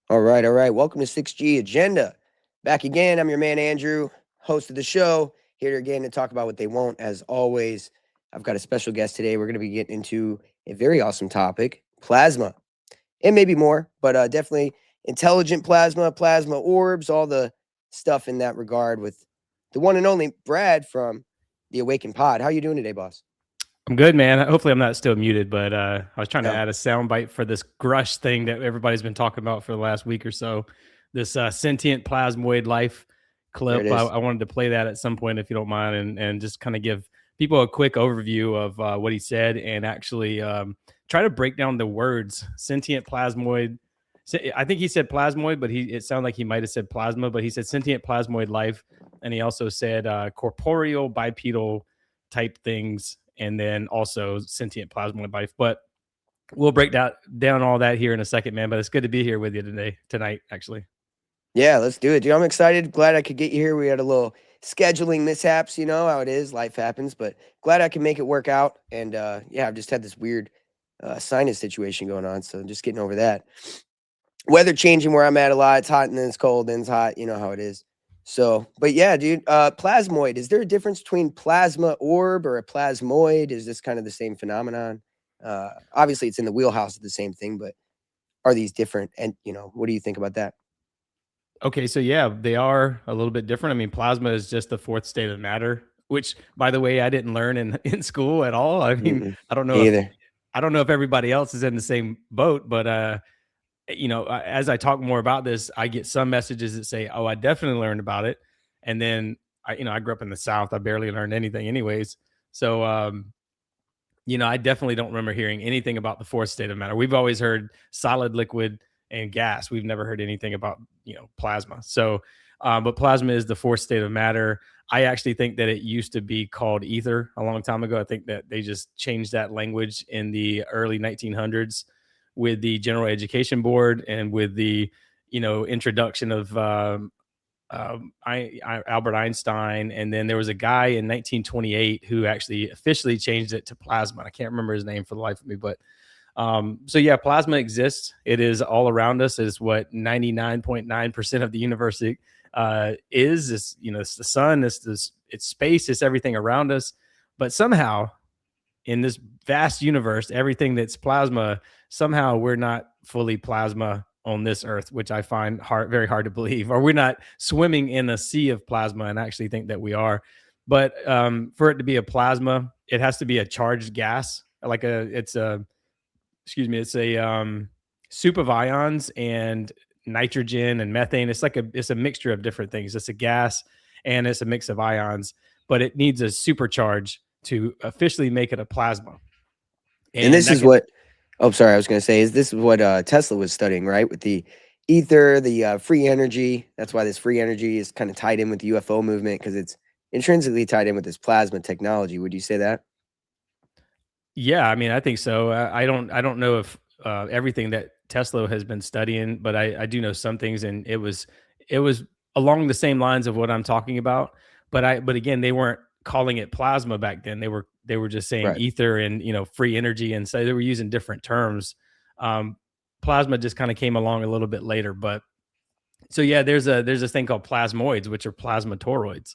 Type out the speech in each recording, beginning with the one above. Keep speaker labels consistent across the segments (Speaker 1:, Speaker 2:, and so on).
Speaker 1: All right, all right. Welcome to 6G Agenda. Back again. I'm your man, Andrew, host of the show. Here again to talk about what they won't. As always, I've got a special guest today. We're going to be getting into a very awesome topic plasma, and maybe more, but definitely intelligent plasma, plasma orbs, all the stuff in that regard with the one and only Brad from the Awakened Pod. How you doing today, boss?
Speaker 2: I'm good, man. Hopefully, I'm not still muted, but I was trying to
Speaker 1: No,
Speaker 2: add a soundbite for this Grush thing that everybody's been talking about for the last week or so. This sentient plasmoid life
Speaker 1: there it
Speaker 2: clip. I,
Speaker 1: is.
Speaker 2: I wanted to play that at some point, if you don't mind, and just kind of give people a quick overview of what he said and actually try to break down the words sentient plasmoid. I think he said plasmoid, but it sounded like he might have said plasma, but he said sentient plasmoid life, and he also said corporeal bipedal type things, and then also sentient plasmoid life. But we'll break down all that here in a second, man. But it's good to be here with you tonight, actually.
Speaker 1: Yeah, let's do it, dude. I'm excited. Glad I could get you here. We had a little scheduling mishaps, you know how it is. Life happens, but glad I can make it work out. And yeah, I've just had this weird sinus situation going on, so just getting over that. Weather changing where I'm at a lot. It's hot and then it's cold, then it's hot. You know how it is. So, but yeah, dude. Plasmoid. Is there a difference between plasma orb or a plasmoid? Is this kind of the same phenomenon? Obviously, it's in the wheelhouse of the same thing, but are these different? And what do you think about that?
Speaker 2: Okay, so yeah, they are a little bit different. I mean, plasma is just the fourth state of matter, which, by the way, I didn't learn in school at all. I mean,
Speaker 1: Mm-mm.
Speaker 2: I don't know
Speaker 1: Me
Speaker 2: if
Speaker 1: either.
Speaker 2: I don't know if everybody else is in the same boat, but as I talk more about this, I get some messages that say, "Oh, I definitely learned about it," and then I grew up in the South. I barely learned anything, anyways. So, I definitely don't remember hearing anything about the fourth state of matter. We've always heard solid, liquid, and gas. We've never heard anything about plasma. So, but plasma is the fourth state of matter. I actually think that it used to be called ether a long time ago. I think that they just changed that language in the early 1900s with the General Education Board and with the introduction of Albert Einstein, and then there was a guy in 1928 who actually officially changed it to plasma. I can't remember his name for the life of me, but so yeah, plasma exists. It is all around us. Is what 99.9% of the universe is. It's the sun. It's space. It's everything around us. But somehow, in this vast universe, everything that's plasma, somehow we're not fully plasma on this earth, which I find very hard to believe, or we're not swimming in a sea of plasma and actually think that we are. But for it to be a plasma, it has to be a charged gas, it's a soup of ions and nitrogen and methane. It's a mixture of different things. It's a gas and it's a mix of ions, but it needs a supercharge to officially make it a plasma.
Speaker 1: And
Speaker 2: And
Speaker 1: this
Speaker 2: that
Speaker 1: is
Speaker 2: can
Speaker 1: what oh, sorry, I was gonna say, is this what Tesla was studying, right? With the ether, the free energy. That's why this free energy is kind of tied in with the UFO movement because it's intrinsically tied in with this plasma technology. Would you say that?
Speaker 2: Yeah, I mean, I think so. I don't know if everything that Tesla has been studying, but I do know some things, and it was along the same lines of what I'm talking about. But again, they weren't calling it plasma back then. They were just saying
Speaker 1: Right.
Speaker 2: ether and free energy, and so they were using different terms. Um, Plasma just kind of came along a little bit later, but so yeah, there's this thing called plasmoids, which are plasma toroids.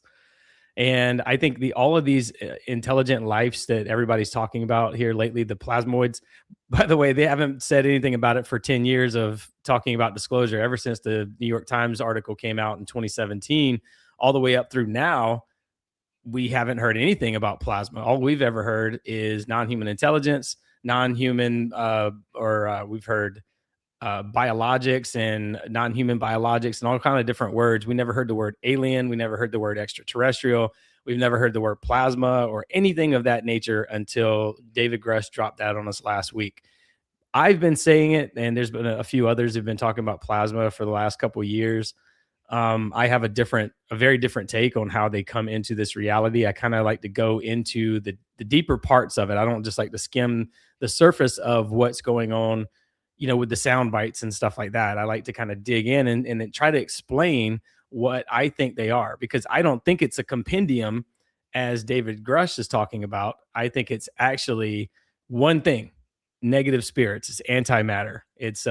Speaker 2: And I think all of these intelligent lives that everybody's talking about here lately, the plasmoids, by the way, they haven't said anything about it for 10 years of talking about disclosure ever since the New York Times article came out in 2017, all the way up through now. We haven't heard anything about plasma. All we've ever heard is non-human intelligence, non-human, or we've heard biologics and non-human biologics and all kind of different words. We never heard the word alien. We never heard the word extraterrestrial. We've never heard the word plasma or anything of that nature until David Grush dropped that on us last week. I've been saying it, and there's been a few others who've been talking about plasma for the last couple of years. I have a very different take on how they come into this reality. I kind of like to go into the deeper parts of it. I don't just like to skim the surface of what's going on, with the sound bites and stuff like that. I like to kind of dig in and then try to explain what I think they are, because I don't think it's a compendium as David Grush is talking about. I think it's actually one thing: negative spirits. It's antimatter. It's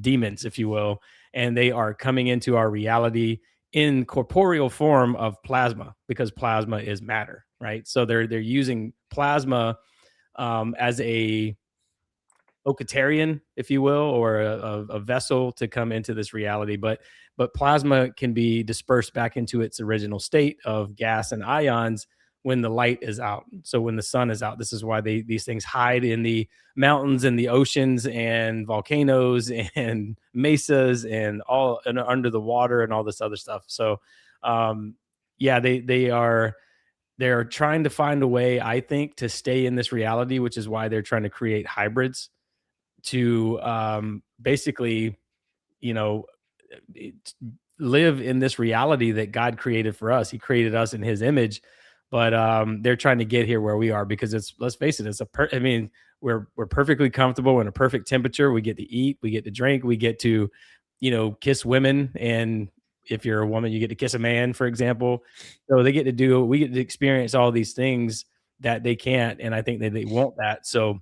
Speaker 2: demons, if you will. and they are coming into our reality in corporeal form of plasma, because plasma is matter, right? So they're using plasma as a Ocatarian, if you will, or a vessel to come into this reality. But plasma can be dispersed back into its original state of gas and ions when the light is out. So when the sun is out, this is why these things hide in the mountains and the oceans and volcanoes and mesas and all and under the water and all this other stuff. So yeah, they're trying to find a way, I think, to stay in this reality, which is why they're trying to create hybrids to basically, you know, it- live in this reality that God created for us. He created us in His image, but they're trying to get here where we are because it's, let's face it, it's I mean, we're perfectly comfortable in a perfect temperature. We get to eat, we get to drink, we get to, kiss women, and if you're a woman, you get to kiss a man, for example. So we get to experience all these things that they can't, and I think that they want that. So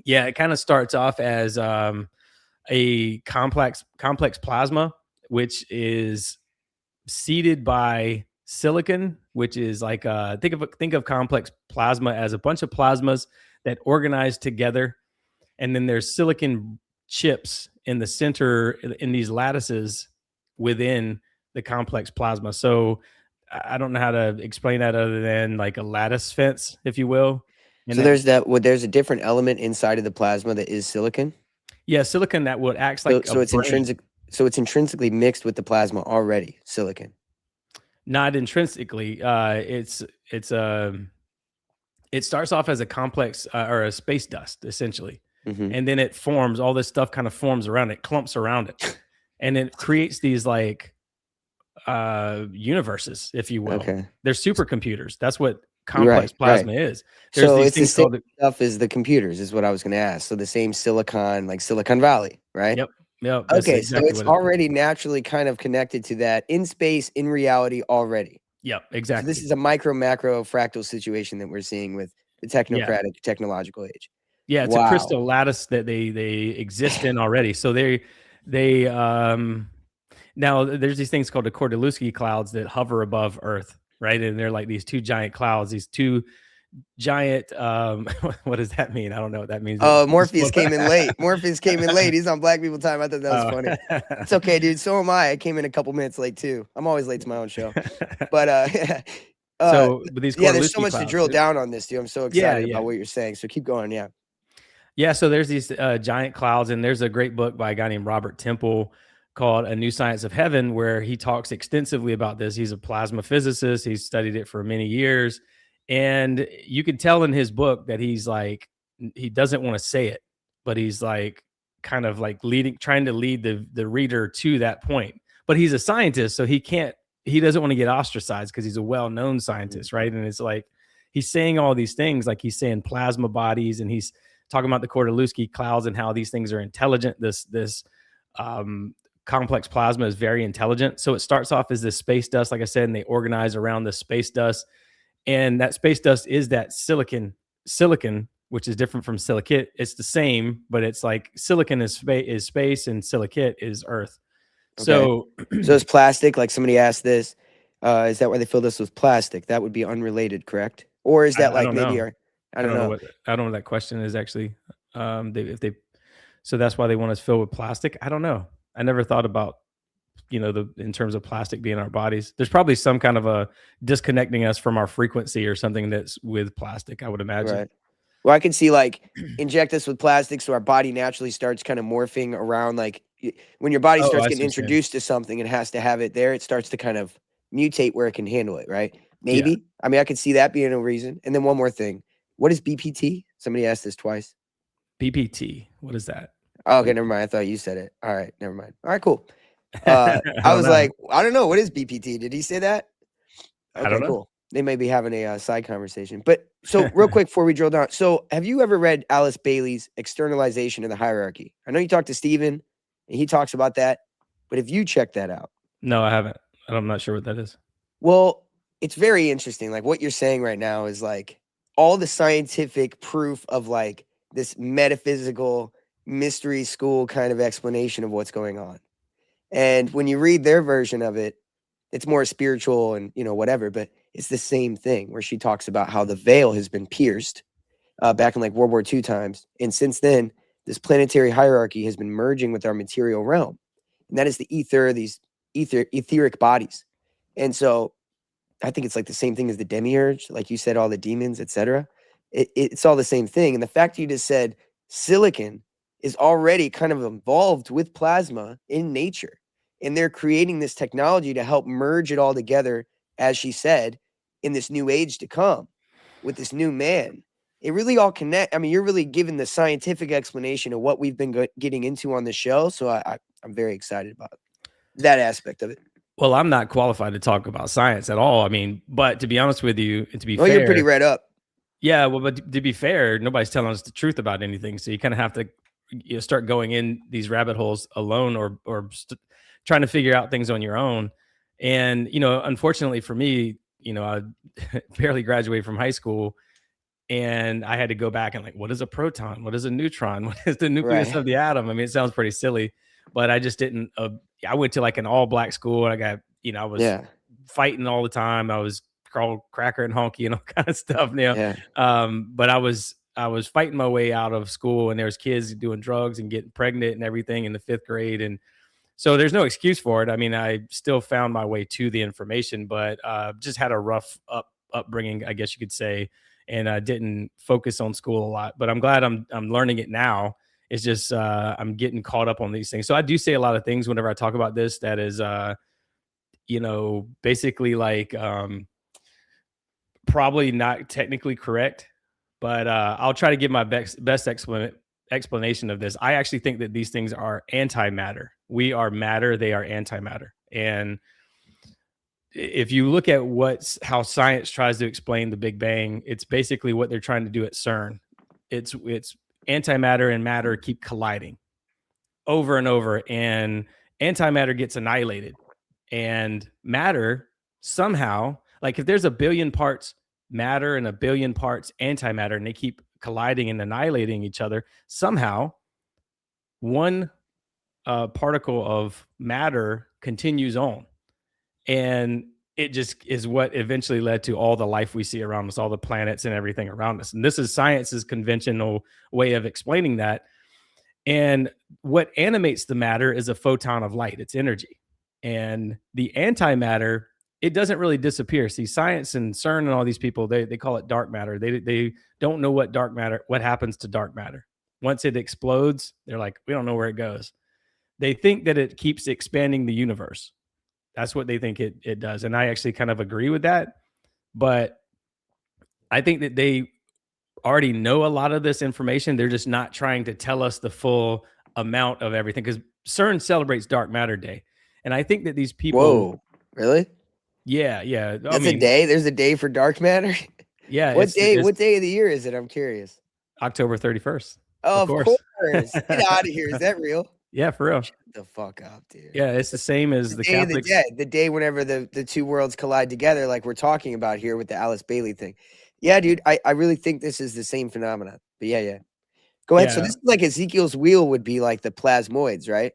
Speaker 2: yeah, it kind of starts off as a complex plasma, which is seeded by silicon, which is like think of complex plasma as a bunch of plasmas that organize together, and then there's silicon chips in the center in these lattices within the complex plasma. So I don't know how to explain that other than like a lattice fence, if you will. And
Speaker 1: So
Speaker 2: that,
Speaker 1: there's a different element inside of the plasma that is silicon.
Speaker 2: yeah, silicon that would acts
Speaker 1: So
Speaker 2: like a brain.
Speaker 1: it's intrinsically mixed with the plasma already, silicon.
Speaker 2: Not intrinsically. It starts off as a complex or a space dust, essentially,
Speaker 1: Hmm.
Speaker 2: and then it forms. All this stuff kind of forms around it, clumps around it, and it creates these like universes, if you will.
Speaker 1: Okay.
Speaker 2: They're supercomputers. That's what
Speaker 1: Right,
Speaker 2: complex
Speaker 1: right.
Speaker 2: plasma is. There's
Speaker 1: So
Speaker 2: these
Speaker 1: it's the
Speaker 2: things
Speaker 1: same
Speaker 2: called
Speaker 1: stuff as the computers, is what I was going to ask. So the same silicon, like Silicon Valley, right?
Speaker 2: Yep, yep. That's
Speaker 1: Okay, so
Speaker 2: exactly
Speaker 1: it's
Speaker 2: what it is.
Speaker 1: already naturally kind of connected to that in space, in reality already.
Speaker 2: Yep,
Speaker 1: So this
Speaker 2: exactly.
Speaker 1: is a micro macro fractal situation that we're seeing with the
Speaker 2: Yeah.
Speaker 1: technocratic technological age.
Speaker 2: Yeah, it's a
Speaker 1: Wow.
Speaker 2: crystal lattice that they exist in already. So they now there's these things called the Kordaluski clouds that hover above Earth, right? And they're like these two giant clouds, these two giant what does that mean? I don't know what that means.
Speaker 1: Morpheus came in late. Morpheus came in late. He's on Black People Time. I thought that was
Speaker 2: Oh.
Speaker 1: funny. It's okay, dude. So am I. I came in a couple minutes late too. I'm always late to my own show. But uh
Speaker 2: So, but these
Speaker 1: yeah, there's so
Speaker 2: Kordaluski
Speaker 1: much to
Speaker 2: clouds,
Speaker 1: drill down on this, dude. I'm so
Speaker 2: yeah,
Speaker 1: excited
Speaker 2: yeah.
Speaker 1: about what you're saying. So keep going. Yeah.
Speaker 2: Yeah, so there's these giant clouds, and there's a great book by a guy named Robert Temple called A New Science of Heaven, where he talks extensively about this. He's a plasma physicist, he's studied it for many years. And you can tell in his book that he's like, he doesn't want to say it, but he's like, kind of like trying to lead the reader to that point. But he's a scientist, so he doesn't want to get ostracized because he's a well-known
Speaker 1: Mhm.
Speaker 2: scientist, right? And it's like, he's saying all these things, like he's saying plasma bodies, and he's talking about the Kordaluski clouds and how these things are intelligent. This um, complex plasma is very intelligent. So it starts off as this space dust, like I said, and they organize around the space dust. And that space dust is that silicon, which is different from silicate. It's the same, but it's like silicon is space and silicate is Earth.
Speaker 1: Okay.
Speaker 2: So
Speaker 1: So it's plastic, like somebody asked this. Is that why they filled us with plastic? That would be unrelated, correct? Or is that
Speaker 2: I
Speaker 1: like
Speaker 2: don't
Speaker 1: maybe
Speaker 2: know.
Speaker 1: our, I don't know.
Speaker 2: I don't know what that question is actually. If they so that's why they want us filled with plastic. I don't know. I never thought about the in terms of plastic being our bodies. There's probably some kind of a disconnecting us from our frequency or something that's with plastic, I would imagine.
Speaker 1: Right. Well, I can see like inject us with plastic so our body naturally starts kind of morphing around. Like when your body
Speaker 2: Oh,
Speaker 1: starts
Speaker 2: I
Speaker 1: getting
Speaker 2: see what you're saying.
Speaker 1: introduced to something and has to have it there, it starts to kind of mutate where it can handle it, right?
Speaker 2: Yeah.
Speaker 1: Maybe. I mean, I could see that being a reason. And then one more thing. What is BPT? Somebody asked this twice.
Speaker 2: BPT. What is that?
Speaker 1: Oh, okay, never mind. I thought you said it. All right, never mind. All right, cool.
Speaker 2: I
Speaker 1: I
Speaker 2: don't
Speaker 1: was
Speaker 2: know.
Speaker 1: like, I don't know. What is BPT? Did he say that?
Speaker 2: I don't
Speaker 1: Okay,
Speaker 2: know.
Speaker 1: cool. They may be having a side conversation. But so, real quick before we drill down, so have you ever read Alice Bailey's Externalization of the Hierarchy? I know you talked to Steven and he talks about that, but have you checked that out?
Speaker 2: No, I haven't. I'm not sure what that is.
Speaker 1: Well, it's very interesting. Like what you're saying right now is like all the scientific proof of like this metaphysical mystery school kind of explanation of what's going on. And when you read their version of it, it's more spiritual and, whatever, but it's the same thing where she talks about how the veil has been pierced back in like World War II times. And since then, this planetary hierarchy has been merging with our material realm. And that is the ether, these etheric bodies. And so I think it's like the same thing as the demiurge, like you said, all the demons, etc. It's all the same thing. And the fact you just said silicon is already kind of involved with plasma in nature. And they're creating this technology to help merge it all together, as she said, in this new age to come with this new man. It really all connect. I mean, you're really giving the scientific explanation of what we've been getting into on the show. So I'm very excited about that aspect of it.
Speaker 2: Well, I'm not qualified to talk about science at all. I mean, but to be honest with you, and to be
Speaker 1: Well, you're pretty
Speaker 2: fair,
Speaker 1: read up.
Speaker 2: yeah, well, but to be fair, nobody's telling us the truth about anything. So you kind of have to start going in these rabbit holes alone, or trying to figure out things on your own. And unfortunately for me, I barely graduated from high school, and I had to go back and like, what is a proton? What is a neutron? What is the nucleus
Speaker 1: Right.
Speaker 2: of the atom? I mean, it sounds pretty silly, but I just didn't. I went to like an all black school, and I got, I was
Speaker 1: Yeah.
Speaker 2: fighting all the time. I was called cracker and honky and all kind of stuff now.
Speaker 1: Yeah.
Speaker 2: But I was fighting my way out of school, and there's kids doing drugs and getting pregnant and everything in the 5th grade, and so there's no excuse for it. I mean, I still found my way to the information, but just had a rough upbringing, I guess you could say, and I didn't focus on school a lot. But I'm glad I'm learning it now. It's just I'm getting caught up on these things. So I do say a lot of things whenever I talk about this that is basically like probably not technically correct, but I'll try to give my best explanation of this. I actually think that these things are antimatter. We are matter, they are antimatter. And if you look at how science tries to explain the Big Bang, it's basically what they're trying to do at CERN. It's antimatter and matter keep colliding over and over, and antimatter gets annihilated, and matter somehow, like if there's a billion parts matter and a billion parts antimatter, and they keep colliding and annihilating each other, somehow one particle of matter continues on. And it just is what eventually led to all the life we see around us, all the planets and everything around us. And this is science's conventional way of explaining that. And what animates the matter is a photon of light, it's energy. And the antimatter, it doesn't really disappear. See, science and CERN and all these people, they call it dark matter. They don't know what happens to dark matter. Once it explodes, they're like, we don't know where it goes. They think that it keeps expanding the universe. That's what they think it does. And I actually kind of agree with that. But I think that they already know a lot of this information. They're just not trying to tell us the full amount of everything, because CERN celebrates Dark Matter Day. And I think that these people,
Speaker 1: Whoa. Really?
Speaker 2: yeah, yeah. I
Speaker 1: That's a
Speaker 2: mean,
Speaker 1: day? There's a day for dark matter?
Speaker 2: yeah,
Speaker 1: What day?
Speaker 2: it's
Speaker 1: What day of the year is it? I'm curious.
Speaker 2: October 31st.
Speaker 1: Oh,
Speaker 2: Of
Speaker 1: of
Speaker 2: course.
Speaker 1: course. Get out of here. Is that real?
Speaker 2: Yeah, for real.
Speaker 1: Shut the fuck up, dude.
Speaker 2: Yeah, it's the same as
Speaker 1: The
Speaker 2: the
Speaker 1: Day of the
Speaker 2: Catholics.
Speaker 1: Dead, the day whenever the two worlds collide together, like we're talking about here with the Alice Bailey thing. Yeah, dude, I really think this is the same phenomenon. But yeah. Go ahead. So
Speaker 2: Yeah.
Speaker 1: this is like Ezekiel's wheel would be like the plasmoids, right?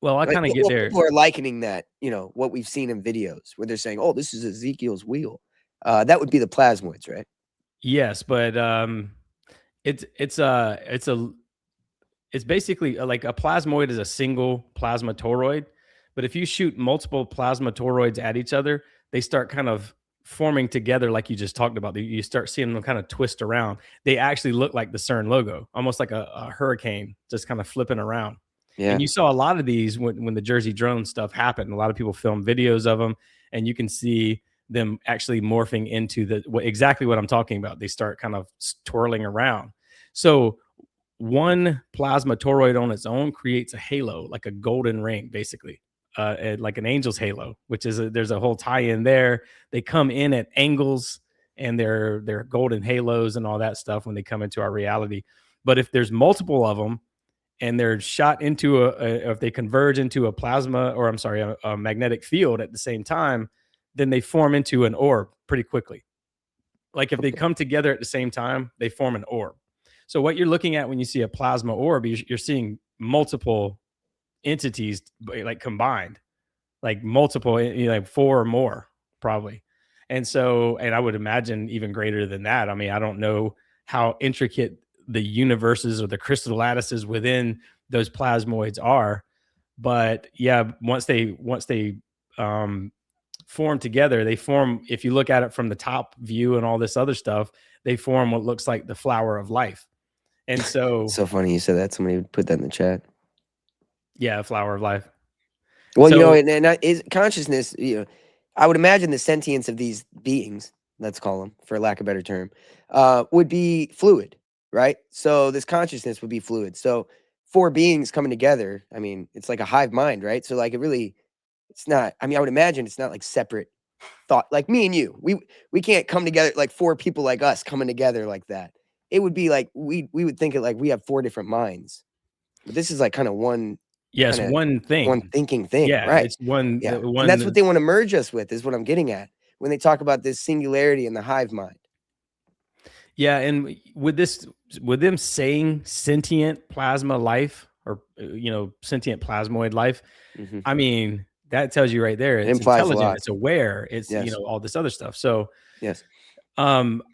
Speaker 2: Well, I
Speaker 1: Like,
Speaker 2: kind of get there.
Speaker 1: people are likening that, what we've seen in videos where they're saying, "Oh, this is Ezekiel's wheel." That would be the plasmoids, right?
Speaker 2: Yes, but it's basically like a plasmoid is a single plasma toroid, but if you shoot multiple plasma toroids at each other, they start kind of forming together, like you just talked about. You start seeing them kind of twist around. They actually look like the CERN logo, almost like a hurricane, just kind of flipping around.
Speaker 1: Yeah.
Speaker 2: And you saw a lot of these when the Jersey drone stuff happened. A lot of people filmed videos of them, and you can see them actually morphing into exactly what I'm talking about. They start kind of twirling around. So one plasma toroid on its own creates a halo, like a golden ring, basically, like an angel's halo, which is there's a whole tie-in there. They come in at angles, and they're golden halos and all that stuff when they come into our reality. But if there's multiple of them, and they're shot into if they converge into a plasma, or I'm sorry, a magnetic field at the same time, then they form into an orb pretty quickly. Like if they
Speaker 1: Okay.
Speaker 2: come together at the same time, they form an orb. So what you're looking at when you see a plasma orb, you're seeing multiple entities, like combined, like multiple, like 4 or more probably. And so, and I would imagine even greater than that. I mean, I don't know how intricate the universes or the crystal lattices within those plasmoids are, but yeah, once they um form together, they form, if you look at it from the top view and all this other stuff, they form what looks like the flower of life. And so,
Speaker 1: So funny you said that. Somebody would put that in the chat.
Speaker 2: yeah, flower of life.
Speaker 1: Well,
Speaker 2: So
Speaker 1: is consciousness, I would imagine the sentience of these beings, let's call them, for lack of a better term, would be fluid, right? So this consciousness would be fluid. So 4 beings coming together, I mean, it's like a hive mind, right? So like it's not, I mean, I would imagine it's not like separate thought, like me and you. We can't come together like 4 people like us coming together like that. It would be like we would think it like we have 4 different minds. But this is like kind of one
Speaker 2: yes,
Speaker 1: kinda
Speaker 2: one
Speaker 1: one
Speaker 2: thing.
Speaker 1: thinking thing,
Speaker 2: Yeah,
Speaker 1: right.
Speaker 2: it's one
Speaker 1: Yeah, and that's what
Speaker 2: one.
Speaker 1: they wanna merge us with is what I'm getting at when they talk about this singularity in the hive mind.
Speaker 2: Yeah, and with this, with them saying sentient plasma life, or sentient plasmoid life,
Speaker 1: Mhm.
Speaker 2: I mean, that tells you right there,
Speaker 1: It
Speaker 2: it's
Speaker 1: implies a
Speaker 2: intelligent,
Speaker 1: lot.
Speaker 2: it's aware, it's,
Speaker 1: Yes,
Speaker 2: all this other stuff. So,
Speaker 1: yes.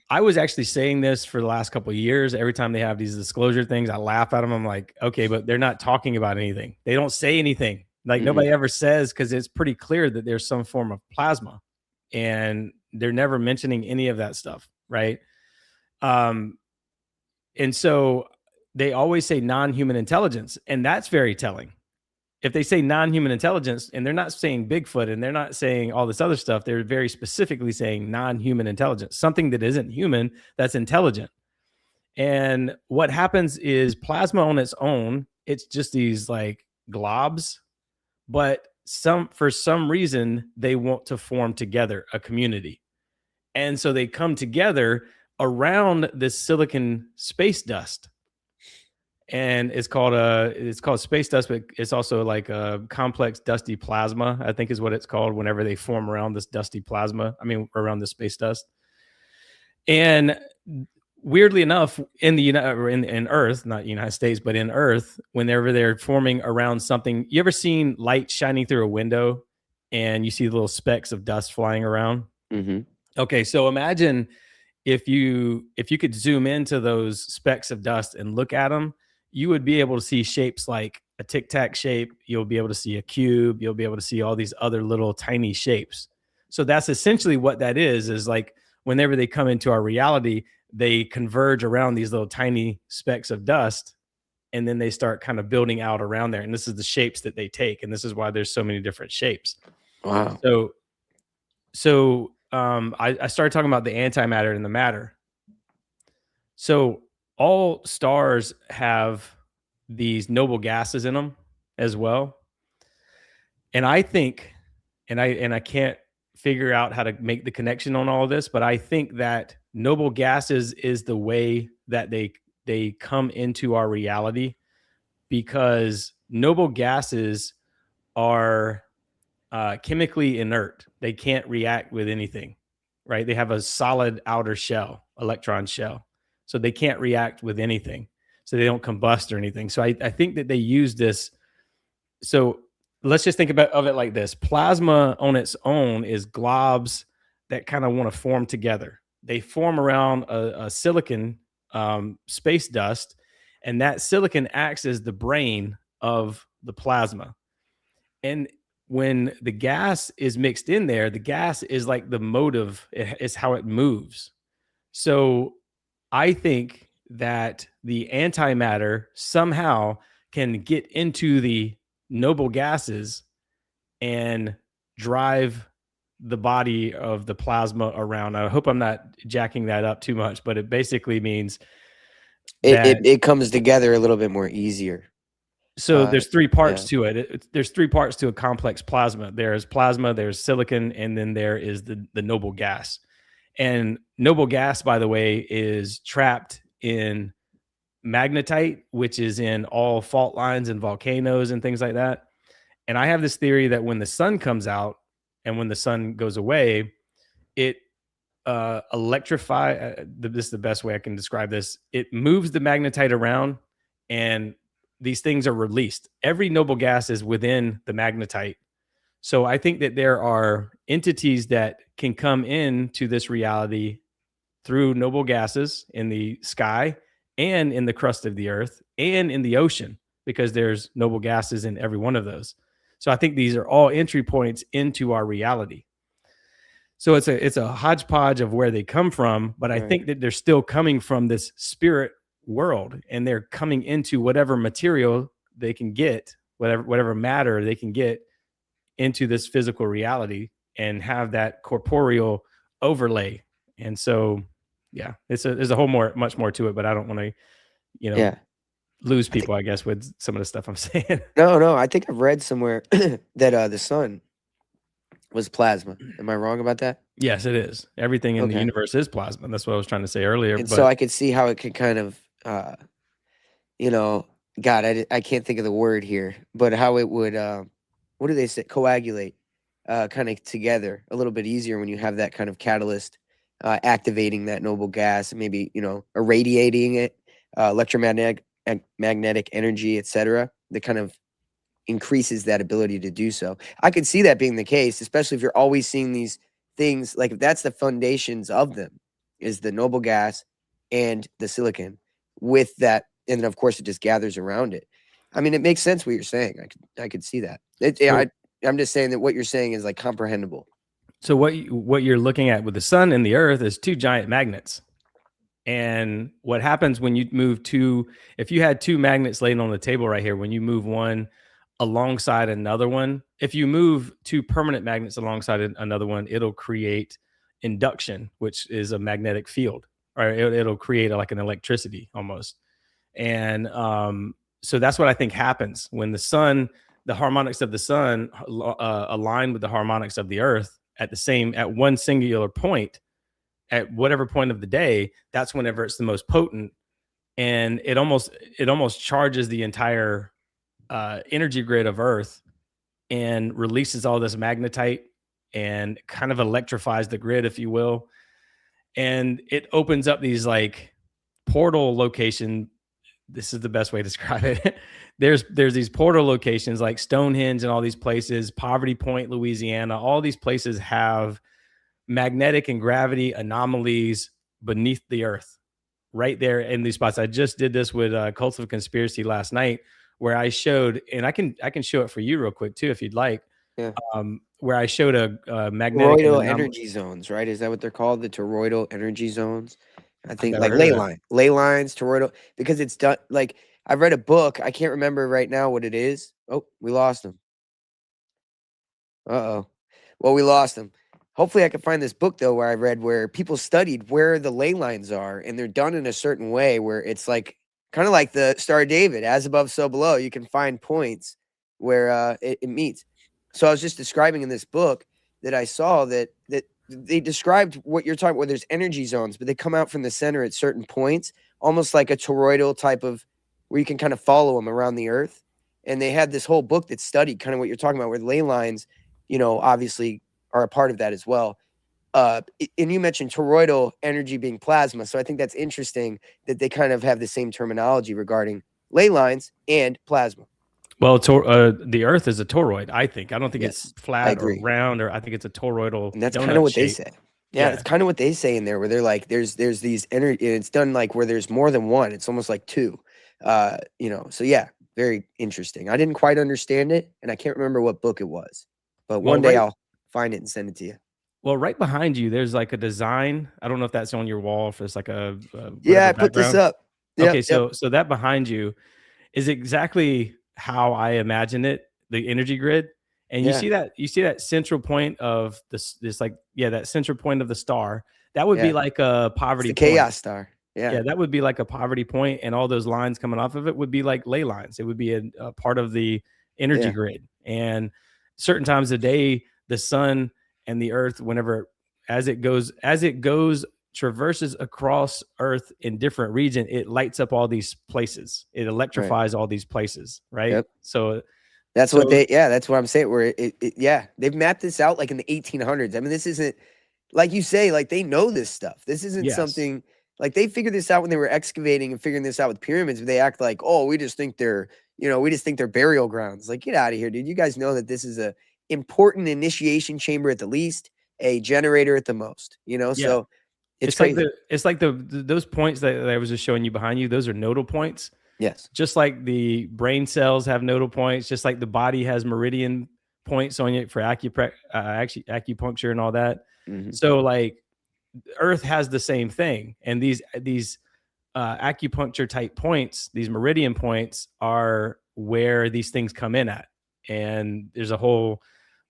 Speaker 2: I was actually saying this for the last couple of years. Every time they have these disclosure things, I laugh at them. I'm like, okay, but they're not talking about anything. They don't say anything. Like
Speaker 1: Mm-mm.
Speaker 2: nobody ever says, because it's pretty clear that there's some form of plasma, and they're never mentioning any of that stuff, right? Um, and so they always say non-human intelligence, and that's very telling. If they say non-human intelligence and they're not saying Bigfoot and they're not saying all this other stuff, they're very specifically saying non-human intelligence, something that isn't human that's intelligent. And what happens is plasma on its own, it's just these like globs, but for some reason they want to form together a community. And so they come together around this silicon space dust, and it's called space dust, but it's also like a complex dusty plasma, I think is what it's called, whenever they form around this dusty plasma, I mean around the space dust. And weirdly enough, in the United, or in Earth, not United States, but in Earth, whenever they're forming around something, you ever seen light shining through a window and you see little specks of dust flying around?
Speaker 1: Mhm.
Speaker 2: Okay, so imagine if you could zoom into those specks of dust and look at them, you would be able to see shapes like a tic tac shape. You'll be able to see a cube. You'll be able to see all these other little tiny shapes. So that's essentially what that is like whenever they come into our reality, they converge around these little tiny specks of dust, and then they start kind of building out around there. And this is the shapes that they take. And this is why there's so many different shapes.
Speaker 1: Wow.
Speaker 2: So I started talking about the antimatter and the matter. So all stars have these noble gases in them as well. And I think, and I can't figure out how to make the connection on all of this, but I think that noble gases is the way that they come into our reality, because noble gases are chemically inert. They can't react with anything, right? They have a solid outer shell, electron shell. So they can't react with anything. So they don't combust or anything. So I think that they use this. So let's just think of it like this: plasma on its own is globs that kind of want to form together. They form around a silicon space dust, and that silicon acts as the brain of the plasma. And when the gas is mixed in there, the gas is like the motive, is how it moves. So I think that the antimatter somehow can get into the noble gases and drive the body of the plasma around. I hope I'm not jacking that up too much, but it basically means
Speaker 1: It
Speaker 2: that,
Speaker 1: it it comes together a little bit more easier.
Speaker 2: so there's 3 parts
Speaker 1: Yeah.
Speaker 2: to it. There's 3 parts to a complex plasma. There's plasma, there's silicon, and then there is the noble gas. And noble gas, by the way, is trapped in magnetite, which is in all fault lines and volcanoes and things like that. And I have this theory that when the sun comes out and when the sun goes away, it electrify. This is the best way I can describe this. It moves the magnetite around, and these things are released. Every noble gas is within the magnetite. So I think that there are entities that can come into this reality through noble gases in the sky and in the crust of the earth and in the ocean, because there's noble gases in every one of those. So I think these are all entry points into our reality. So it's a hodgepodge of where they come from, but I
Speaker 1: Right.
Speaker 2: think that they're still coming from this spirit world, and they're coming into whatever material they can get, whatever matter they can get into this physical reality and have that corporeal overlay. And so, yeah, there's a whole much more to it, but I don't want to, you know,
Speaker 1: Yeah.
Speaker 2: lose
Speaker 1: I think
Speaker 2: people, I guess, with some of the stuff I'm saying.
Speaker 1: no, I think I've read somewhere that the sun was plasma. Am I wrong about that?
Speaker 2: Yes, it is. Everything in the
Speaker 1: Okay.
Speaker 2: universe is plasma. That's what I was trying to say earlier.
Speaker 1: And so
Speaker 2: But
Speaker 1: I could see how it could kind of, you know, God, I can't think of the word here, but how it would, what do they say? Coagulate, kind of together a little bit easier when you have that kind of catalyst, activating that noble gas, and maybe, irradiating it, magnetic energy, etc. That kind of increases that ability to do so. I could see that being the case, especially if you're always seeing these things. Like if that's the foundations of them, is the noble gas and the silicon with that, and then of course it just gathers around it. I mean, it makes sense what you're saying. I could see that.
Speaker 2: so
Speaker 1: I'm just saying that what you're saying is like comprehensible.
Speaker 2: so what you're looking at with the sun and the earth is two giant magnets. And what happens when you move two, if you had two magnets laying on the table right here, when you move one alongside another one, if you move two permanent magnets alongside another one, it'll create induction, which is a magnetic field, right? It'll create like an electricity almost. And so that's what I think happens when the harmonics of the sun align with the harmonics of the earth at one singular point, at whatever point of the day. That's whenever it's the most potent, and it almost charges the entire energy grid of Earth and releases all this magnetite and kind of electrifies the grid, if you will. And it opens up these like portal location. This is the best way to describe it. There's these portal locations like Stonehenge and all these places, Poverty Point, Louisiana. All these places have magnetic and gravity anomalies beneath the earth, right there in these spots. I just did this with Cults of Conspiracy last night, where I showed, and I can show it for you real quick too if you'd like.
Speaker 1: Yeah.
Speaker 2: Where I showed a magnetic and
Speaker 1: Toroidal
Speaker 2: anomaly.
Speaker 1: energy zones, right? Is that what they're called? The toroidal energy zones? I
Speaker 2: I've
Speaker 1: think
Speaker 2: never
Speaker 1: like
Speaker 2: heard of that.
Speaker 1: ley lines, toroidal, because it's done like I've read a book. I can't remember right now what it is. Oh, we lost him. Uh-oh. Well, we lost him. Hopefully I can find this book though where I read where people studied where the ley lines are, and they're done in a certain way where it's like kind of like the Star of David, as above, so below. You can find points where it meets. So I was just describing in this book that I saw that they described what you're talking about, where there's energy zones, but they come out from the center at certain points, almost like a toroidal type of where you can kind of follow them around the earth. And they had this whole book that studied kind of what you're talking about, where the ley lines, obviously are a part of that as well. And you mentioned toroidal energy being plasma. So I think that's interesting that they kind of have the same terminology regarding ley lines and plasma.
Speaker 2: Well, the Earth is a toroid. I think. I don't think it's
Speaker 1: Yes, I
Speaker 2: flat or
Speaker 1: agree.
Speaker 2: round, or I think it's a toroidal
Speaker 1: And that's kind of
Speaker 2: donut
Speaker 1: what they
Speaker 2: shape.
Speaker 1: say. Yeah,
Speaker 2: Yeah.
Speaker 1: that's kind of what they say in there, where they're like, there's these energy, and it's done like where there's more than one. It's almost like two. So yeah, very interesting. I didn't quite understand it, and I can't remember what book it was, but
Speaker 2: Well,
Speaker 1: one day
Speaker 2: right.
Speaker 1: I'll find it and send it to you.
Speaker 2: Well, right behind you, there's like a design. I don't know if that's on your wall, if it's like
Speaker 1: Yeah,
Speaker 2: whatever
Speaker 1: I put this
Speaker 2: background.
Speaker 1: up.
Speaker 2: Okay,
Speaker 1: Yep, yep.
Speaker 2: so that behind you is exactly how I imagine it, the energy grid. And
Speaker 1: Yeah,
Speaker 2: you see that central point of this like, yeah, that central point of the star. That would be
Speaker 1: yeah.
Speaker 2: like a
Speaker 1: It's
Speaker 2: poverty
Speaker 1: the
Speaker 2: point.
Speaker 1: chaos star. Yeah,
Speaker 2: Yeah, that would be like a poverty point, and all those lines coming off of it would be like ley lines. It would be a part of the energy
Speaker 1: yeah,
Speaker 2: grid. And certain times of day, the sun and the earth, whenever as it goes traverses across earth in different region, it lights up all these places. It
Speaker 1: right.
Speaker 2: electrifies all these places, right?
Speaker 1: Yep.
Speaker 2: So
Speaker 1: That's what
Speaker 2: so
Speaker 1: that's what I'm saying. Where yeah, they've mapped this out like in the 1800s. I mean, this isn't like you say, like they know this stuff. This isn't
Speaker 2: yes.
Speaker 1: something like they figured this out when they were excavating and figuring this out with pyramids. But they act like, oh, we just think they're We just think they're burial grounds. Like, get out of here, dude. You guys know that this is a important initiation chamber at the least, a generator at the most,
Speaker 2: Yeah.
Speaker 1: so it's crazy.
Speaker 2: It's like those points that I was just showing you behind you. Those are nodal points.
Speaker 1: Yes.
Speaker 2: Just like the brain cells have nodal points, just like the body has meridian points on it for actually acupuncture and all that.
Speaker 1: Hmm.
Speaker 2: So like Earth has the same thing, and these acupuncture type points, these meridian points, are where these things come in at. And there's a whole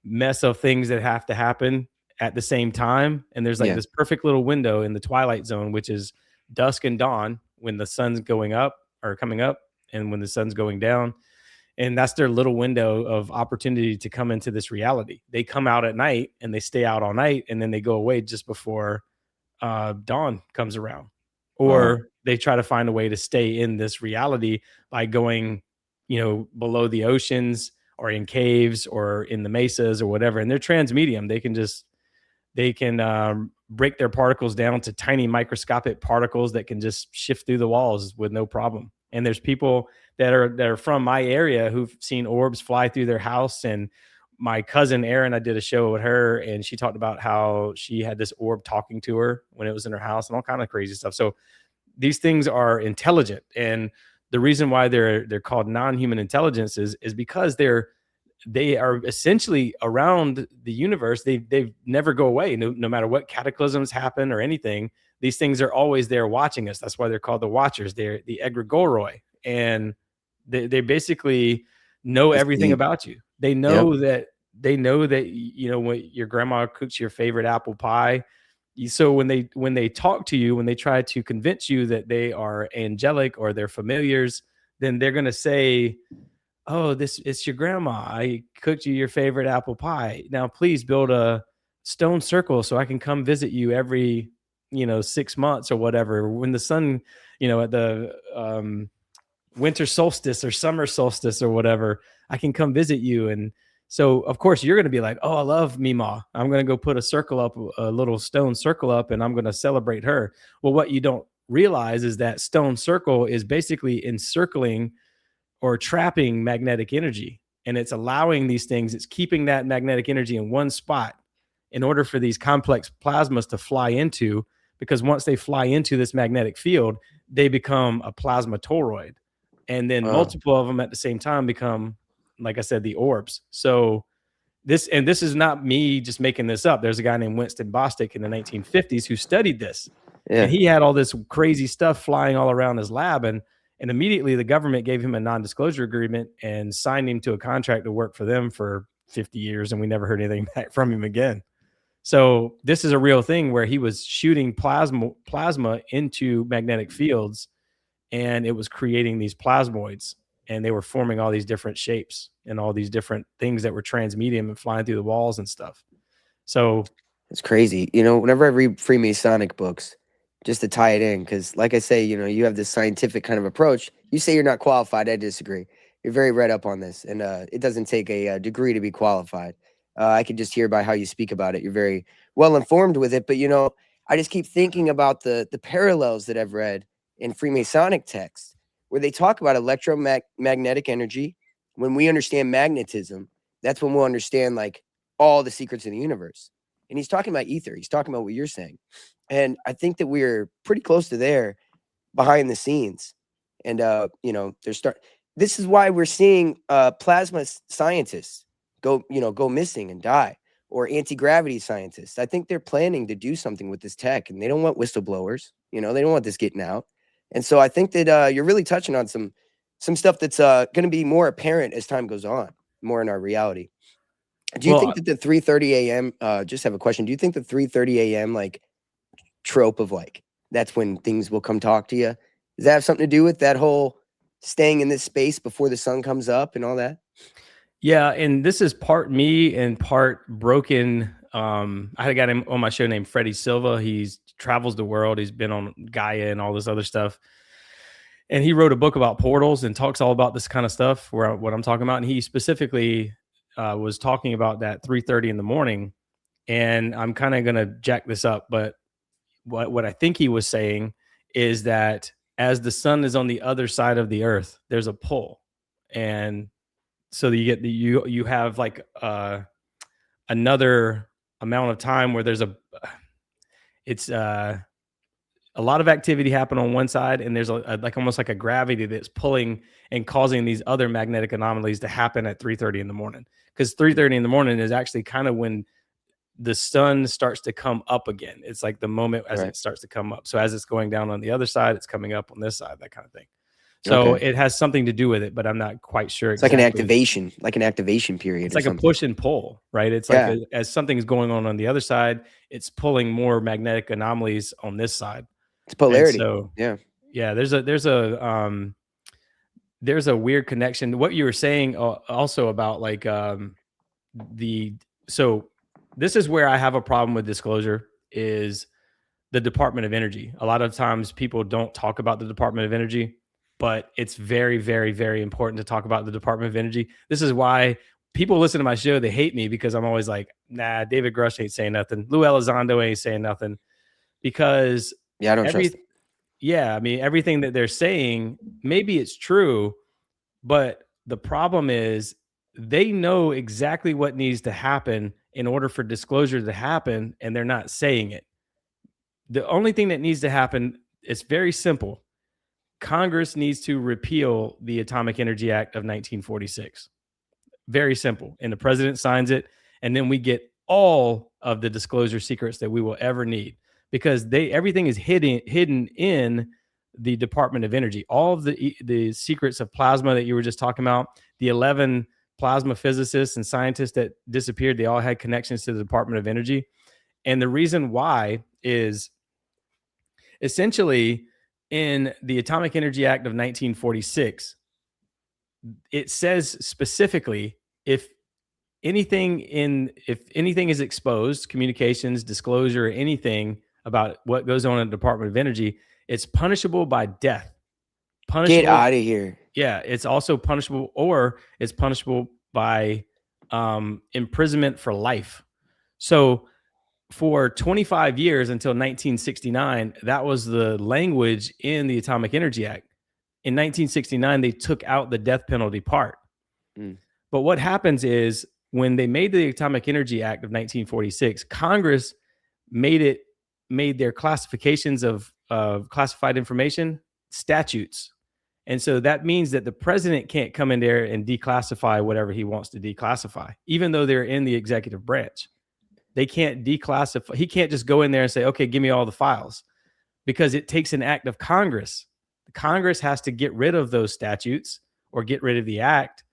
Speaker 2: mess of things that have to happen at the same time. And there's like
Speaker 1: Yeah.
Speaker 2: this perfect little window in the twilight zone, which is dusk and dawn, when the sun's going up or coming up and when the sun's going down. And that's their little window of opportunity to come into this reality. They come out at night and they stay out all night, and then they go away just before dawn comes around.
Speaker 1: Wow.
Speaker 2: Or they try to find a way to stay in this reality by going, below the oceans or in caves or in the mesas or whatever. And they're transmedium. They can break their particles down to tiny microscopic particles that can just shift through the walls with no problem. And there's people that are from my area who've seen orbs fly through their house. And my cousin Erin, I did a show with her, and she talked about how she had this orb talking to her when it was in her house and all kind of crazy stuff. So these things are intelligent, and the reason why they're called non-human intelligence is because they are essentially around the universe. They never go away, no matter what cataclysms happen or anything. These things are always there watching us. That's why they're called the Watchers. They're the egregoroi, and they basically know
Speaker 1: That's
Speaker 2: everything
Speaker 1: deep.
Speaker 2: about you.
Speaker 1: Yep.
Speaker 2: They know that when your grandma cooks your favorite apple pie. So when they talk to you, when they try to convince you that they are angelic or they're familiars, then they're going to say, "Oh, this it's your grandma. I cooked you your favorite apple pie. Now please build a stone circle so I can come visit you every, 6 months or whatever. When the sun, at the winter solstice or summer solstice or whatever, I can come visit you." And so of course you're going to be like, "Oh, I love Mima. I'm going to go put a little stone circle up, and I'm going to celebrate her." Well, what you don't realize is that stone circle is basically encircling or trapping magnetic energy. And it's allowing these things, it's keeping that magnetic energy in one spot in order for these complex plasmas to fly into. Because once they fly into this magnetic field, they become a plasma toroid. And then
Speaker 1: Wow.
Speaker 2: multiple of them at the same time become, like I said, the orbs. So this is not me just making this up. There's a guy named Winston Bostick in the 1950s who studied this, and
Speaker 1: Yeah.
Speaker 2: he had all this crazy stuff flying all around his lab. And immediately the government gave him a non-disclosure agreement and signed him to a contract to work for them for 50 years. And we never heard anything back from him again. So this is a real thing where he was shooting plasma into magnetic fields, and it was creating these plasmoids, and they were forming all these different shapes and all these different things that were transmedium and flying through the walls and stuff. So
Speaker 1: It's crazy. Whenever I read Freemasonic books, just to tie it in, because like I say, you have this scientific kind of approach. You say you're not qualified. I disagree. You're very read up on this, and it doesn't take a degree to be qualified. I can just hear by how you speak about it. You're very well informed with it. But I just keep thinking about the parallels that I've read in Freemasonic texts, where they talk about electromagnetic energy. When we understand magnetism, that's when we'll understand like all the secrets of the universe. And he's talking about ether. He's talking about what you're saying. And I think that we're pretty close to there behind the scenes. And this is why we're seeing plasma scientists go missing and die, or anti-gravity scientists. I think they're planning to do something with this tech, and they don't want whistleblowers. They don't want this getting out. And so I think that you're really touching on some stuff that's going to be more apparent as time goes on, more in our reality. Do you think
Speaker 2: well,
Speaker 1: that the 3:30 a.m. Just have a question. Do you think the 3:30 a.m. like trope of like that's when things will come talk to you? Does that have something to do with that whole staying in this space before the sun comes up and all that?
Speaker 2: yeah, and this is part me and part broken. I had a guy on my show named Freddie Silva. He's travels the world. He's been on Gaia and all this other stuff. And he wrote a book about portals and talks all about this kind of stuff, what I'm talking about. And he specifically was talking about that 3:30 in the morning. And I'm kind of gonna jack this up, but what I think he was saying is that as the sun is on the other side of the earth, there's a pull. And so you get you have like another amount of time where there's it's a lot of activity happen on one side, and there's like almost like a gravity that's pulling and causing these other magnetic anomalies to happen at 3:30 in the morning, because 3:30 in the morning is actually kind of when the sun starts to come up again. It's like the moment as
Speaker 1: Right.
Speaker 2: it starts to come up. So as it's going down on the other side, it's coming up on this side, that kind of thing. So
Speaker 1: Okay.
Speaker 2: it has something to do with it, but I'm not quite sure
Speaker 1: It's like an
Speaker 2: exactly.
Speaker 1: activation period
Speaker 2: It's
Speaker 1: or
Speaker 2: like a
Speaker 1: something.
Speaker 2: push and pull, right? It's like
Speaker 1: Yeah.
Speaker 2: as something's going on the other side, it's pulling more magnetic anomalies on this side.
Speaker 1: It's
Speaker 2: And
Speaker 1: polarity.
Speaker 2: so,
Speaker 1: Yeah.
Speaker 2: yeah, there's a weird connection. What you were saying also about like the so this is where I have a problem with disclosure is the Department of Energy. A lot of times people don't talk about the Department of Energy, but it's very, very, very important to talk about the Department of Energy. This is why people listen to my show. They hate me because I'm always like, nah, David Grush ain't saying nothing. Lou Elizondo ain't saying nothing, because
Speaker 1: Yeah, I don't trust
Speaker 2: every,
Speaker 1: it.
Speaker 2: yeah, I mean, everything that they're saying, maybe it's true, but the problem is they know exactly what needs to happen in order for disclosure to happen, and they're not saying it. The only thing that needs to happen, it's very simple. Congress needs to repeal the Atomic Energy Act of 1946. Very simple. And the president signs it, and then we get all of the disclosure secrets that we will ever need, because everything is hidden in the Department of Energy. All of the secrets of plasma that you were just talking about, the 11 plasma physicists and scientists that disappeared, they all had connections to the Department of Energy. And the reason why is essentially in the Atomic Energy Act of 1946, it says specifically if anything is exposed, communications, disclosure, anything about what goes on in the Department of Energy, it's punishable by death.
Speaker 1: Get
Speaker 2: Punishable.
Speaker 1: out of here.
Speaker 2: Yeah, it's also punishable, or it's punishable by imprisonment for life. So for 25 years until 1969, that was the language in the Atomic Energy Act. In 1969, they took out the death penalty part.
Speaker 1: Mm.
Speaker 2: But what happens is when they made the Atomic Energy Act of 1946, Congress made their classifications of classified information statutes. And so that means that the president can't come in there and declassify whatever he wants to declassify, even though they're in the executive branch. They can't declassify. He can't just go in there and say, okay, give me all the files, because it takes an act of Congress. Congress has to get rid of those statutes or get rid of the act.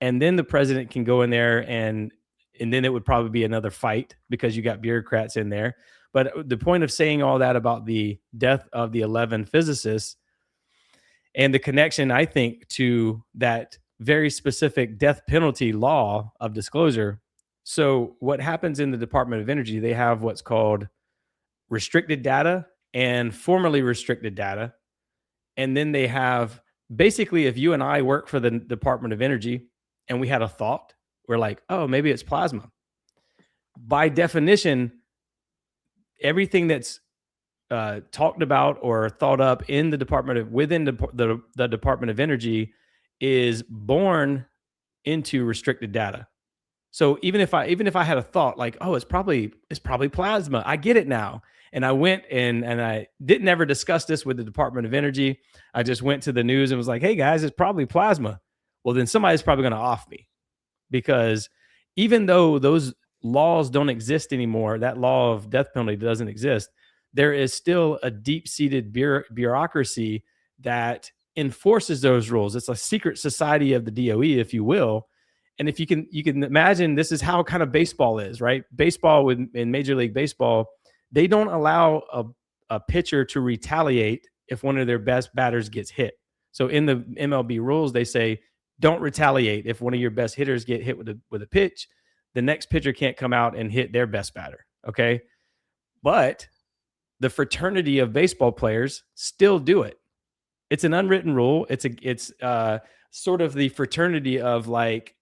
Speaker 2: And then the president can go in there and then it would probably be another fight because you got bureaucrats in there. But the point of saying all that about the death of the 11 physicists and the connection, I think, to that very specific death penalty law of disclosure. So what happens in the Department of Energy, they have what's called restricted data and formerly restricted data. And then they have basically, if you and I work for the Department of Energy and we had a thought, we're like, oh, maybe it's plasma. By definition, everything that's talked about or thought up in the within the Department of Energy is born into restricted data. So even if I had a thought like, oh, it's probably plasma, I get it now. And I went and I didn't ever discuss this with the Department of Energy. I just went to the news and was like, hey guys, it's probably plasma. Well, then somebody's probably going to off me, because even though those laws don't exist anymore, that law of death penalty doesn't exist, there is still a deep-seated bureaucracy that enforces those rules. It's a secret society of the DOE, if you will. And if you can imagine, this is how kind of baseball is, right? Baseball in Major League Baseball, they don't allow a pitcher to retaliate if one of their best batters gets hit. So in the MLB rules, they say, don't retaliate. If one of your best hitters get hit with a pitch, the next pitcher can't come out and hit their best batter. Okay. But the fraternity of baseball players still do it. It's an unwritten rule. It's sort of the fraternity of like,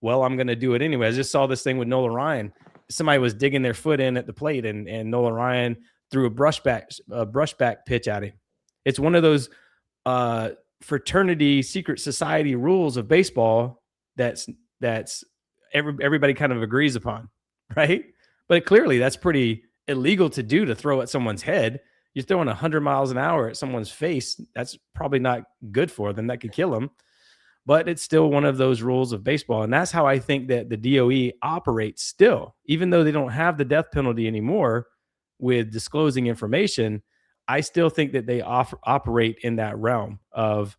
Speaker 2: well, I'm going to do it anyway. I just saw this thing with Nolan Ryan. Somebody was digging their foot in at the plate, and Nolan Ryan threw a brushback pitch at him. It's one of those fraternity secret society rules of baseball that's everybody kind of agrees upon, right? But clearly that's pretty illegal to do, to throw at someone's head. You're throwing 100 miles an hour at someone's face. That's probably not good for them. That could kill them. But it's still one of those rules of baseball. And that's how I think that the DOE operates still, even though they don't have the death penalty anymore with disclosing information. I still think that they operate in that realm of,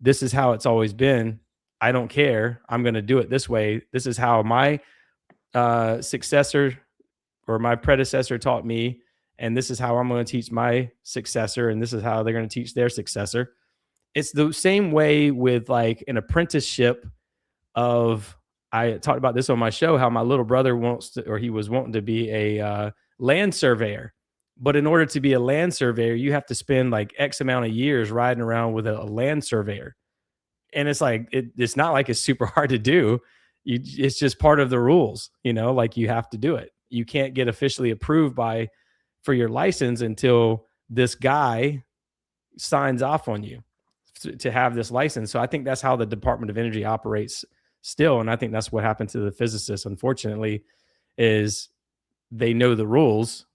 Speaker 2: this is how it's always been. I don't care. I'm going to do it this way. This is how my successor or my predecessor taught me. And this is how I'm going to teach my successor. And this is how they're going to teach their successor. It's the same way with like an apprenticeship of, I talked about this on my show, how my little brother wants to, or he was wanting to be a land surveyor. But in order to be a land surveyor, you have to spend like X amount of years riding around with a land surveyor. And it's like, it's not like it's super hard to do. It's just part of the rules, like you have to do it. You can't get officially approved for your license until this guy signs off on you to have this license. So I think that's how the Department of Energy operates still. And I think that's what happened to the physicists, unfortunately, is they know the rules.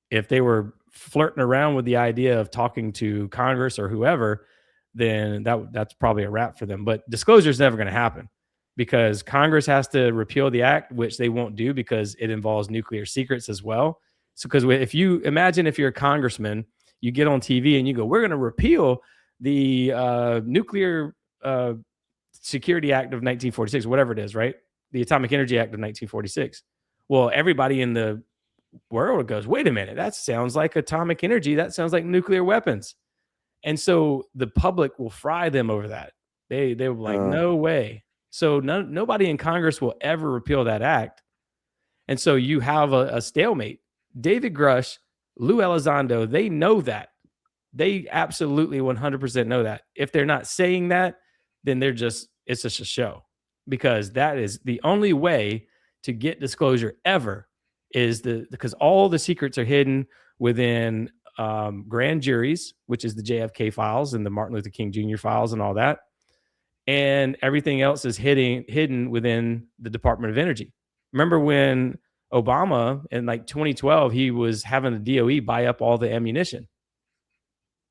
Speaker 2: If they were flirting around with the idea of talking to Congress or whoever, then that's probably a wrap for them. But disclosure is never going to happen because Congress has to repeal the act, which they won't do because it involves nuclear secrets as well. So because if you imagine, if you're a congressman, you get on TV and you go, we're going to repeal the Nuclear Security Act of 1946, whatever it is, right? The Atomic Energy Act of 1946. Well, everybody in the world goes, wait a minute, that sounds like atomic energy. That sounds like nuclear weapons. And so the public will fry them over that. They will be like, no way. So nobody in Congress will ever repeal that act. And so you have a stalemate. David Grush, Lou Elizondo, they know that. They absolutely 100% know that. If they're not saying that, then it's just a show, because that is the only way to get disclosure ever, because all the secrets are hidden within grand juries, which is the JFK files and the Martin Luther King Jr. files and all that. And everything else is hidden within the Department of Energy. Remember when Obama in like 2012, he was having the DOE buy up all the ammunition.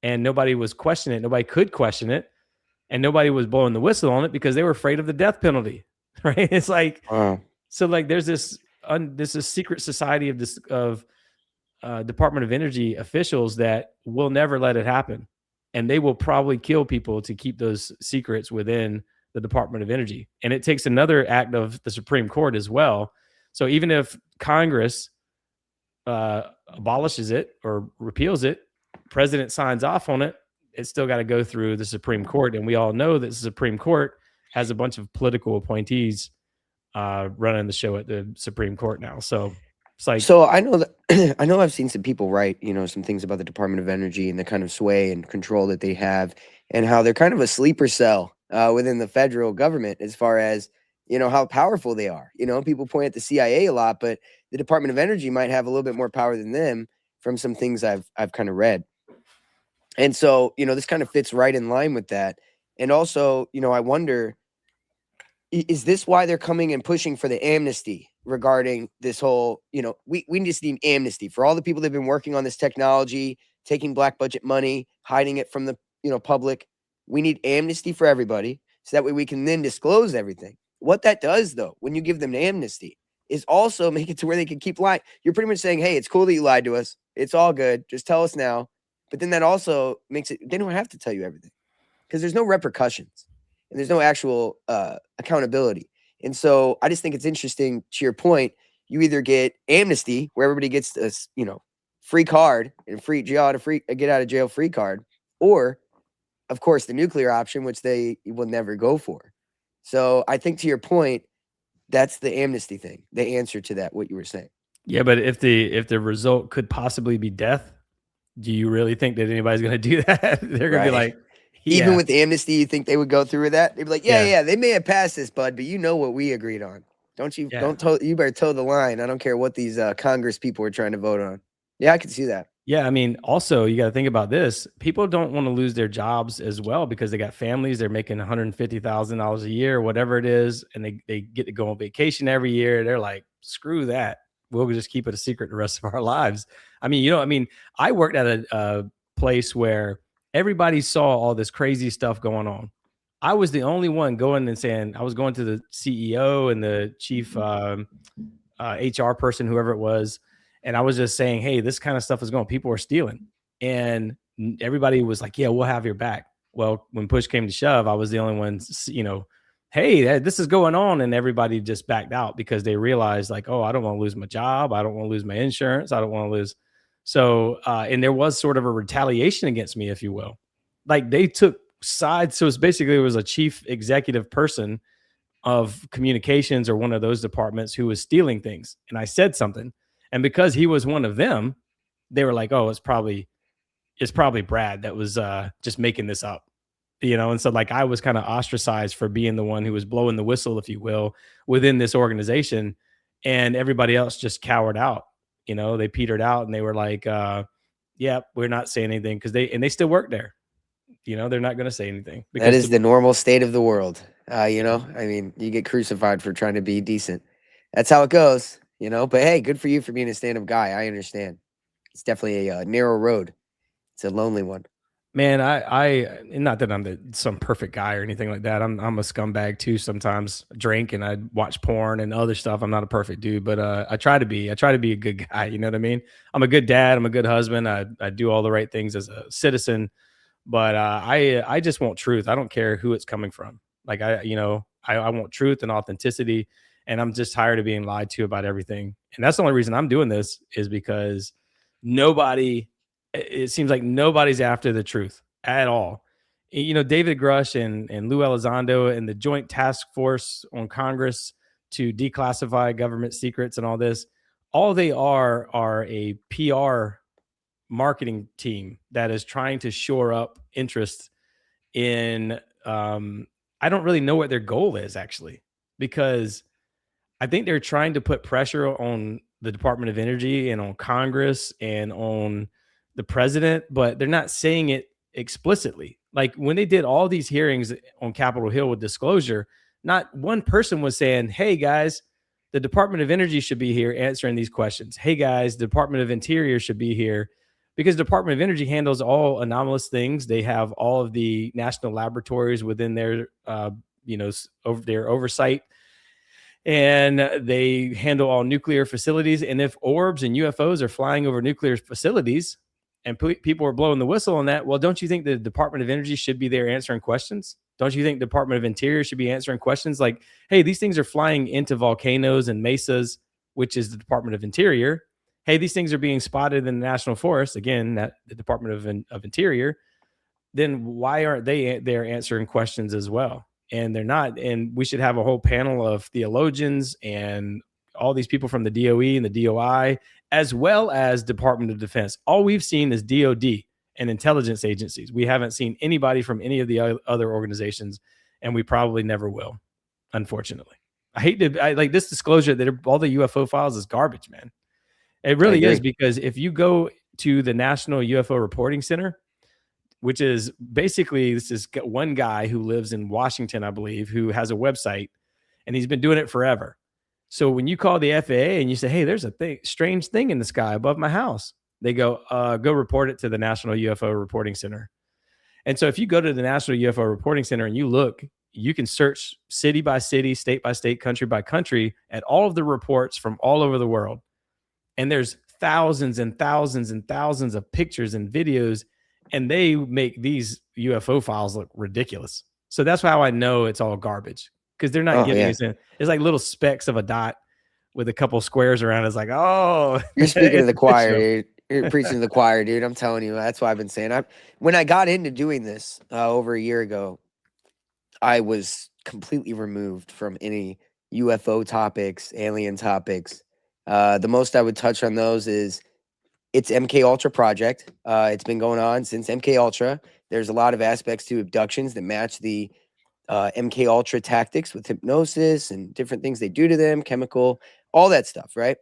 Speaker 2: And nobody was questioning it. Nobody could question it. And nobody was blowing the whistle on it because they were afraid of the death penalty, right? It's like, wow. So like there's this secret society of Department of Energy officials that will never let it happen. And they will probably kill people to keep those secrets within the Department of Energy. And it takes another act of the Supreme Court as well. So even if Congress abolishes it or repeals it, president signs off on it, it's still got to go through the Supreme Court. And we all know that the Supreme Court has a bunch of political appointees running the show at the Supreme Court now. So it's like,
Speaker 1: so I know that I know I've seen some people write, some things about the Department of Energy and the kind of sway and control that they have, and how they're kind of a sleeper cell within the federal government as far as, how powerful they are. People point at the CIA a lot, but the Department of Energy might have a little bit more power than them from some things I've kind of read. And so, this kind of fits right in line with that. And also, I wonder, is this why they're coming and pushing for the amnesty regarding this whole, we just need amnesty for all the people that have been working on this technology, taking black budget money, hiding it from the, public. We need amnesty for everybody. So that way we can then disclose everything. What that does, though, when you give them amnesty, is also make it to where they can keep lying. You're pretty much saying, hey, it's cool that you lied to us. It's all good. Just tell us now. But then that also makes it, they don't have to tell you everything because there's no repercussions and there's no actual accountability. And so I just think it's interesting, to your point, you either get amnesty where everybody gets this, free card and get out of jail free card, or of course the nuclear option, which they will never go for. So I think, to your point, that's the amnesty thing, the answer to that, what you were saying.
Speaker 2: Yeah, but if the result could possibly be death, do you really think that anybody's going to do that? They're going to be like, yeah.
Speaker 1: Even with the amnesty, you think they would go through with that? They'd be like, yeah, they may have passed this, bud, but you know what we agreed on. Don't you? You better toe the line. I don't care what these Congress people are trying to vote on. Yeah, I can see that.
Speaker 2: Yeah, I mean, also you got to think about this. People don't want to lose their jobs as well because they got families. They're making $150,000 a year, whatever it is, and they get to go on vacation every year. They're like, screw that. We'll just keep it a secret the rest of our lives. I mean, I mean, I worked at a place where everybody saw all this crazy stuff going on. I was the only one going and saying, I was going to the CEO and the chief HR person, whoever it was, and I was just saying, "Hey, this kind of stuff is going. People are stealing," and everybody was like, "Yeah, we'll have your back." Well, when push came to shove, I was the only one, "Hey, this is going on," and everybody just backed out because they realized, like, "Oh, I don't want to lose my job. I don't want to lose my insurance. I don't want to lose." So, and there was sort of a retaliation against me, if you will. Like they took sides. So it's basically it was a chief executive person of communications or one of those departments who was stealing things. And I said something. And because he was one of them, they were like, "Oh, it's probably Brad that was just making this up." And so like I was kind of ostracized for being the one who was blowing the whistle, if you will, within this organization. And everybody else just cowered out. They petered out and they were like, yeah, we're not saying anything because they still work there. They're not going to say anything
Speaker 1: That
Speaker 2: because
Speaker 1: is the normal state of the world. I mean, you get crucified for trying to be decent. That's how it goes. But hey, good for you for being a stand up guy. I understand. It's definitely a narrow road, it's a lonely one.
Speaker 2: Man, I not that I'm some perfect guy or anything like that. I'm a scumbag too. Sometimes I drink and I watch porn and other stuff. I'm not a perfect dude, but I try to be. I try to be a good guy. You know what I mean? I'm a good dad. I'm a good husband. I do all the right things as a citizen. But I just want truth. I don't care who it's coming from. Like I want truth and authenticity, and I'm just tired of being lied to about everything. And that's the only reason I'm doing this is because nobody. It seems like nobody's after the truth at all. David Grush and Lou Elizondo and the Joint Task Force on Congress to declassify government secrets and all this. All they are a PR marketing team that is trying to shore up interest in I don't really know what their goal is actually, because I think they're trying to put pressure on the Department of Energy and on Congress and on the president, but they're not saying it explicitly. Like when they did all these hearings on Capitol Hill with disclosure, not one person was saying, "Hey guys, the Department of Energy should be here answering these questions. Hey guys, the Department of Interior should be here." Because the Department of Energy handles all anomalous things. They have all of the national laboratories within their, over their oversight, and they handle all nuclear facilities. And if orbs and UFOs are flying over nuclear facilities and people are blowing the whistle on that, well, don't you think the Department of Energy should be there answering questions? Don't you think the Department of Interior should be answering questions like, "Hey, these things are flying into volcanoes and mesas," which is the Department of Interior. "Hey, these things are being spotted in the national forest," again, that the Department of Interior. Then why aren't they there answering questions as well? And they're not. And we should have a whole panel of theologians and all these people from the DOE and the DOI, as well as Department of Defense. All we've seen is DOD and intelligence agencies. We haven't seen anybody from any of the other organizations, and we probably never will, unfortunately. I like this disclosure that all the UFO files is garbage, man. It
Speaker 1: I
Speaker 2: really is,
Speaker 1: agree.
Speaker 2: because if you go to the National UFO Reporting Center, which is basically this is one guy who lives in Washington, I believe, who has a website, and he's been doing it forever. So when you call the FAA and you say, "Hey, there's a strange thing in the sky above my house," they go, "Go report it to the National UFO Reporting Center." And so if you go to the National UFO Reporting Center and you look, you can search city by city, state by state, country by country at all of the reports from all over the world. And there's thousands and thousands and thousands of pictures and videos, and they make these UFO files look ridiculous. So that's how I know it's all garbage, because they're not
Speaker 1: Oh
Speaker 2: giving
Speaker 1: yeah.
Speaker 2: us in. It's like little specks of a dot with a couple squares around. It's like, oh,
Speaker 1: You're speaking to
Speaker 2: it's
Speaker 1: the
Speaker 2: a shit
Speaker 1: choir,
Speaker 2: show.
Speaker 1: dude. You're preaching to the choir, dude. I'm telling you. That's why I've been saying. When I got into doing this over a year ago, I was completely removed from any UFO topics, alien topics. The most I would touch on those is it's MK Ultra project. It's been going on since MK Ultra. There's a lot of aspects to abductions that match the MK Ultra tactics with hypnosis and different things they do to them, chemical, all that stuff, right?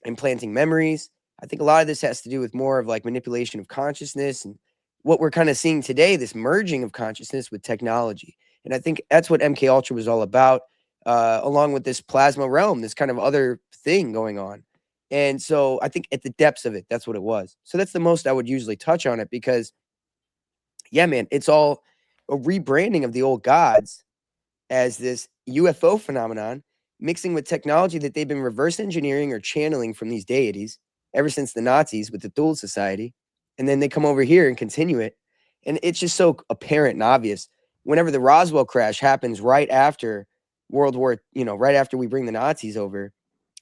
Speaker 1: Implanting memories. I think a lot of this has to do with more of like manipulation of consciousness and what we're kind of seeing today, this merging of consciousness with technology. And I think that's what MK Ultra was all about, along with this plasma realm, this kind of other thing going on. And so I think at the depths of it, that's what it was. So that's the most I would usually touch on it because, yeah, man, it's all a rebranding of the old gods as this UFO phenomenon, mixing with technology that they've been reverse engineering or channeling from these deities ever since the Nazis with the Thule Society. And then they come over here and continue it. And it's just so apparent and obvious. Whenever the Roswell crash happens right after World War, right after we bring the Nazis over,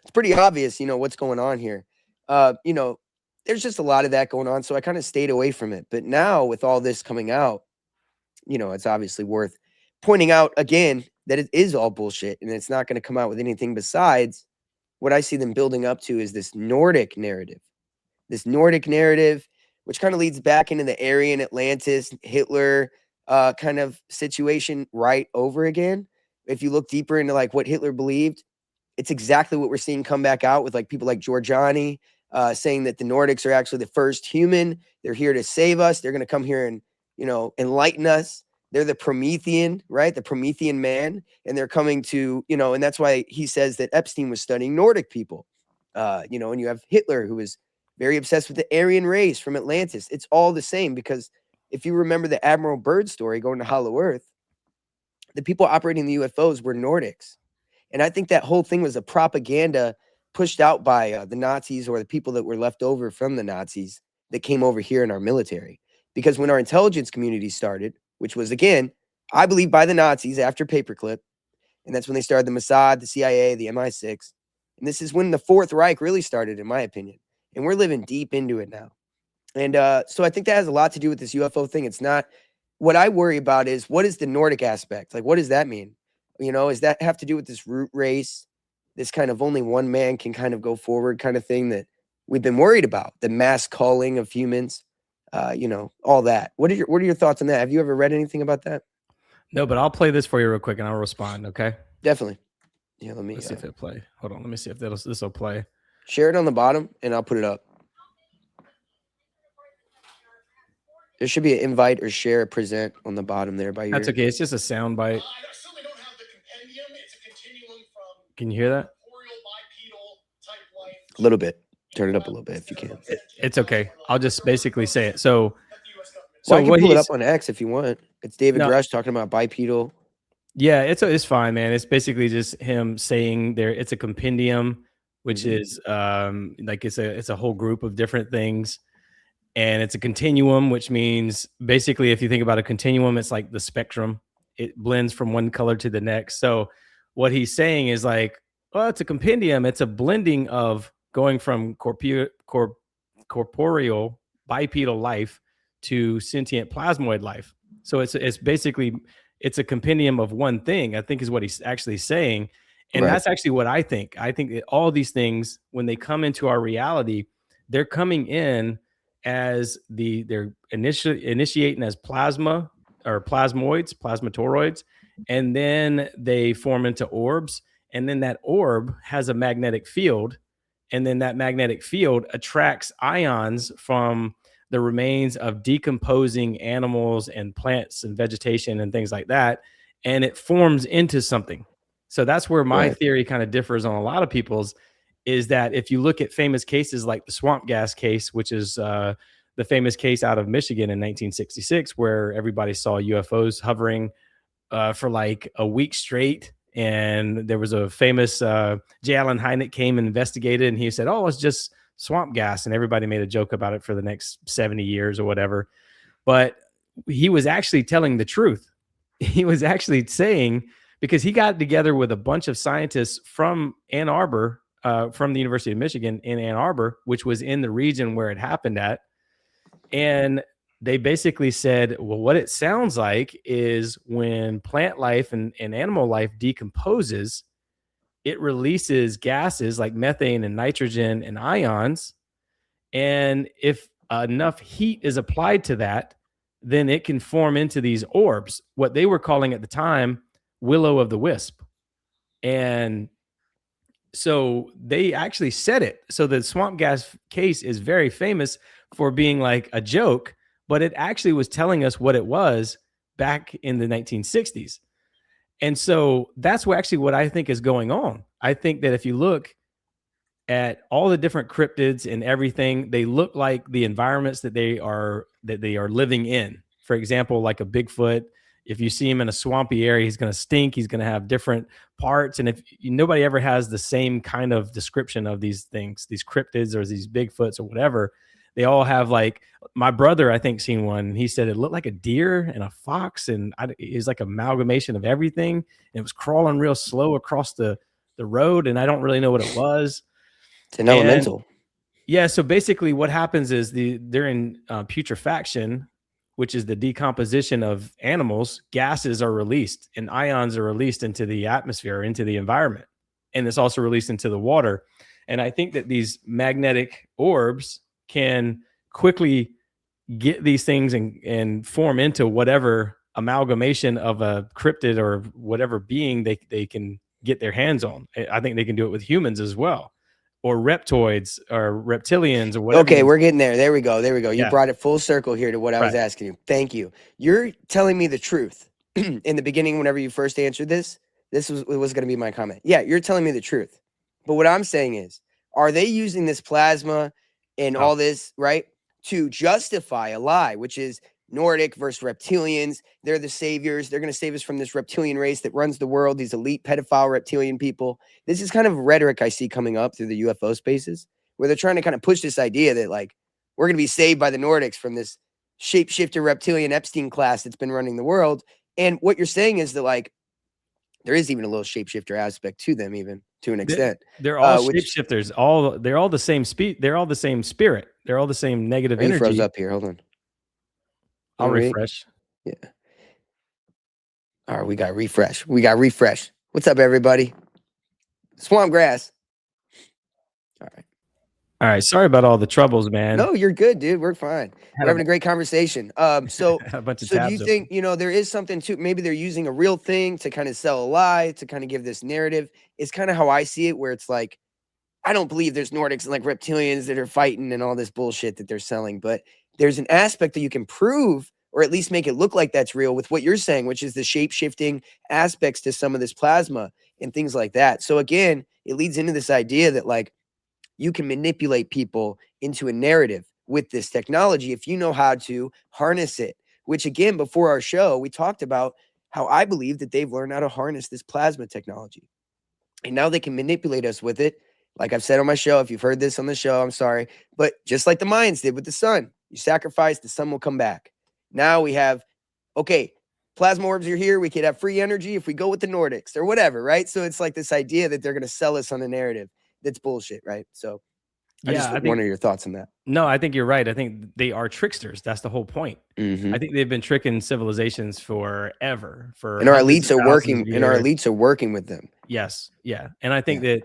Speaker 1: it's pretty obvious, what's going on here. There's just a lot of that going on. So I kind of stayed away from it. But now with all this coming out, it's obviously worth pointing out again that it is all bullshit and it's not going to come out with anything besides what I see them building up to is this Nordic narrative. This Nordic narrative, which kind of leads back into the Aryan Atlantis, Hitler kind of situation right over again. If you look deeper into like what Hitler believed, it's exactly what we're seeing come back out with like people like Giorgiani saying that the Nordics are actually the first human. They're here to save us. They're going to come here and, enlighten us. They're the Promethean, right? The Promethean man. And they're coming to, and that's why he says that Epstein was studying Nordic people, and you have Hitler, who was very obsessed with the Aryan race from Atlantis. It's all the same because if you remember the Admiral Byrd story going to Hollow Earth, the people operating the UFOs were Nordics. And I think that whole thing was a propaganda pushed out by the Nazis or the people that were left over from the Nazis that came over here in our military. Because when our intelligence community started, which was, again, I believe by the Nazis after Paperclip, and that's when they started the Mossad, the CIA, the MI6. And this is when the Fourth Reich really started, in my opinion. And we're living deep into it now. And so I think that has a lot to do with this UFO thing. It's not, what I worry about is what is the Nordic aspect? Like, what does that mean? Does that have to do with this root race, this kind of only one man can kind of go forward kind of thing that we've been worried about, the mass calling of humans, all that. What are your thoughts on that? Have you ever read anything about that?
Speaker 2: No, but I'll play this for you real quick and I'll respond. Okay.
Speaker 1: Definitely. Yeah.
Speaker 2: Let's see if it play. Hold on. Let me see if this will play.
Speaker 1: Share it on the bottom and I'll put it up. There should be an invite or share or present on the bottom there by your.
Speaker 2: That's okay. It's just a sound bite. Can you hear that?
Speaker 1: A little bit. Turn it up a little bit if you can.
Speaker 2: It's okay. I'll just basically say it. So
Speaker 1: I can pull it up on X if you want. It's David Grush talking about bipedal.
Speaker 2: Yeah, it's fine, man. It's basically just him saying there. It's a compendium, which is like it's a whole group of different things, and it's a continuum, which means basically if you think about a continuum, it's like the spectrum. It blends from one color to the next. So what he's saying is like, well, it's a compendium. It's a blending of going from corporeal bipedal life to sentient plasmoid life. So it's basically it's a compendium of one thing, I think is what he's actually saying. And that's actually what I think. I think that all these things, when they come into our reality, they're coming in as they're initiating as plasma or plasmoids, plasmatoroids, and then they form into orbs. And then that orb has a magnetic field. And then that magnetic field attracts ions from the remains of decomposing animals and plants and vegetation and things like that. And it forms into something. So that's where my theory kind of differs on a lot of people's, is that if you look at famous cases like the swamp gas case, which is the famous case out of Michigan in 1966, where everybody saw UFOs hovering for like a week straight. And there was a famous J. Allen Hynek came and investigated, and he said, oh, it's just swamp gas. And everybody made a joke about it for the next 70 years or whatever. But he was actually telling the truth. He was actually saying, because he got together with a bunch of scientists from Ann Arbor, from the University of Michigan in Ann Arbor, which was in the region where it happened at. And they basically said, well, what it sounds like is when plant life and animal life decomposes, it releases gases like methane and nitrogen and ions. And if enough heat is applied to that, then it can form into these orbs, what they were calling at the time, willow of the wisp. And So they actually said it. So the swamp gas case is very famous for being like a joke, but it actually was telling us what it was back in the 1960s. And so that's actually what I think is going on. I think that if you look at all the different cryptids and everything, they look like the environments that they are living in. For example, like a Bigfoot, if you see him in a swampy area, he's going to stink. He's going to have different parts, and if nobody ever has the same kind of description of these things, these cryptids or these Bigfoots or whatever, they all have like my brother, I think, seen one. He said it looked like a deer and a fox, and it was like amalgamation of everything. And it was crawling real slow across the road, and I don't really know what it was.
Speaker 1: It's an
Speaker 2: And
Speaker 1: elemental.
Speaker 2: yeah, so basically what happens is they're in putrefaction, which is the decomposition of animals. Gases are released and ions are released into the atmosphere, into the environment. And it's also released into the water. And I think that these magnetic orbs can quickly get these things and form into whatever amalgamation of a cryptid or whatever being they can get their hands on. I think they can do it with humans as well, or reptoids or reptilians or whatever
Speaker 1: Okay,
Speaker 2: you.
Speaker 1: we're getting there. There we go. There we go. You
Speaker 2: Yeah,
Speaker 1: brought it full circle here to what I was
Speaker 2: right.
Speaker 1: asking you. Thank you. You're telling me the truth. In the beginning, whenever you first answered this, was going to be my comment. Yeah, you're telling me the truth. But what I'm saying is, are they using this plasma and
Speaker 2: Oh,
Speaker 1: all this, right, to justify a lie, which is Nordic versus reptilians? They're the saviors. They're going to save us from this reptilian race that runs the world, these elite pedophile reptilian people. This is kind of rhetoric I see coming up through the UFO spaces, where they're trying to kind of push this idea that like we're going to be saved by the Nordics from this shapeshifter reptilian Epstein class that's been running the world. And what you're saying is that like there is even a little shapeshifter aspect to them, even to an extent.
Speaker 2: they're all
Speaker 1: Which
Speaker 2: shapeshifters. They're all the same speed. They're all the same spirit. They're all the same negative
Speaker 1: he froze
Speaker 2: energy.
Speaker 1: up here. Hold on.
Speaker 2: I'll
Speaker 1: All right.
Speaker 2: refresh.
Speaker 1: Yeah. All right. We got refresh. We got refresh. What's up, everybody? Swamp grass. All right.
Speaker 2: All right. Sorry about all the troubles, man.
Speaker 1: No, you're good, dude. We're fine.
Speaker 2: Had
Speaker 1: We're having a great conversation. So,
Speaker 2: a bunch of
Speaker 1: so do you
Speaker 2: tabs open.
Speaker 1: think, there is something to maybe they're using a real thing to kind of sell a lie, to kind of give this narrative? It's kind of how I see it, where it's like, I don't believe there's Nordics and like reptilians that are fighting and all this bullshit that they're selling, but there's an aspect that you can prove or at least make it look like that's real with what you're saying, which is the shape shifting aspects to some of this plasma and things like that. So again, it leads into this idea that like you can manipulate people into a narrative with this technology if you know how to harness it, which again, before our show, we talked about how I believe that they've learned how to harness this plasma technology. And now they can manipulate us with it. Like I've said on my show, if you've heard this on the show, I'm sorry. But just like the Mayans did with the sun, you sacrifice, the sun will come back. Now we have, okay, plasma orbs are here. We could have free energy if we go with the Nordics or whatever, right? So it's like this idea that they're going to sell us on a narrative that's bullshit, right? So I just
Speaker 2: Yeah, I think
Speaker 1: wonder your thoughts on that.
Speaker 2: no, I think you're right. I think they are tricksters. That's the whole point.
Speaker 1: Mm-hmm.
Speaker 2: I think they've been tricking civilizations forever, for
Speaker 1: And our
Speaker 2: hundreds
Speaker 1: elites
Speaker 2: of
Speaker 1: are
Speaker 2: thousands
Speaker 1: working,
Speaker 2: of
Speaker 1: and our
Speaker 2: years.
Speaker 1: elites are working with them.
Speaker 2: Yes, yeah, and I think
Speaker 1: Yeah,
Speaker 2: that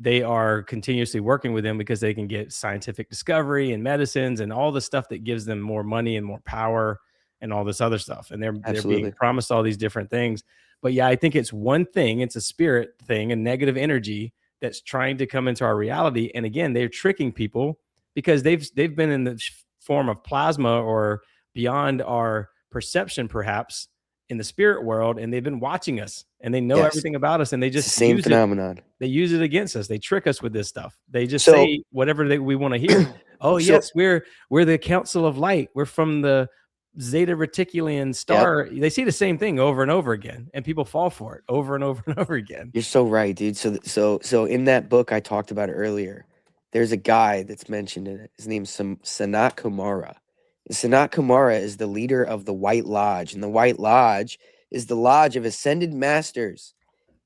Speaker 2: they are continuously working with them because they can get scientific discovery and medicines and all the stuff that gives them more money and more power and all this other stuff. And they're being
Speaker 1: absolutely.
Speaker 2: promised all these different things. But yeah, I think it's one thing. It's a spirit thing, a negative energy that's trying to come into our reality. And again, they're tricking people because they've been in the form of plasma or beyond our perception, perhaps, in the spirit world, and they've been watching us and they know
Speaker 1: Yes,
Speaker 2: everything about us, and they
Speaker 1: it's the
Speaker 2: just
Speaker 1: same
Speaker 2: use it.
Speaker 1: phenomenon.
Speaker 2: They use it against us. They trick us with this stuff. They just
Speaker 1: So,
Speaker 2: say whatever we want to hear. Oh
Speaker 1: so
Speaker 2: yes, we're the Council of Light. We're from the Zeta Reticulan
Speaker 1: yep.
Speaker 2: star. They see the same thing over and over again, and people fall for it over and over and over again.
Speaker 1: You're so right, dude. So in that book I talked about earlier, there's a guy that's mentioned in it. His name's Sanat Kumara. And Sanat Kumara is the leader of the White Lodge, and the White Lodge is the lodge of ascended masters.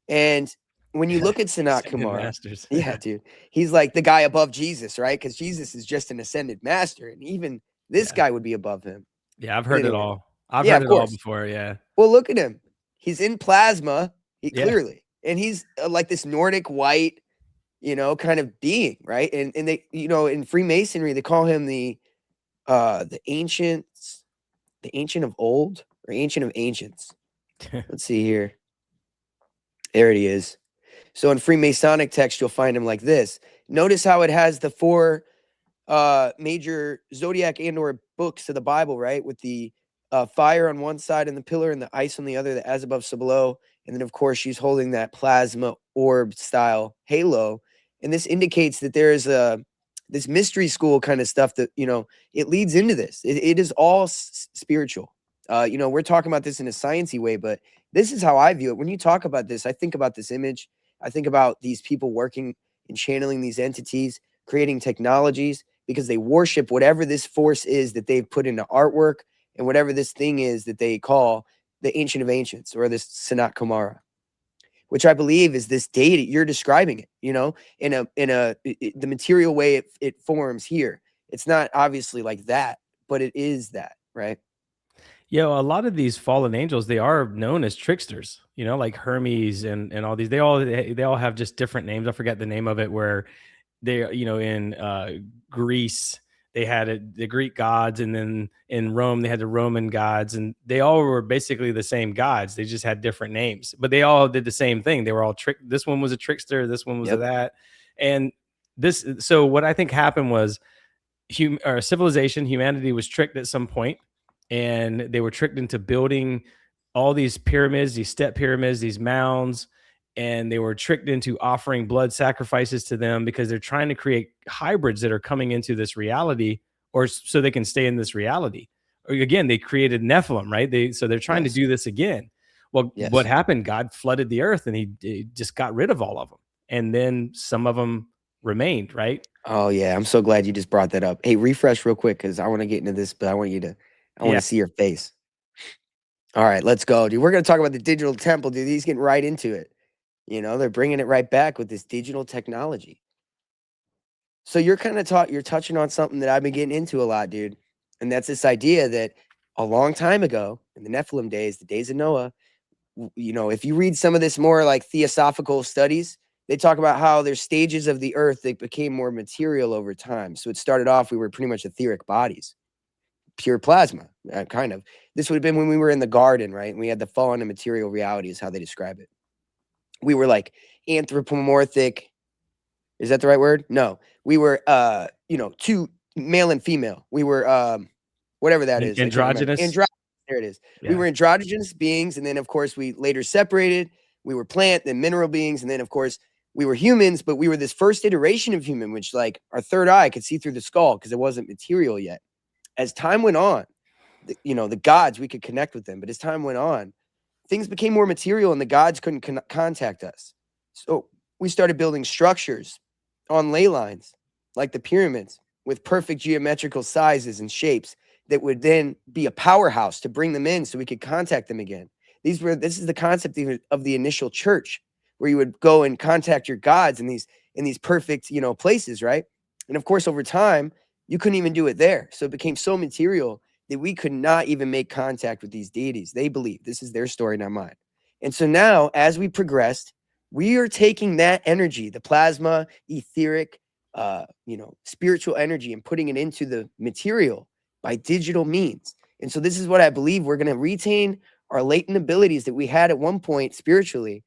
Speaker 1: And when you look at Sanat
Speaker 2: Ascended
Speaker 1: Kumara,
Speaker 2: masters.
Speaker 1: yeah, dude, he's like the guy above Jesus, right? Because Jesus is just an ascended master, and even this
Speaker 2: Yeah,
Speaker 1: guy would be above him.
Speaker 2: yeah. I've
Speaker 1: But
Speaker 2: heard it
Speaker 1: anyway,
Speaker 2: all. I've
Speaker 1: yeah,
Speaker 2: heard
Speaker 1: of
Speaker 2: it all
Speaker 1: course.
Speaker 2: before. Yeah,
Speaker 1: Well, look at him. He's in plasma,
Speaker 2: yeah.
Speaker 1: clearly, and he's like this Nordic white, kind of being, right? And they, in Freemasonry, they call him the ancients, the ancient of old or ancient of ancients. Let's see here. There it is. So in Freemasonic text, you'll find them like this. Notice how it has the four major zodiac and or books of the Bible, right? With the fire on one side and the pillar and the ice on the other, the as above, so below. And then, of course, she's holding that plasma orb style halo. And this indicates that there is this mystery school kind of stuff that, it leads into this. It is all spiritual. We're talking about this in a sciencey way, but this is how I view it. When you talk about this, I think about this image. I think about these people working and channeling these entities, creating technologies, because they worship whatever this force is that they've put into artwork and whatever this thing is that they call the Ancient of Ancients or this Sanat Kumara, which I believe is this deity. You're describing it, the material way it forms here. It's not obviously like that, but it is that, right?
Speaker 2: Yeah, a lot of these fallen angels, they are known as tricksters, like Hermes and all these. They all have just different names. I forget the name of it, where they, in Greece, they had the Greek gods, and then in Rome, they had the Roman gods, and they all were basically the same gods. They just had different names, but they all did the same thing. They were all This one was a trickster. This one was a that. And so what I think happened was civilization, humanity was tricked at some point, and they were tricked into building all these pyramids, these step pyramids, these mounds, and they were tricked into offering blood sacrifices to them because they're trying to create hybrids that are coming into this reality, or so they can stay in this reality. Or again, they created Nephilim, right? They're trying to do this again. Well, what happened? God flooded the earth, and he just got rid of all of them, and then some of them remained, right?
Speaker 1: Oh yeah, I'm so glad you just brought that up. Hey, refresh real quick because I want to get into this, but I want to see your face. All right, let's go, dude. We're gonna talk about the digital temple, dude. He's getting right into it. They're bringing it right back with this digital technology. So you're kind of you're touching on something that I've been getting into a lot, dude. And that's this idea that a long time ago, in the Nephilim days, the days of Noah, if you read some of this more like theosophical studies, they talk about how there's stages of the earth that became more material over time. So it started off, we were pretty much etheric bodies, pure plasma, kind of. This would have been when we were in the garden, right? And we had the fall into material reality is how they describe it. We were like anthropomorphic. Is that the right word? No. We were, two male and female. We were, whatever that is.
Speaker 2: Androgynous.
Speaker 1: There it is. Yeah. We were androgynous beings. And then, of course, we later separated. We were plant, then mineral beings. And then, of course, we were humans, but we were this first iteration of human, which like our third eye could see through the skull because it wasn't material yet. As time went on, the gods, we could connect with them. But as time went on, things became more material and the gods couldn't contact us. So we started building structures on ley lines, like the pyramids, with perfect geometrical sizes and shapes that would then be a powerhouse to bring them in so we could contact them again. This is the concept of the initial church, where you would go and contact your gods in these perfect, places, right? And of course, over time, you couldn't even do it there. So it became so material that we could not even make contact with these deities. They believe this is their story, not mine. And so now, as we progressed, we are taking that energy, the plasma, etheric, spiritual energy, and putting it into the material by digital means. And so this is what I believe. We're going to retain our latent abilities that we had at one point spiritually.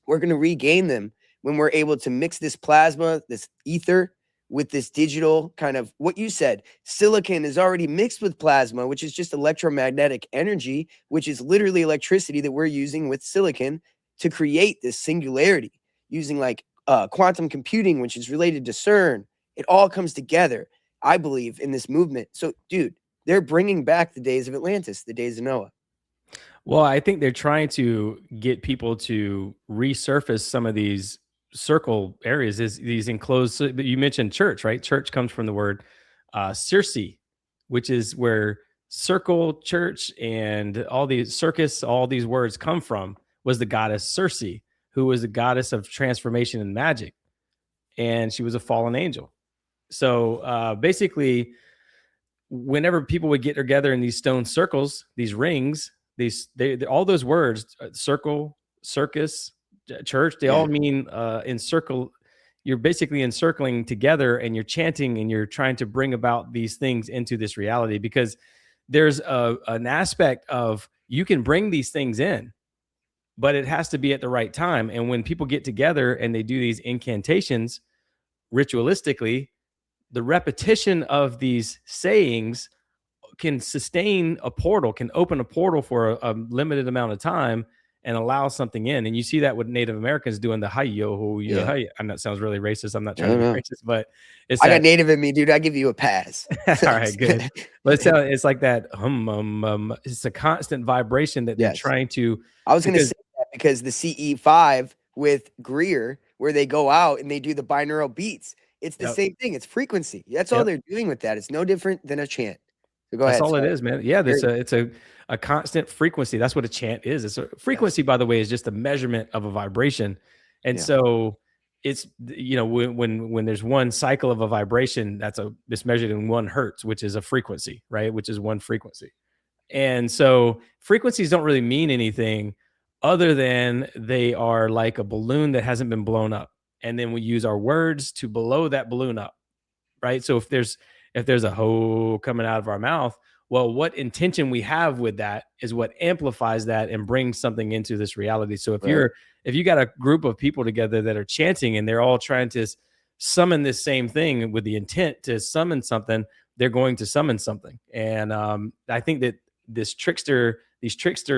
Speaker 1: We're going to regain them when we're able to mix this plasma, this ether, with this digital kind of what you said. Silicon is already mixed with plasma, which is just electromagnetic energy, which is literally electricity that we're using with silicon to create this singularity using like quantum computing, which is related to CERN. It all comes together, I believe, in this movement. So, dude, they're bringing back the days of Atlantis, the days of Noah.
Speaker 2: Well, I think they're trying to get people to resurface some of these circle areas, these enclosed. So you mentioned church, right? Church comes from the word circe, which is where circle, church, and all these circus, all these words come from, was the goddess Circe, who was the goddess of transformation and magic. And she was a fallen angel. So basically, whenever people would get together in these stone circles, these rings, all those words, circle, circus, church, they all mean encircle. You're basically encircling together, and you're chanting, and you're trying to bring about these things into this reality, because there's an aspect of you can bring these things in, but it has to be at the right time. And when people get together and they do these incantations ritualistically, the repetition of these sayings can sustain a portal, can open a portal for a limited amount of time and allow something in. And you see that with Native Americans doing the hi yo ho yo
Speaker 1: Yeah.
Speaker 2: hi. I know it sounds really racist. I'm not trying to
Speaker 1: No,
Speaker 2: be
Speaker 1: no.
Speaker 2: racist, but it's
Speaker 1: I got
Speaker 2: that.
Speaker 1: native in me, dude. I give you a pass.
Speaker 2: All right, good. But it's like that it's a constant vibration that they're
Speaker 1: Yes.
Speaker 2: trying to,
Speaker 1: I was gonna
Speaker 2: because
Speaker 1: say that because the CE5 with Greer, where they go out and they do the binaural beats, it's the
Speaker 2: yep,
Speaker 1: same thing. It's frequency. That's all
Speaker 2: yep.
Speaker 1: they're doing with that. It's no different than a chant. So go
Speaker 2: That's
Speaker 1: ahead.
Speaker 2: all it
Speaker 1: Sorry.
Speaker 2: is, man. Yeah,
Speaker 1: Very
Speaker 2: it's a constant frequency. That's what a chant is. It's a
Speaker 1: yes.
Speaker 2: frequency, by the way, is just a measurement of a vibration. And
Speaker 1: Yeah.
Speaker 2: so it's, you know, when there's one cycle of a vibration, it's measured in 1 hertz, which is a frequency, right? Which is one frequency. And so frequencies don't really mean anything other than they are like a balloon that hasn't been blown up. And then we use our words to blow that balloon up, right? So if there's a ho coming out of our mouth, well, what intention we have with that is what amplifies that and brings something into this reality. So
Speaker 1: Right.
Speaker 2: if you got a group of people together that are chanting and they're all trying to summon this same thing with the intent to summon something, they're going to summon something. And I think that these trickster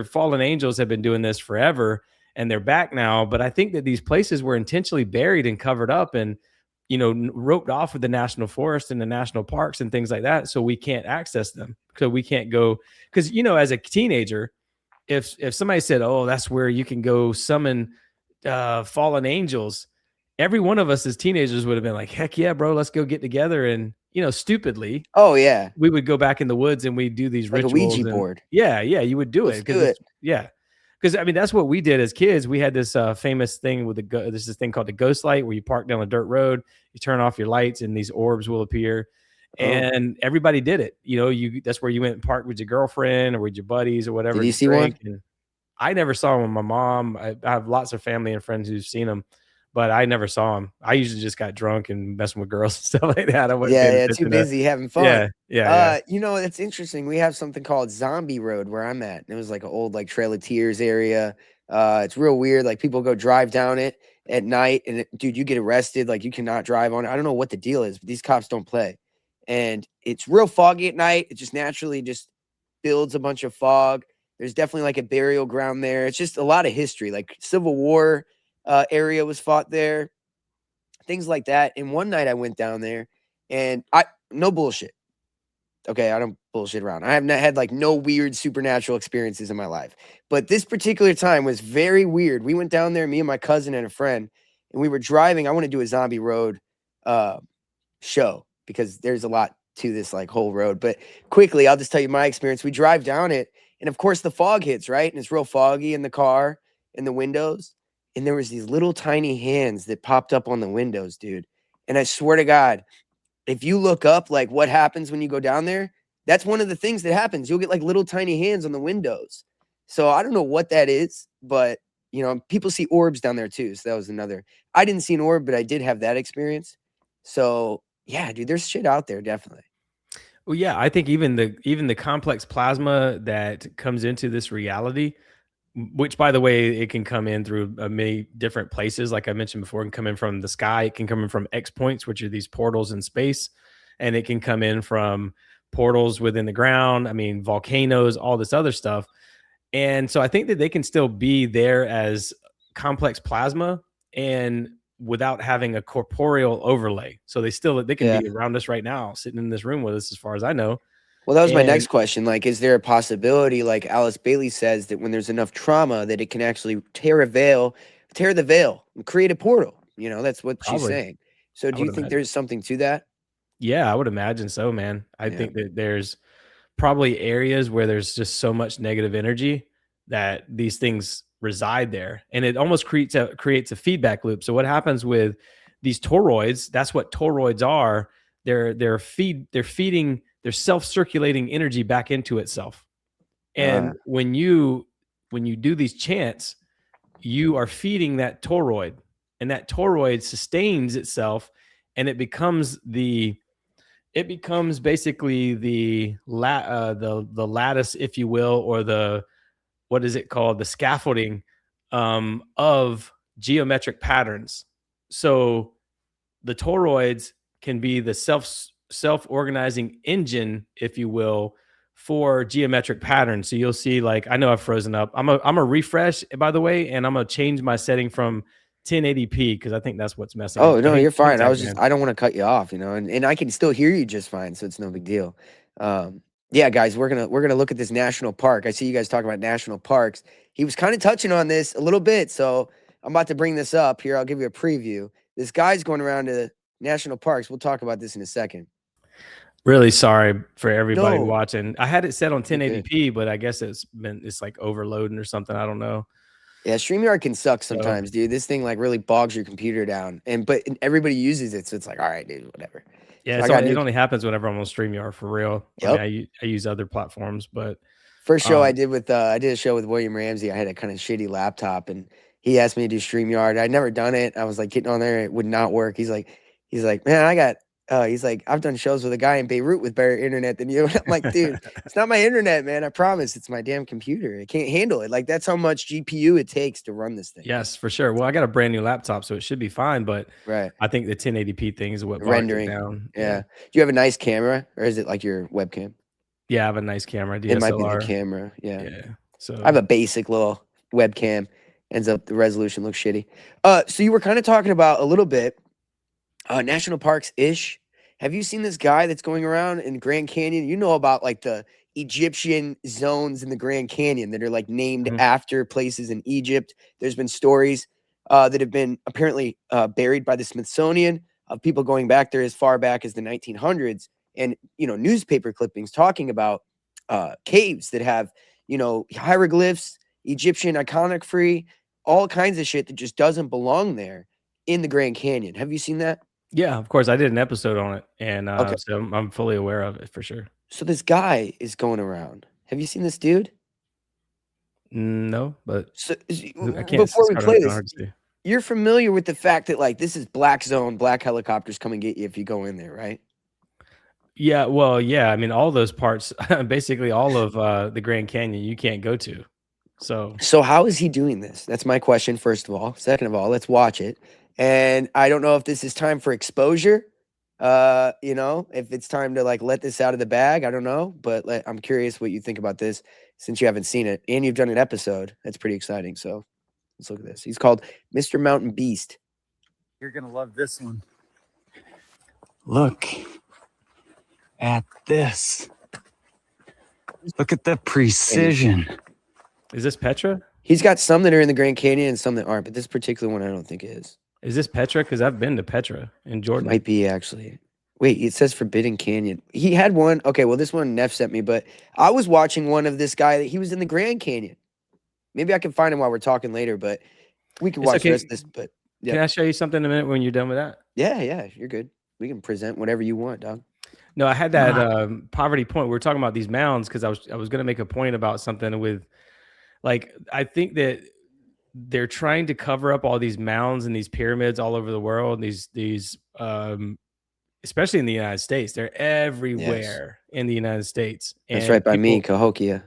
Speaker 2: fallen angels have been doing this forever, and they're back now. But I think that these places were intentionally buried and covered up and, you know, roped off with the national forest and the national parks and things like that, so we can't access them. So we can't go, because, you know, as a teenager, if somebody said, "Oh, that's where you can go summon fallen angels," every one of us as teenagers would have been like, "Heck yeah, bro, let's go get together." And, you know, stupidly,
Speaker 1: Oh yeah.
Speaker 2: we would go back in the woods and we do these
Speaker 1: Like a Ouija
Speaker 2: rituals. And
Speaker 1: board.
Speaker 2: yeah, yeah, you would do it
Speaker 1: Let's
Speaker 2: because
Speaker 1: do it.
Speaker 2: it's, yeah, because I mean that's what we did as kids. We had this famous thing with this thing called the ghost light, where you park down a dirt road, you turn off your lights, and these orbs will appear.
Speaker 1: Oh.
Speaker 2: And everybody did it. You know, that's where you went and parked with your girlfriend or with your buddies or whatever
Speaker 1: Did you
Speaker 2: to
Speaker 1: see one?
Speaker 2: drink. And I never saw them with my mom. I have lots of family and friends who've seen them, but I never saw them. I usually just got drunk and messing with girls and stuff like that. I wasn't
Speaker 1: Yeah,
Speaker 2: paying
Speaker 1: yeah, too
Speaker 2: attention to.
Speaker 1: busy having
Speaker 2: Yeah,
Speaker 1: fun.
Speaker 2: yeah, yeah.
Speaker 1: You know, it's interesting. We have something called Zombie Road where I'm at. And it was like an old like Trail of Tears area. It's real weird. Like people go drive down it at night and dude, you get arrested. Like you cannot drive on it. I don't know what the deal is, but these cops don't play. And it's real foggy at night. It just naturally just builds a bunch of fog. There's definitely like a burial ground there. It's just a lot of history. Like Civil War area was fought there, things like that. And one night I went down there and no bullshit. Okay, I don't bullshit around. I have not had like no weird supernatural experiences in my life. But this particular time was very weird. We went down there, me and my cousin and a friend, and we were driving. I want to do a zombie road uh show because there's a lot to this like whole road. But quickly, I'll just tell you my experience. We drive down it, and of course the fog hits, right? And it's real foggy in the car, in the windows. And there was these little tiny hands that popped up on the windows, dude. And I swear to God, if you look up like what happens when you go down there, that's one of the things that happens. You'll get like little tiny hands on the windows. So I don't know what that is, but you know, people see orbs down there too. So that was another. I didn't see an orb, but I did have that experience. So yeah, dude, there's shit out there, definitely.
Speaker 2: Well, yeah, I think even the complex plasma that comes into this reality, which by the way, it can come in through many different places. Like I mentioned before, it can come in from the sky. It can come in from X points, which are these portals in space, and it can come in from portals within the ground. I mean, volcanoes, all this other stuff. And so I think that they can still be there as complex plasma and without having a corporeal overlay. So they can
Speaker 1: Yeah.
Speaker 2: be around us right now, sitting in this room with us, as far as I know.
Speaker 1: Well, that was my
Speaker 2: And
Speaker 1: next question. Like, is there a possibility, like Alice Bailey says, that when there's enough trauma, that it can actually tear the veil, and create a portal? You know, that's what she's
Speaker 2: probably,
Speaker 1: saying. So,
Speaker 2: I
Speaker 1: do
Speaker 2: would
Speaker 1: you think
Speaker 2: imagine.
Speaker 1: there's something to that?
Speaker 2: Yeah, I would imagine so, man. I
Speaker 1: Yeah.
Speaker 2: think that there's probably areas where there's just so much negative energy that these things reside there, and it almost creates a feedback loop. So what happens with these toroids? That's what toroids are. They're feeding their self-circulating energy back into itself.
Speaker 1: Ah,
Speaker 2: And when you do these chants, you are feeding that toroid, and that toroid sustains itself, and it becomes basically the lattice, if you will, or the, what is it called, the scaffolding of geometric patterns. So the toroids can be the self-organizing engine, if you will, for geometric patterns. So you'll see, like, I know I've frozen up. I'm a refresh, by the way, and I'm gonna change my setting from 1080p because I think that's what's messing up.
Speaker 1: Oh,
Speaker 2: So
Speaker 1: no,
Speaker 2: hang,
Speaker 1: you're
Speaker 2: hang
Speaker 1: fine.
Speaker 2: tight, man.
Speaker 1: I don't want to cut you off, you know, and I can still hear you just fine, so it's no big deal. Yeah, guys, we're gonna look at this national park. I see you guys talking about national parks. He was kind of touching on this a little bit, so I'm about to bring this up here. I'll give you a preview. This guy's going around to national parks. We'll talk about this in a second.
Speaker 2: Really sorry for everybody
Speaker 1: No,
Speaker 2: watching. I had it set on
Speaker 1: you're good.
Speaker 2: 1080p, but I guess it's like overloading or something. I don't know.
Speaker 1: Yeah, StreamYard can suck
Speaker 2: So
Speaker 1: sometimes, dude. This thing like really bogs your computer down, and everybody uses it, so it's like, all right, dude, whatever.
Speaker 2: yeah,
Speaker 1: So I got
Speaker 2: it
Speaker 1: new.
Speaker 2: only happens whenever I'm on StreamYard for real. I mean,
Speaker 1: Yep.
Speaker 2: I use other platforms, but
Speaker 1: First show I
Speaker 2: um,
Speaker 1: did with I did a show with William Ramsey. I had a kind of shitty laptop, and he asked me to do StreamYard. I'd never done it. I was like getting on there, it would not work. He's like, man, I got. He's like, I've done shows with a guy in Beirut with better internet than you. And I'm like, dude, it's not my internet, man. I promise, it's my damn computer. It can't handle it. Like that's how much GPU it takes to run this thing.
Speaker 2: yes, for sure. Well, I got a brand new laptop, so it should be fine. But
Speaker 1: Right.
Speaker 2: I think the 1080p thing is what bogs it
Speaker 1: Rendering.
Speaker 2: down.
Speaker 1: Yeah.
Speaker 2: Yeah,
Speaker 1: Do you have a nice camera, or is it like your webcam?
Speaker 2: yeah. I have a nice camera,
Speaker 1: It might be the
Speaker 2: DSLR.
Speaker 1: camera. Yeah.
Speaker 2: Yeah.
Speaker 1: I have
Speaker 2: So
Speaker 1: a basic little webcam. Ends up the resolution looks shitty. So you were kind of talking about a little bit national parks ish. Have you seen this guy that's going around in Grand Canyon? You know about like the Egyptian zones in the Grand Canyon that are like named
Speaker 2: mhm.
Speaker 1: after places in Egypt. There's been stories that have been apparently buried by the Smithsonian of people going back there as far back as the 1900s, and newspaper clippings talking about caves that have hieroglyphs, Egyptian iconography, all kinds of shit that just doesn't belong there in the Grand Canyon. Have you seen that?
Speaker 2: Yeah, of course. I did an episode on it, and
Speaker 1: Okay.
Speaker 2: so I'm fully aware of it for sure.
Speaker 1: So this guy is going around. Have you seen this dude?
Speaker 2: No, but
Speaker 1: So
Speaker 2: I can't.
Speaker 1: before
Speaker 2: It's
Speaker 1: we
Speaker 2: kind of,
Speaker 1: play
Speaker 2: kind of
Speaker 1: this,
Speaker 2: hard to see.
Speaker 1: you're familiar with the fact that like this is black zone, black helicopters come and get you if you go in there, right?
Speaker 2: Yeah, well, yeah. I mean, all those parts, basically all of the Grand Canyon, you can't go to. So
Speaker 1: So how is he doing this? That's my question, first of all. Second of all, let's watch it. And I don't know if this is time for exposure. If it's time to like let this out of the bag, I don't know. But I'm curious what you think about this since you haven't seen it and you've done an episode. That's pretty exciting. So let's look at this. He's called Mr. Mountain Beast.
Speaker 3: You're going to love this one. Look at this. Look at the precision.
Speaker 2: is this Petra?
Speaker 1: He's got some that are in the Grand Canyon and some that aren't, but this particular one I don't think is.
Speaker 2: Is this Petra? Because I've been to Petra in
Speaker 1: It
Speaker 2: Jordan.
Speaker 1: might be actually. Wait, it says Forbidden Canyon. He had one. Okay, well, this one Neff sent me, but I was watching one of this guy that he was in the Grand Canyon. Maybe I can find him while we're talking later, but we can
Speaker 2: It's
Speaker 1: watch the
Speaker 2: okay.
Speaker 1: rest of this. But
Speaker 2: Can I show you something in a minute when you're done with that?
Speaker 1: yeah, you're good. We can present whatever you want, dog.
Speaker 2: No, I had that poverty point. We were talking about these mounds because I was going to make a point about something with, like, I think that they're trying to cover up all these mounds and these pyramids all over the world. These especially in the United States, they're everywhere in the United States.
Speaker 1: That's
Speaker 2: And
Speaker 1: right by me,
Speaker 2: people,
Speaker 1: Cahokia.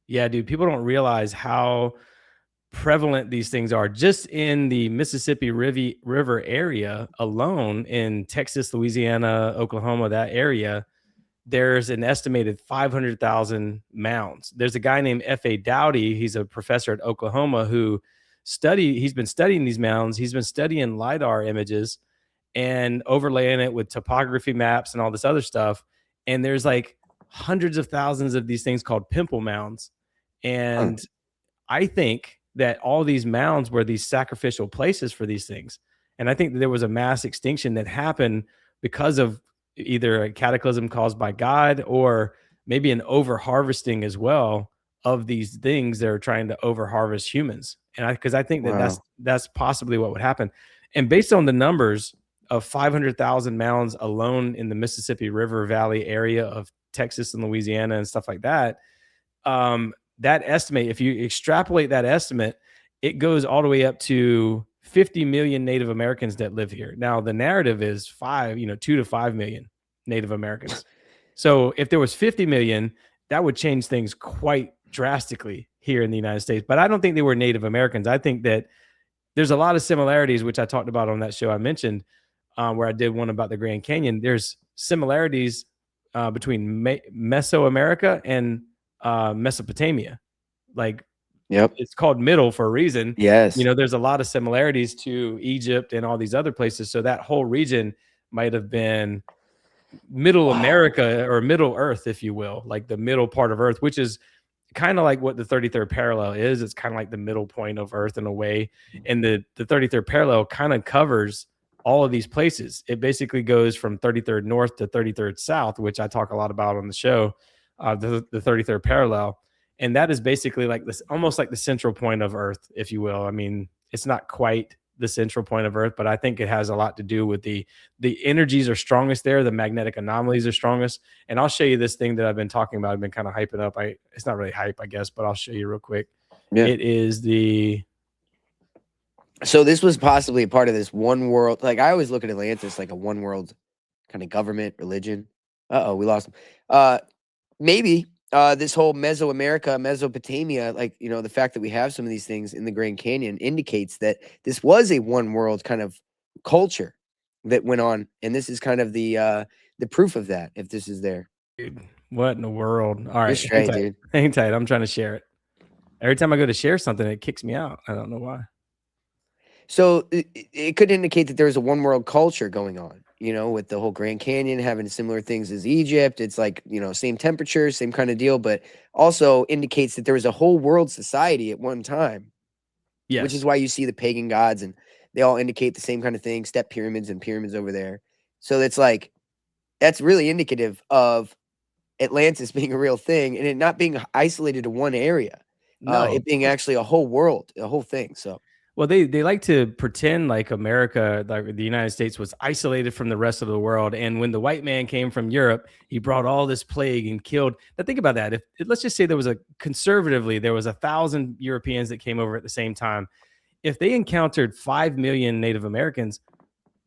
Speaker 2: yeah, dude, people don't realize how prevalent these things are just in the Mississippi River area alone in Texas, Louisiana, Oklahoma, that area. There's an estimated 500,000 mounds. There's a guy named F.A. Dowdy. He's a professor at Oklahoma who he's been studying these mounds. He's been studying LiDAR images and overlaying it with topography maps and all this other stuff. And there's like hundreds of thousands of these things called pimple mounds. And I think that all these mounds were these sacrificial places for these things. And I think that there was a mass extinction that happened because of either a cataclysm caused by God or maybe an over harvesting as well of these things that are trying to over harvest humans. And because I think that
Speaker 1: Wow.
Speaker 2: that's possibly what would happen. And based on the numbers of 500,000 mounds alone in the Mississippi River Valley area of Texas and Louisiana and stuff like that, that estimate, if you extrapolate that estimate, it goes all the way up to 50 million Native Americans that live here. Now, the narrative is 2 to 5 million Native Americans. So if there was 50 million, that would change things quite drastically here in the United States. But I don't think they were Native Americans. I think that there's a lot of similarities, which I talked about on that show I mentioned, where I did one about the Grand Canyon. There's similarities between Mesoamerica and Mesopotamia. Like,
Speaker 1: Yep.
Speaker 2: it's called middle for a reason.
Speaker 1: Yes.
Speaker 2: You know, there's a lot of similarities to Egypt and all these other places. So that whole region might have been middle America or middle Earth, if you will, like the middle part of Earth, which is kind of like what the 33rd parallel is. It's kind of like the middle point of Earth in a way. And the 33rd parallel kind of covers all of these places. It basically goes from 33rd north to 33rd south, which I talk a lot about on the show, the 33rd parallel. And that is basically like this, almost like the central point of Earth, if you will. I mean, it's not quite the central point of Earth, but I think it has a lot to do with the energies are strongest there. The magnetic anomalies are strongest. And I'll show you this thing that I've been talking about. I've been kind of hyping up. It's not really hype, I guess, but I'll show you real quick.
Speaker 1: Yeah.
Speaker 2: It is
Speaker 1: so this was possibly a part of this one world. Like, I always look at Atlantis like a one world kind of government, religion. We lost him. Maybe this whole Mesoamerica, Mesopotamia, like, you know, the fact that we have some of these things in the Grand Canyon indicates that this was a one world kind of culture that went on. And this is kind of the proof of that, if this is there.
Speaker 2: dude, what in the world? All right.
Speaker 1: You're straight, dude.
Speaker 2: Hang tight. I'm trying to share it. Every time I go to share something, it kicks me out. I don't know why.
Speaker 1: So it could indicate that there's a one world culture going on, you know, with the whole Grand Canyon having similar things as Egypt. It's like, you know, same temperatures, same kind of deal, but also indicates that there was a whole world society at one time.
Speaker 2: Yes.
Speaker 1: Which is why you see the pagan gods and they all indicate the same kind of thing, step pyramids and pyramids over there. So it's like, that's really indicative of Atlantis being a real thing and it not being isolated to one area.
Speaker 2: No.
Speaker 1: It being actually a whole world, a whole thing. So,
Speaker 2: well, they like to pretend like America, like the United States, was isolated from the rest of the world. And when the white man came from Europe, he brought all this plague and killed. Now think about that. If let's just say there was conservatively, there was 1,000 Europeans that came over at the same time. If they encountered 5 million Native Americans,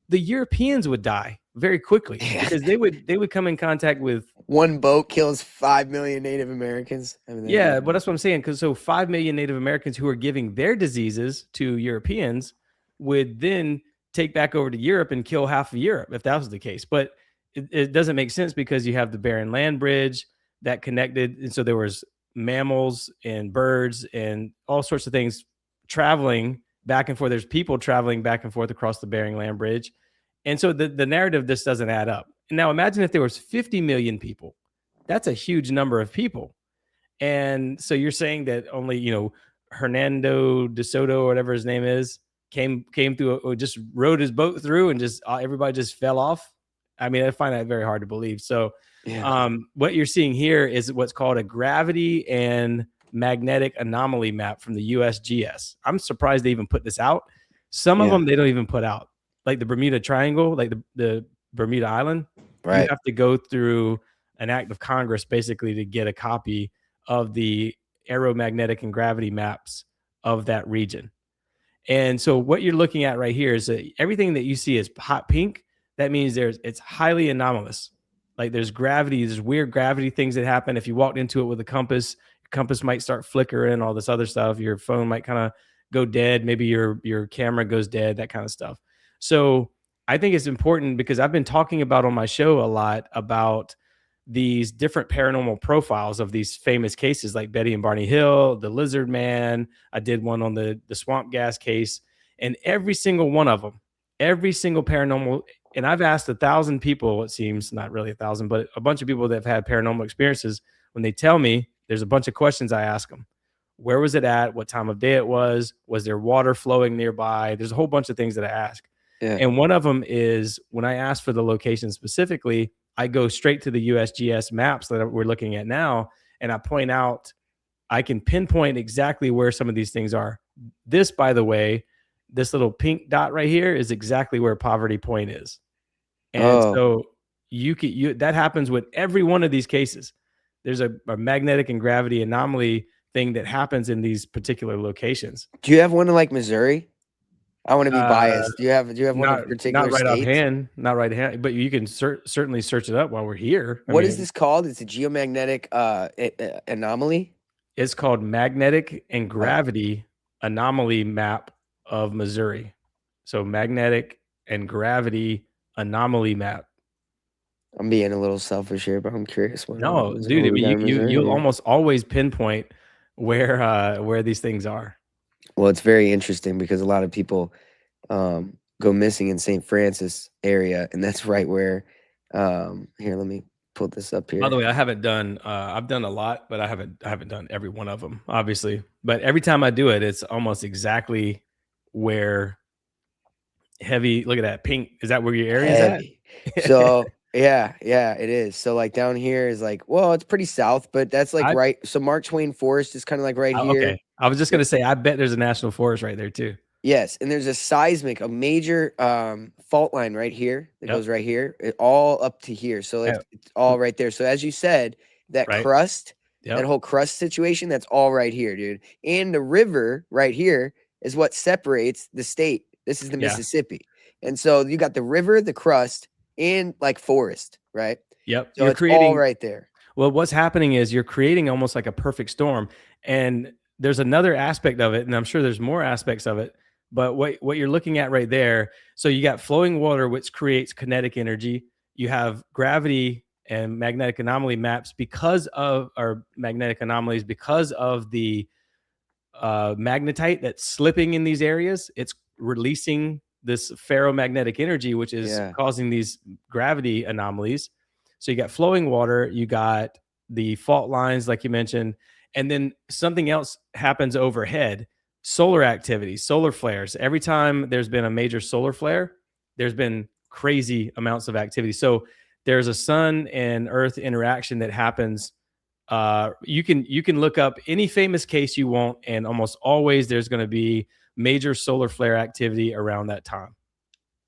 Speaker 2: the Europeans would die very quickly because they would come in contact with
Speaker 1: one boat kills 5 million Native Americans.
Speaker 2: I mean, yeah, but that's what I'm saying. Because so 5 million Native Americans who are giving their diseases to Europeans would then take back over to Europe and kill half of Europe if that was the case. But it doesn't make sense because you have the Bering Land Bridge that connected, and so there was mammals and birds and all sorts of things traveling back and forth. There's people traveling back and forth across the Bering Land Bridge. And so the narrative just doesn't add up. Now imagine if there was 50 million people. That's a huge number of people. And so you're saying that only, you know, Hernando de Soto or whatever his name is came through or just rode his boat through and just everybody just fell off. I mean, I find that very hard to believe. So what you're seeing here is what's called a gravity and magnetic anomaly map from the USGS. I'm surprised they even put this out. Some of them they don't even put out. Like the Bermuda Triangle, like the Bermuda Island, right? You have to go through an act of Congress basically to get a copy of the aeromagnetic and gravity maps of that region. And so what you're looking at right here is that everything that you see is hot pink. That means it's highly anomalous. Like there's gravity, there's weird gravity things that happen. If you walked into it with a compass, your compass might start flickering, all this other stuff. Your phone might kind of go dead. Maybe your camera goes dead, that kind of stuff. So I think it's important because I've been talking about on my show a lot about these different paranormal profiles of these famous cases like Betty and Barney Hill, the Lizard Man. I did one on the swamp gas case, and every single one of them, every single paranormal. And I've asked 1,000 people, it seems, not really 1,000, but a bunch of people that have had paranormal experiences. When they tell me, there's a bunch of questions I ask them. Where was it at? What time of day it was? Was there water flowing nearby? There's a whole bunch of things that I ask. Yeah. And one of them is when I ask for the location specifically, I go straight to the USGS maps that we're looking at now, and I point out, I can pinpoint exactly where some of these things are. This, by the way, this little pink dot right here is exactly where Poverty Point is. And so that happens with every one of these cases. There's a magnetic and gravity anomaly thing that happens in these particular locations.
Speaker 1: Do you have one in like Missouri? I want to be biased. Do you have one in particular
Speaker 2: not right
Speaker 1: states?
Speaker 2: offhand, not right hand, but you can certainly search it up while we're here.
Speaker 1: What is this called? It's a geomagnetic anomaly.
Speaker 2: It's called Magnetic and Gravity Anomaly Map of Missouri. So magnetic and gravity anomaly map.
Speaker 1: I'm being a little selfish here, but I'm curious what
Speaker 2: No,
Speaker 1: what
Speaker 2: dude, I
Speaker 1: we got
Speaker 2: mean,
Speaker 1: in Missouri
Speaker 2: you'll
Speaker 1: here.
Speaker 2: almost always pinpoint where these things are.
Speaker 1: Well, it's very interesting because a lot of people go missing in St. Francis area, and that's right where. Here, let me pull this up
Speaker 2: By the
Speaker 1: here.
Speaker 2: way, I haven't done. I've done a lot, but I haven't done every one of them, obviously. But every time I do it, it's almost exactly where heavy. Look at that pink. Is that where your area's at?
Speaker 1: Heavy. So yeah, it is. So like down here is like, well, it's pretty south, but that's like
Speaker 2: I
Speaker 1: right. So Mark Twain Forest is kind of like right here.
Speaker 2: okay. I was just gonna say, I bet there's a national forest right there too.
Speaker 1: Yes, and there's a major fault line right here that
Speaker 2: Yep.
Speaker 1: goes right here, all up to here. So
Speaker 2: Yeah.
Speaker 1: it's all right there. So as you said, that
Speaker 2: Right.
Speaker 1: crust, that
Speaker 2: Yep.
Speaker 1: whole crust situation, that's all right here, dude. And the river right here is what separates the state. This is the
Speaker 2: Yeah.
Speaker 1: Mississippi. And so you got the river, the crust, and like forest, right?
Speaker 2: Yep.
Speaker 1: So
Speaker 2: You're
Speaker 1: it's all
Speaker 2: creating.
Speaker 1: right there.
Speaker 2: Well, what's happening is you're creating almost like a perfect storm. And there's another aspect of it, and I'm sure there's more aspects of it. But what you're looking at right there, so you got flowing water, which creates kinetic energy. You have gravity and magnetic anomaly maps because of, or magnetic anomalies because of the magnetite that's slipping in these areas. It's releasing this ferromagnetic energy, which is
Speaker 1: Yeah.
Speaker 2: causing these gravity anomalies. So you got flowing water, you got the fault lines, like you mentioned, and then something else happens overhead. Solar activity, solar flares. Every time there's been a major solar flare, there's been crazy amounts of activity. So there's a sun and earth interaction that happens. You can look up any famous case you want, and almost always there's going to be major solar flare activity around that time.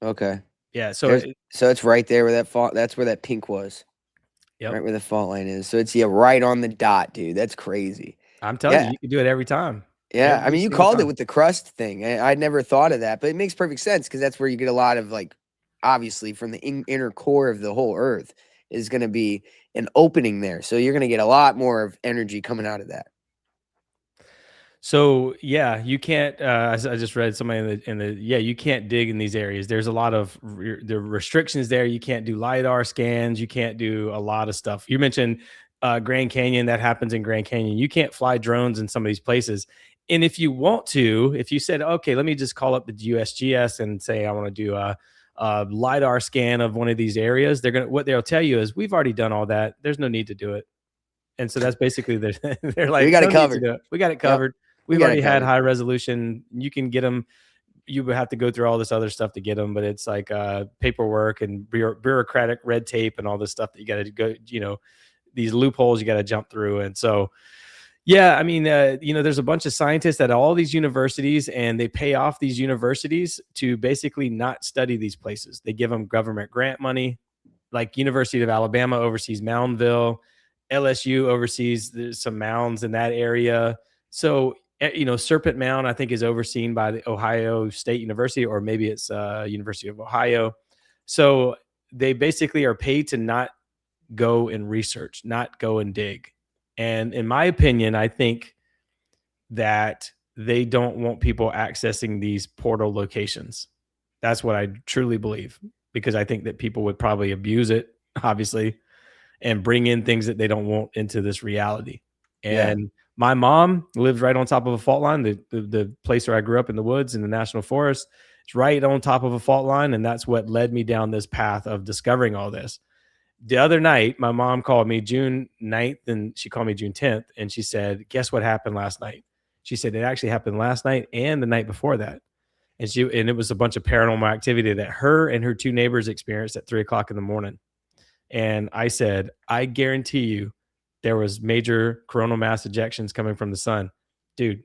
Speaker 1: Okay.
Speaker 2: Yeah. So
Speaker 1: There's so it's right there where that fault. That's where that pink was.
Speaker 2: yep.
Speaker 1: Right where the fault line is. So it's right on the dot, dude. That's crazy.
Speaker 2: I'm telling
Speaker 1: Yeah.
Speaker 2: you, you can do it every time.
Speaker 1: Yeah. I
Speaker 2: Every
Speaker 1: mean, you
Speaker 2: single
Speaker 1: called it
Speaker 2: time.
Speaker 1: with the crust thing. I'd never thought of that, but it makes perfect sense because that's where you get a lot of like, obviously, from the inner core of the whole earth is going to be an opening there. So you're going to get a lot more of energy coming out of that.
Speaker 2: So yeah, you can't. I just read somebody in the yeah, you can't dig in these areas. There's a lot of the restrictions there. You can't do lidar scans. You can't do a lot of stuff. You mentioned Grand Canyon. That happens in Grand Canyon. You can't fly drones in some of these places. And if you want to, if you said, okay, let me just call up the USGS and say I want to do a lidar scan of one of these areas, what they'll tell you is we've already done all that. There's no need to do it. And so that's basically they're like,
Speaker 1: We got
Speaker 2: no
Speaker 1: it
Speaker 2: need to
Speaker 1: covered.
Speaker 2: do it. We got it
Speaker 1: Yep.
Speaker 2: covered.
Speaker 1: We
Speaker 2: We've
Speaker 1: got
Speaker 2: already
Speaker 1: it
Speaker 2: had
Speaker 1: covered.
Speaker 2: high resolution. You can get them. You would have to go through all this other stuff to get them, but it's like paperwork and bureaucratic red tape and all this stuff that you got to go, these loopholes you got to jump through. And so, yeah, I mean, there's a bunch of scientists at all these universities, and they pay off these universities to basically not study these places. They give them government grant money, like University of Alabama oversees Moundville, LSU oversees some mounds in that area. So, Serpent Mound, I think, is overseen by the Ohio State University, or maybe it's University of Ohio. So they basically are paid to not go and research, not go and dig. And in my opinion, I think that they don't want people accessing these portal locations. That's what I truly believe, because I think that people would probably abuse it, obviously, and bring in things that they don't want into this reality.
Speaker 1: Yeah.
Speaker 2: And my mom lives right on top of a fault line. The place where I grew up in the woods in the national forest, it's right on top of a fault line. And that's what led me down this path of discovering all this. The other night, my mom called me June 9th and she called me June 10th. And she said, guess what happened last night? She said, it actually happened last night and the night before that. And it was a bunch of paranormal activity that her and her two neighbors experienced at 3:00 in the morning. And I said, I guarantee you there was major coronal mass ejections coming from the sun. Dude,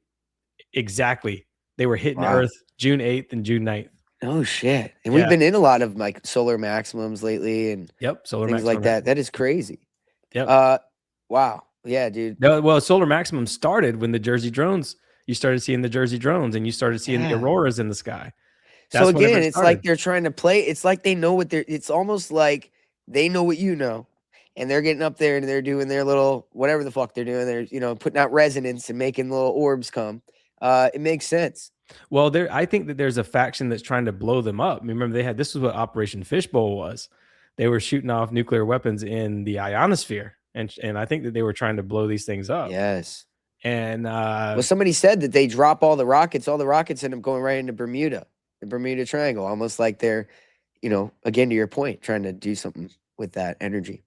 Speaker 2: exactly. They were hitting
Speaker 1: Wow.
Speaker 2: Earth June 8th and June 9th.
Speaker 1: Oh shit. And
Speaker 2: Yeah.
Speaker 1: we've been in a lot of like solar maximums lately and
Speaker 2: Yep. Solar
Speaker 1: things
Speaker 2: maximum.
Speaker 1: like that. That is crazy.
Speaker 2: Yep.
Speaker 1: Wow. Yeah, dude.
Speaker 2: No, well, solar maximum started when the Jersey drones, you started seeing the Jersey drones and you started seeing the
Speaker 1: Yeah.
Speaker 2: auroras in the sky.
Speaker 1: So
Speaker 2: That's whenever
Speaker 1: again,
Speaker 2: it
Speaker 1: it's like
Speaker 2: started.
Speaker 1: they're trying to play. It's like they know what they're. It's almost like they know what you know, and they're getting up there and they're doing their little whatever the fuck they're doing. They're, you know, putting out resonance and making little orbs come. It makes sense.
Speaker 2: Well, I think that there's a faction that's trying to blow them up. Remember, this is what Operation Fishbowl was. They were shooting off nuclear weapons in the ionosphere, and I think that they were trying to blow these things up.
Speaker 1: Yes.
Speaker 2: And
Speaker 1: well, somebody said that they drop all the rockets end up going right into Bermuda, the Bermuda Triangle, almost like they're, you know, again, to your point, trying to do something with that energy.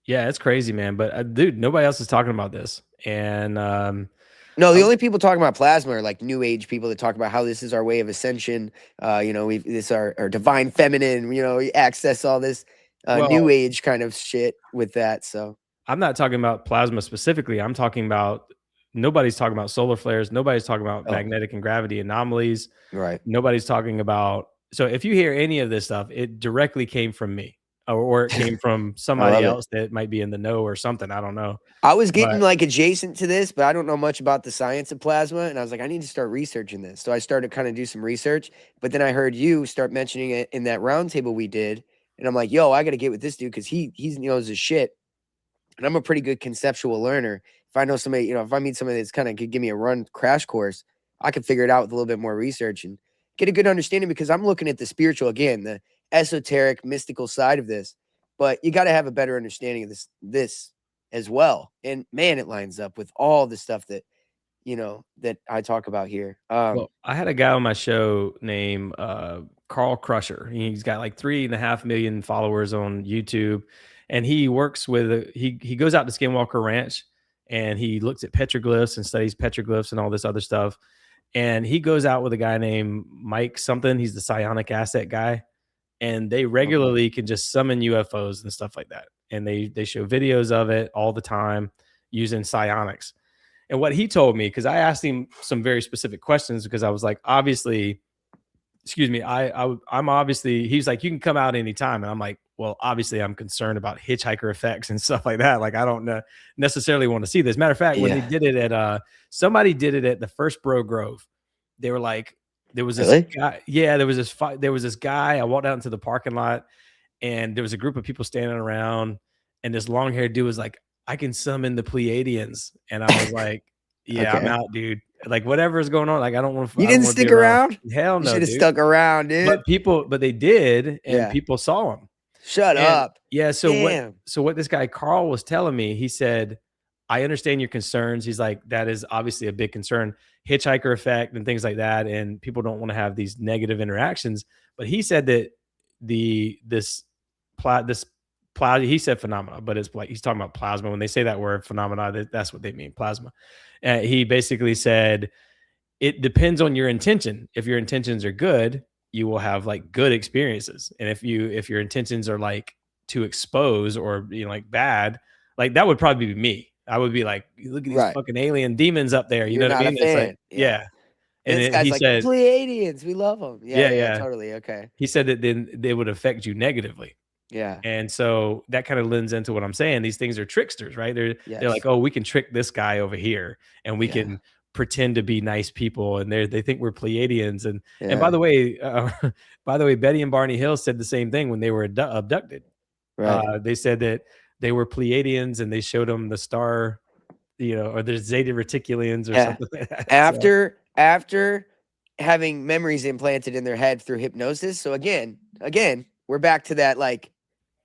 Speaker 2: Yeah, it's crazy, man. But dude, nobody else is talking about this. And
Speaker 1: no, the only people talking about plasma are like new age people that talk about how this is our way of ascension. You know, this is our divine feminine, you know, we access all this new age kind of shit with that. So
Speaker 2: I'm not talking about plasma specifically. I'm talking about, nobody's talking about solar flares. Nobody's talking about magnetic and gravity anomalies.
Speaker 1: Right.
Speaker 2: Nobody's talking about, so if you hear any of this stuff, it directly came from me. Or it came from somebody else that might be in the know or something. I don't know.
Speaker 1: I was getting like adjacent to this, but I don't know much about the science of plasma. And I was like, I need to start researching this. So I started kind of do some research, but then I heard you start mentioning it in that roundtable we did. And I'm like, yo, I got to get with this dude because he knows his shit. And I'm a pretty good conceptual learner. If I know somebody, you know, if I meet somebody that's kind of could give me a run crash course, I can figure it out with a little bit more research and get a good understanding, because I'm looking at the spiritual, again, the esoteric, mystical side of this. But you got to have a better understanding of this as well. And man, it lines up with all the stuff that, you know, that I talk about here.
Speaker 2: Well, I had a guy on my show named Carl Crusher. He's got like 3.5 million followers on YouTube, and he works with he goes out to Skinwalker Ranch and he looks at petroglyphs and studies petroglyphs and all this other stuff. And he goes out with a guy named Mike something. He's the psionic asset guy, and they regularly can just summon UFOs and stuff like that. And they show videos of it all the time using psionics. And what he told me, because I asked him some very specific questions, because I was like, obviously, excuse me, I'm obviously, he's like, you can come out anytime. And I'm like, well, obviously I'm concerned about hitchhiker effects and stuff like that. Like, I don't necessarily want to see this. Matter of fact, when they did it at, somebody did it at the First Bro Grove. They were like, there was this guy. Yeah, there was this guy. I walked out into the parking lot and there was a group of people standing around, and this long haired dude was like, I can summon the Pleiadians. And I was like, yeah, I'm out, dude. Like, whatever is going on. Like, I don't want to.
Speaker 1: You didn't stick around?
Speaker 2: Hell no.
Speaker 1: You should have stuck around, dude.
Speaker 2: But they did, and people saw him.
Speaker 1: Shut up.
Speaker 2: Yeah. So what this guy Carl was telling me, he said, I understand your concerns. He's like, that is obviously a big concern, hitchhiker effect and things like that. And people don't want to have these negative interactions. But he said that this he said phenomena, but it's like, he's talking about plasma. When they say that word phenomena, that's what they mean, plasma. He basically said, it depends on your intention. If your intentions are good, you will have like good experiences. And if your intentions are like to expose or, you know, like bad, like that would probably be me. I would be like, look at these fucking alien demons up there. You know what I mean? It's like,
Speaker 1: And this guy's like, Pleiadians, we love them. Yeah, totally. Okay.
Speaker 2: He said that then they would affect you negatively.
Speaker 1: Yeah.
Speaker 2: And so that kind of lends into what I'm saying. These things are tricksters, right? They're like, oh, we can trick this guy over here, and we can pretend to be nice people, and they think we're Pleiadians. And by the way, Betty and Barney Hill said the same thing when they were abducted.
Speaker 1: Right.
Speaker 2: They said that they were Pleiadians, and they showed them the star, you know, or the Zeta Reticulans or something like that.
Speaker 1: After having memories implanted in their head through hypnosis. So again, we're back to that, like,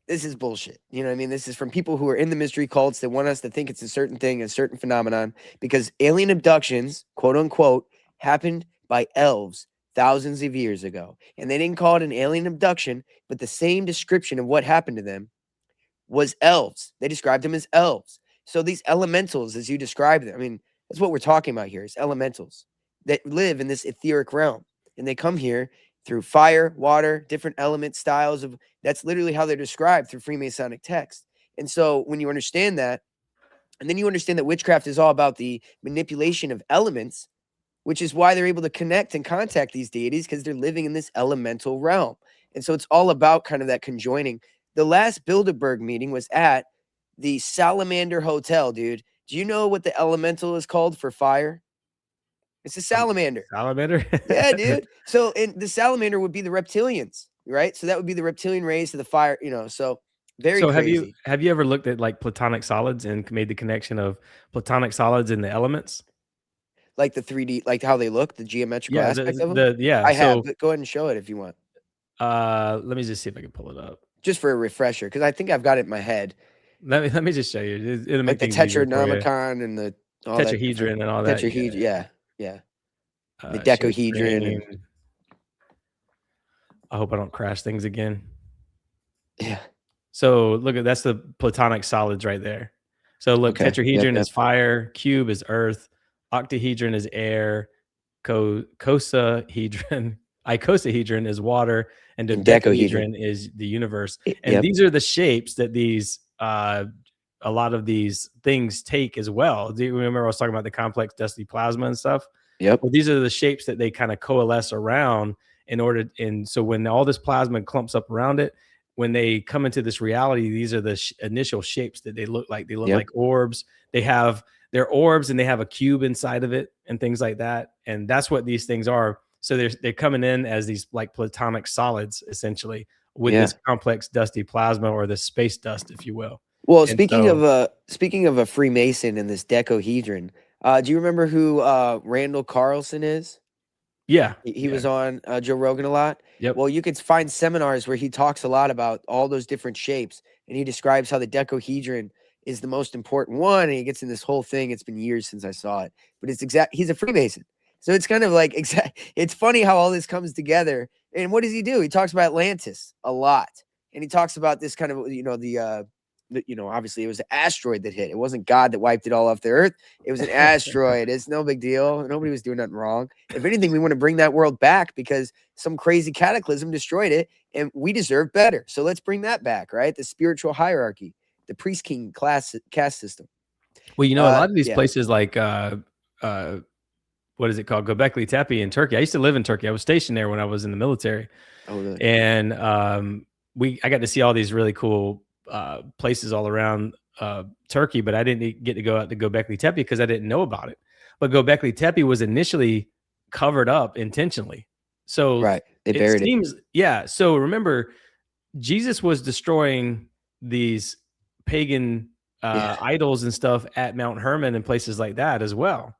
Speaker 1: this is bullshit. You know what I mean? This is from people who are in the mystery cults that want us to think it's a certain thing, a certain phenomenon, because alien abductions, quote unquote, happened by elves thousands of years ago. And they didn't call it an alien abduction, but the same description of what happened to them was elves. They described them as elves. So these elementals, as you described them, I mean, that's what we're talking about here, is elementals that live in this etheric realm. And they come here through fire, water, different element styles of, that's literally how they're described through Freemasonic text. And so when you understand that, and then you understand that witchcraft is all about the manipulation of elements, which is why they're able to connect and contact these deities, because they're living in this elemental realm. And so it's all about kind of that conjoining. The last Bilderberg meeting was at the Salamander Hotel, dude. Do you know what the elemental is called for fire? It's a salamander.
Speaker 2: Salamander?
Speaker 1: Yeah, dude. So, and the salamander would be the reptilians, right? So that would be the reptilian race of the fire, you know. So Very
Speaker 2: So
Speaker 1: crazy.
Speaker 2: have you ever looked at like platonic solids and made the connection of platonic solids and the elements?
Speaker 1: Like the 3D, like how they look, the geometrical
Speaker 2: Yeah,
Speaker 1: aspect of them.
Speaker 2: yeah.
Speaker 1: I have,
Speaker 2: So
Speaker 1: but go ahead and show it if you want,
Speaker 2: let me just see if I can pull it up.
Speaker 1: just for a refresher, because I think I've got it in my head,
Speaker 2: Let me just show you. It'll
Speaker 1: like
Speaker 2: make
Speaker 1: the
Speaker 2: things easier for you.
Speaker 1: tetranonomicon and the all that different
Speaker 2: Tetrahedron and all that.
Speaker 1: tetrahedron.
Speaker 2: Yeah.
Speaker 1: Yeah, yeah. The
Speaker 2: Share
Speaker 1: decahedron
Speaker 2: screen.
Speaker 1: and
Speaker 2: I hope I don't crash things again.
Speaker 1: yeah.
Speaker 2: So look at that's the platonic solids right there. So look,
Speaker 1: Okay. Yep.
Speaker 2: tetrahedron
Speaker 1: Yep.
Speaker 2: is fire, cube is earth, octahedron is air, icosahedron icosahedron is water, and
Speaker 1: And decahedron.
Speaker 2: dodecahedron is the universe. And
Speaker 1: Yep.
Speaker 2: these are the shapes that these a lot of these things take as well. Do you remember I was talking about the complex dusty plasma and stuff?
Speaker 1: Yep.
Speaker 2: Well, these are the shapes that they kind of coalesce around in order. And so when all this plasma clumps up around it, when they come into this reality, these are the initial shapes that they look like. They look
Speaker 1: Yep.
Speaker 2: like orbs. They have their orbs and they have a cube inside of it and things like that. And that's what these things are. So they're coming in as these like platonic solids, essentially, with
Speaker 1: Yeah.
Speaker 2: this complex dusty plasma or the space dust, if you will.
Speaker 1: Well,
Speaker 2: And
Speaker 1: speaking
Speaker 2: so,
Speaker 1: of a Freemason and this decahedron, do you remember who Randall Carlson is?
Speaker 2: yeah,
Speaker 1: He was on Joe Rogan a lot.
Speaker 2: yep.
Speaker 1: Well, you could find seminars where he talks a lot about all those different shapes, and he describes how the decahedron is the most important one. And he gets in this whole thing. It's been years since I saw it, but it's exact. He's a Freemason, so it's kind of like exact. It's funny how all this comes together. And what does he do? He talks about Atlantis a lot, and he talks about this kind of obviously it was an asteroid that hit. It wasn't God that wiped it all off the earth. It was an asteroid. It's no big deal. Nobody was doing nothing wrong. If anything, we want to bring that world back because some crazy cataclysm destroyed it and we deserve better. So let's bring that back, right? The spiritual hierarchy, the priest king caste system.
Speaker 2: Well, a lot of these
Speaker 1: yeah.
Speaker 2: places like what is it called? Göbekli Tepe in Turkey. I used to live in Turkey. I was stationed there when I was in the military.
Speaker 1: Oh, really?
Speaker 2: And I got to see all these really cool places all around Turkey, but I didn't get to go out to Göbekli Tepe because I didn't know about it. But Göbekli Tepe was initially covered up intentionally. So
Speaker 1: Right. They buried it.
Speaker 2: Yeah. So remember, Jesus was destroying these pagan idols and stuff at Mount Hermon and places like that as well.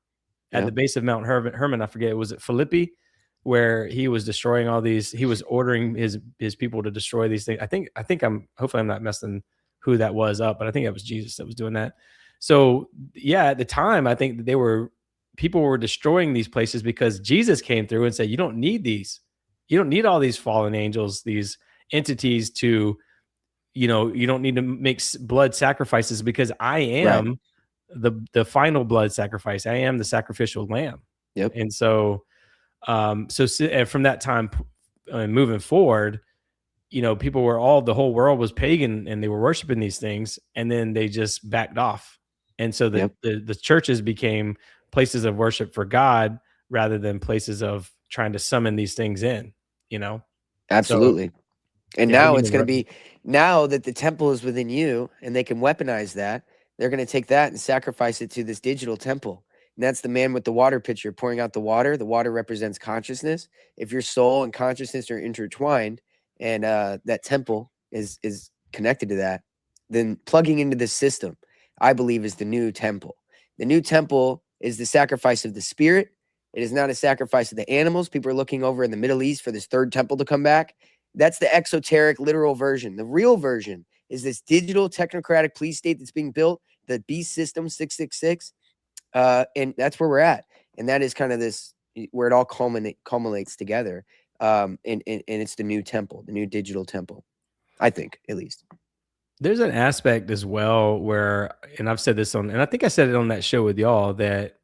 Speaker 2: At the base of Mount Hermon, I forget, was it Philippi, where he was destroying all these? He was ordering his people to destroy these things. Hopefully I'm not messing who that was up, but I think it was Jesus that was doing that. So yeah, at the time, I think that people were destroying these places because Jesus came through and said, you don't need these. You don't need all these fallen angels, these entities to, you don't need to make blood sacrifices because I am the final blood sacrifice. I am the sacrificial lamb.
Speaker 1: Yep.
Speaker 2: And so, from that time moving forward, the whole world was pagan and they were worshiping these things, and then they just backed off. And so the churches became places of worship for God rather than places of trying to summon these things in,
Speaker 1: Absolutely.
Speaker 2: So,
Speaker 1: and now it's going to be, now that the temple is within you and they can weaponize that, they're going to take that and sacrifice it to this digital temple. And that's the man with the water pitcher pouring out the water. The water represents consciousness. If your soul and consciousness are intertwined and that temple is connected to that, then plugging into this system, I believe, is the new temple. The new temple is the sacrifice of the spirit. It is not a sacrifice of the animals. People are looking over in the Middle East for this third temple to come back. That's the exoteric, literal version. The real version is this digital technocratic police state that's being built, the beast system 666. And that's where we're at. And that is kind of this, where it all culminates together. And it's the new temple, the new digital temple, I think, at least.
Speaker 2: There's an aspect as well where, and I've said this and I think I said it on that show with y'all, that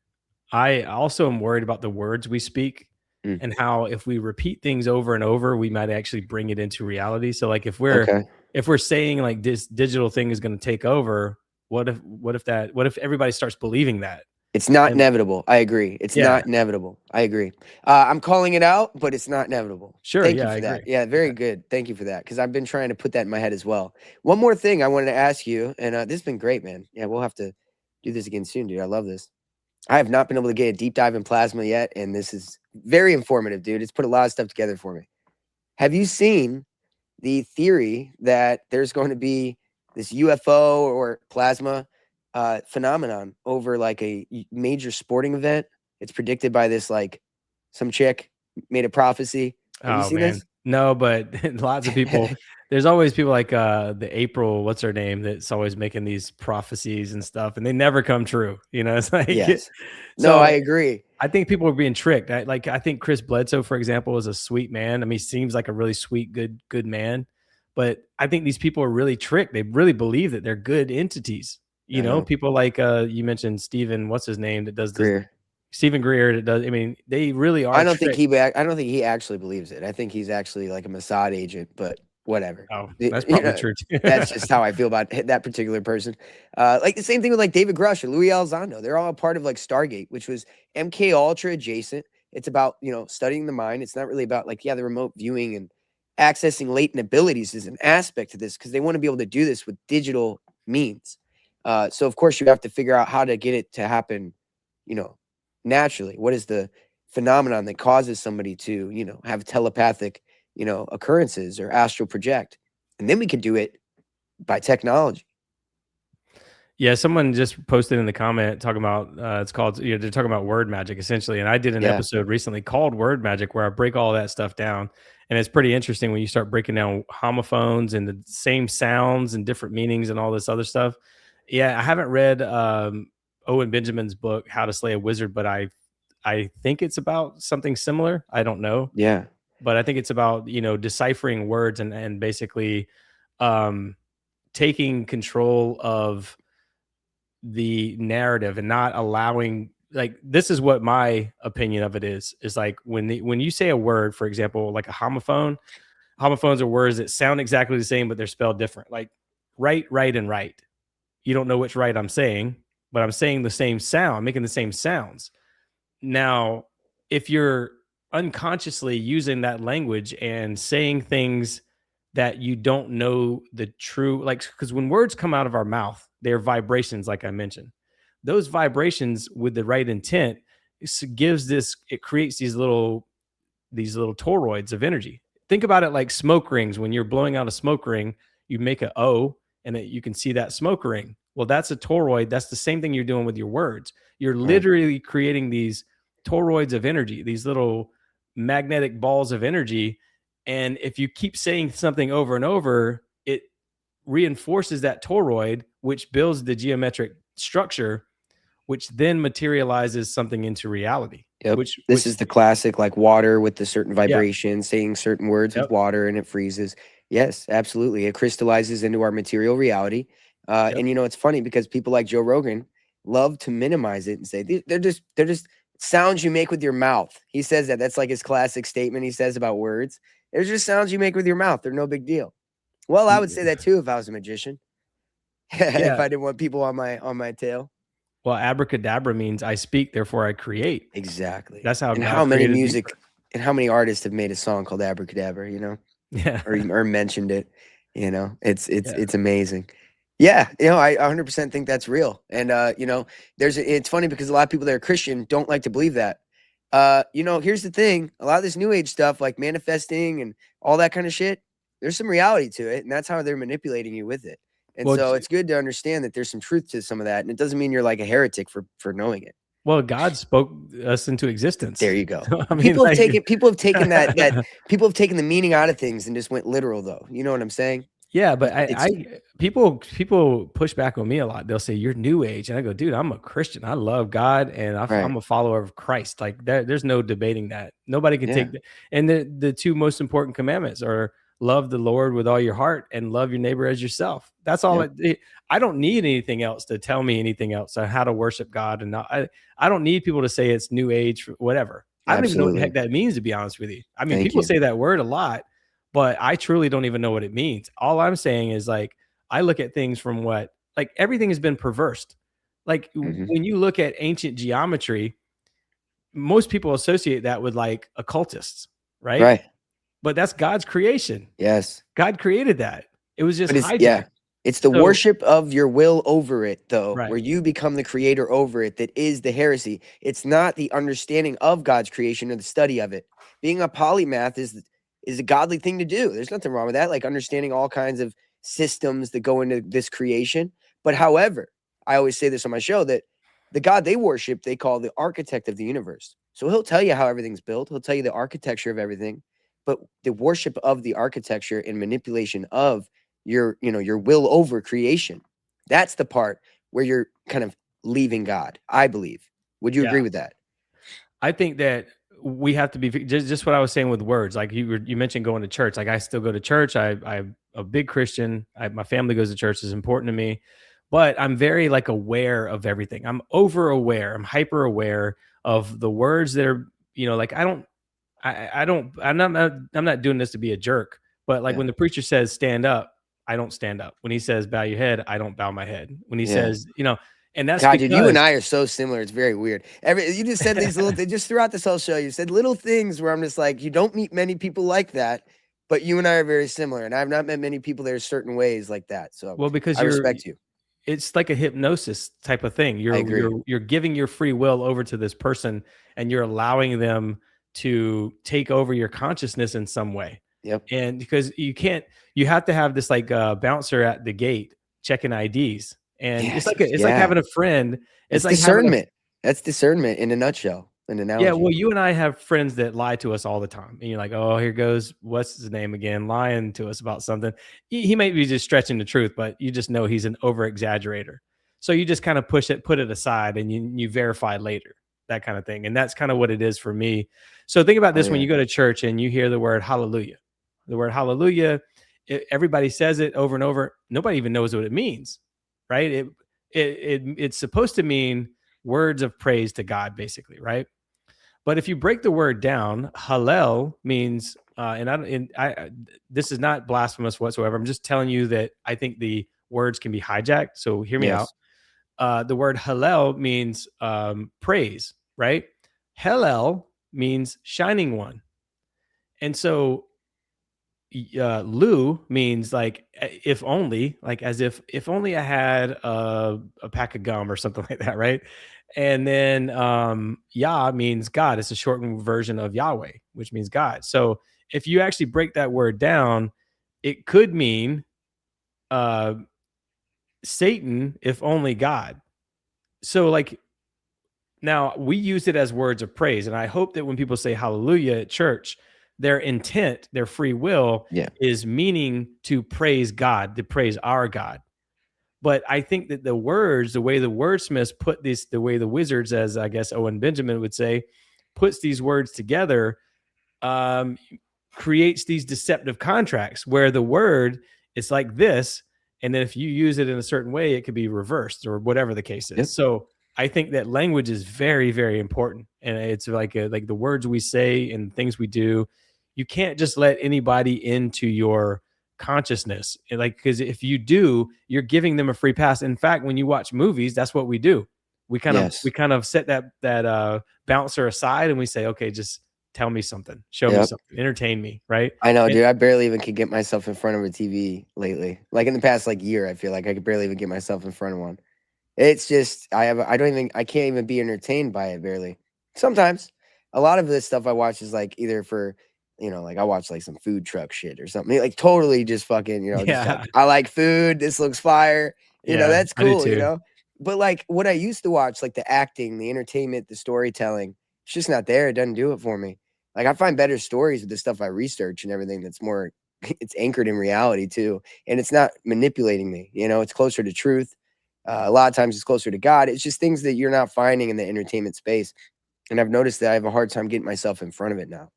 Speaker 2: I also am worried about the words we speak and how if we repeat things over and over, we might actually bring it into reality. So like if we're saying like this digital thing is going to take over, what if everybody starts believing that?
Speaker 1: It's not inevitable. I agree. It's not inevitable. I agree. I'm calling it out, but it's not inevitable.
Speaker 2: Sure.
Speaker 1: Thank you for that. Yeah, very good. Thank you for that. Because I've been trying to put that in my head as well. One more thing I wanted to ask you, and this has been great, man. Yeah, we'll have to do this again soon, dude. I love this. I have not been able to get a deep dive in plasma yet, and this is very informative, dude. It's put a lot of stuff together for me. Have you seen the theory that there's going to be this UFO or plasma phenomenon over like a major sporting event. It's predicted by this, like, some chick made a prophecy. Have you
Speaker 2: Oh
Speaker 1: seen
Speaker 2: man.
Speaker 1: this?
Speaker 2: No, but lots of people, there's always people like the April, what's her name, that's always making these prophecies and stuff, and they never come true. You know, it's like
Speaker 1: Yes. No, I
Speaker 2: so
Speaker 1: agree.
Speaker 2: I think people are being tricked. I think Chris Bledsoe, for example, is a sweet man. I mean, he seems like a really sweet, good man. But I think these people are really tricked. They really believe that they're good entities. You
Speaker 1: I
Speaker 2: know,
Speaker 1: know.
Speaker 2: people like you mentioned Stephen, what's his name, that does this,
Speaker 1: Greer.
Speaker 2: Stephen Greer that does. I mean, they really
Speaker 1: I
Speaker 2: are
Speaker 1: don't think
Speaker 2: tricked.
Speaker 1: I don't think he actually believes it. I think he's actually like a Mossad agent, but whatever.
Speaker 2: Oh, that's
Speaker 1: You
Speaker 2: probably
Speaker 1: know,
Speaker 2: true too.
Speaker 1: that's just how I feel about that particular person. Like the same thing with like David Grush or Louis Elizondo. They're all a part of like Stargate, which was MK Ultra adjacent. It's about, studying the mind. It's not really about like, the remote viewing and accessing latent abilities is an aspect of this because they want to be able to do this with digital means. So of course you have to figure out how to get it to happen, naturally. What is the phenomenon that causes somebody to, have telepathic, occurrences or astral project? And then we can do it by technology.
Speaker 2: Yeah, someone just posted in the comment talking about it's called, they're talking about word magic essentially. And I did an
Speaker 1: Yeah.
Speaker 2: episode recently called Word Magic where I break all that stuff down. And it's pretty interesting when you start breaking down homophones and the same sounds and different meanings and all this other stuff. Yeah, I haven't read Owen Benjamin's book, How to Slay a Wizard, but I think it's about something similar. I don't know.
Speaker 1: Yeah.
Speaker 2: But I think it's about, deciphering words and basically um taking control of the narrative and not allowing, like, this is what my opinion of it is like when you say a word, for example, like a homophones are words that sound exactly the same but they're spelled different, like right and right. You don't know which right I'm saying, but I'm saying the same sound, I'm making the same sounds. Now if you're unconsciously using that language and saying things that you don't know the true, like, because when words come out of our mouth, they're vibrations, like I mentioned. Those vibrations with the right intent it creates these little toroids of energy. Think about it like smoke rings. When you're blowing out a smoke ring, you make an O and you can see that smoke ring. Well, that's a toroid. That's the same thing you're doing with your words. You're
Speaker 1: Right.
Speaker 2: literally creating these toroids of energy, these little magnetic balls of energy. And if you keep saying something over and over, it reinforces that toroid, which builds the geometric structure, which then materializes something into reality.
Speaker 1: Yep.
Speaker 2: Which
Speaker 1: This is the classic, like water with the certain
Speaker 2: Yeah.
Speaker 1: vibration, saying certain words with
Speaker 2: Yep.
Speaker 1: water and it freezes. Yes, absolutely. It crystallizes into our material reality.
Speaker 2: Yep.
Speaker 1: And it's funny because people like Joe Rogan love to minimize it and say they're just sounds you make with your mouth. He says that. That's like his classic statement he says about words. They're just sounds you make with your mouth. They're no big deal. Well, I would say that too if I was a magician. If I didn't want people on my tail.
Speaker 2: Well, abracadabra means I speak, therefore I create.
Speaker 1: Exactly.
Speaker 2: That's how
Speaker 1: And
Speaker 2: God
Speaker 1: how many
Speaker 2: created the
Speaker 1: music
Speaker 2: universe.
Speaker 1: and how many artists have made a song called Abracadabra,
Speaker 2: Yeah.
Speaker 1: or mentioned it, it's
Speaker 2: Yeah.
Speaker 1: it's amazing. Yeah, I 100% think that's real. And it's funny because a lot of people that are Christian don't like to believe that. Here's the thing, a lot of this new age stuff like manifesting and all that kind of shit, there's some reality to it, and that's how they're manipulating you with it. And
Speaker 2: Well,
Speaker 1: so it's good to understand that there's some truth to some of that, and it doesn't mean you're like a heretic for knowing it.
Speaker 2: well, God spoke us into existence.
Speaker 1: There you go.
Speaker 2: I mean,
Speaker 1: People have
Speaker 2: like,
Speaker 1: taken that people have taken the meaning out of things and just went literal though. You know what I'm saying?
Speaker 2: yeah, but
Speaker 1: It's
Speaker 2: people push back on me a lot. They'll say you're new age, and I go, dude, I'm a Christian. I love God, and
Speaker 1: right.
Speaker 2: I'm a follower of Christ. Like there's no debating that. Nobody can take that. And the two most important commandments are love the Lord with all your heart and love your neighbor as yourself. That's all.
Speaker 1: Yep.
Speaker 2: I don't need anything else to tell me anything else on how to worship God, and I don't need people to say it's new age, whatever. I don't even know what the heck that means, to be honest with you. I mean, people say that word a lot, but I truly don't even know what it means. All I'm saying is, like, I look at things from like everything has been perversed. Like when you look at ancient geometry, most people associate that with like occultists, right?
Speaker 1: Right.
Speaker 2: But that's God's creation.
Speaker 1: Yes.
Speaker 2: God created that. It was just hijacked.
Speaker 1: Yeah. It's the worship of your will over it, though,
Speaker 2: Right.
Speaker 1: where you become the creator over it. That is the heresy. It's not the understanding of God's creation or the study of it. Being a polymath is a godly thing to do. There's nothing wrong with that. Like understanding all kinds of systems that go into this creation. But however, I always say this on my show, that the God they worship, they call the architect of the universe. So he'll tell you how everything's built. He'll tell you the architecture of everything, but the worship of the architecture and manipulation of your will over creation, that's the part where you're kind of leaving God, I believe. Would you agree with that?
Speaker 2: I think that we have to be just what I was saying with words. Like you mentioned going to church. Like I still go to church. I'm a big Christian. My family goes to church. It's important to me, but I'm very like aware of everything. I'm over aware. I'm hyper aware of the words that are, like I'm not doing this to be a jerk, but like when the preacher says stand up, I don't stand up. When he says bow your head, I don't bow my head. When he says, and that's
Speaker 1: God,
Speaker 2: because
Speaker 1: dude, you and I are so similar. It's very weird. You just said these little things just throughout this whole show. You said little things where I'm just like, you don't meet many people like that, but you and I are very similar. And I've not met many people that are certain ways like that. So
Speaker 2: because
Speaker 1: I respect you.
Speaker 2: It's like a hypnosis type of thing. You're giving your free will over to this person, and you're allowing them to take over your consciousness in some way.
Speaker 1: Yep.
Speaker 2: And because you have to have this like bouncer at the gate checking IDs. And it's like having a friend.
Speaker 1: It's like discernment. That's discernment in a nutshell, an analogy.
Speaker 2: Yeah, well, you and I have friends that lie to us all the time. And you're like, oh, here goes, what's his name again, lying to us about something. He might be just stretching the truth, but you just know he's an over-exaggerator. So you just kind of put it aside, and you verify later, that kind of thing. And that's kind of what it is for me. So think about this when you go to church and you hear the word hallelujah. The word hallelujah, everybody says it over and over. Nobody even knows what it means. Right? It's supposed to mean words of praise to God, basically, right? But if you break the word down, hallel means, this is not blasphemous whatsoever. I'm just telling you that I think the words can be hijacked. So hear me out. The word hallel means praise, right? Hallel means shining one, and so Lu means like if only, like as if only I had a pack of gum or something like that, right? And then Yah means God. It's a shortened version of Yahweh, which means God. So if you actually break that word down, it could mean Satan, if only God. So like now we use it as words of praise, and I hope that when people say hallelujah at church, their intent, their free will is meaning to praise God, to praise our God. But I think that the words, the way the wordsmiths put this, the way the wizards, as I guess Owen Benjamin would say, puts these words together, creates these deceptive contracts where the word is like this, and then if you use it in a certain way, it could be reversed or whatever the case is. So I think that language is very, very important, and it's like the words we say and things we do. You can't just let anybody into your consciousness, because if you do, you're giving them a free pass. In fact, when you watch movies, that's what we do. We kind of set that bouncer aside, and we say, okay, just tell me something, show me something, entertain me, right?
Speaker 1: I know, dude. I barely even could get myself in front of a TV lately. Like in the past year, I feel like I could barely even get myself in front of one. It's just I can't even be entertained by it barely. Sometimes a lot of this stuff I watch is like either for like I watch like some food truck shit or something, like totally just fucking, just like, I like food. This looks fire. That's cool, But like what I used to watch, like the acting, the entertainment, the storytelling, it's just not there. It doesn't do it for me. Like I find better stories with the stuff I research and everything that's more, it's anchored in reality too. And it's not manipulating me, it's closer to truth. A lot of times it's closer to God. It's just things that you're not finding in the entertainment space. And I've noticed that I have a hard time getting myself in front of it now.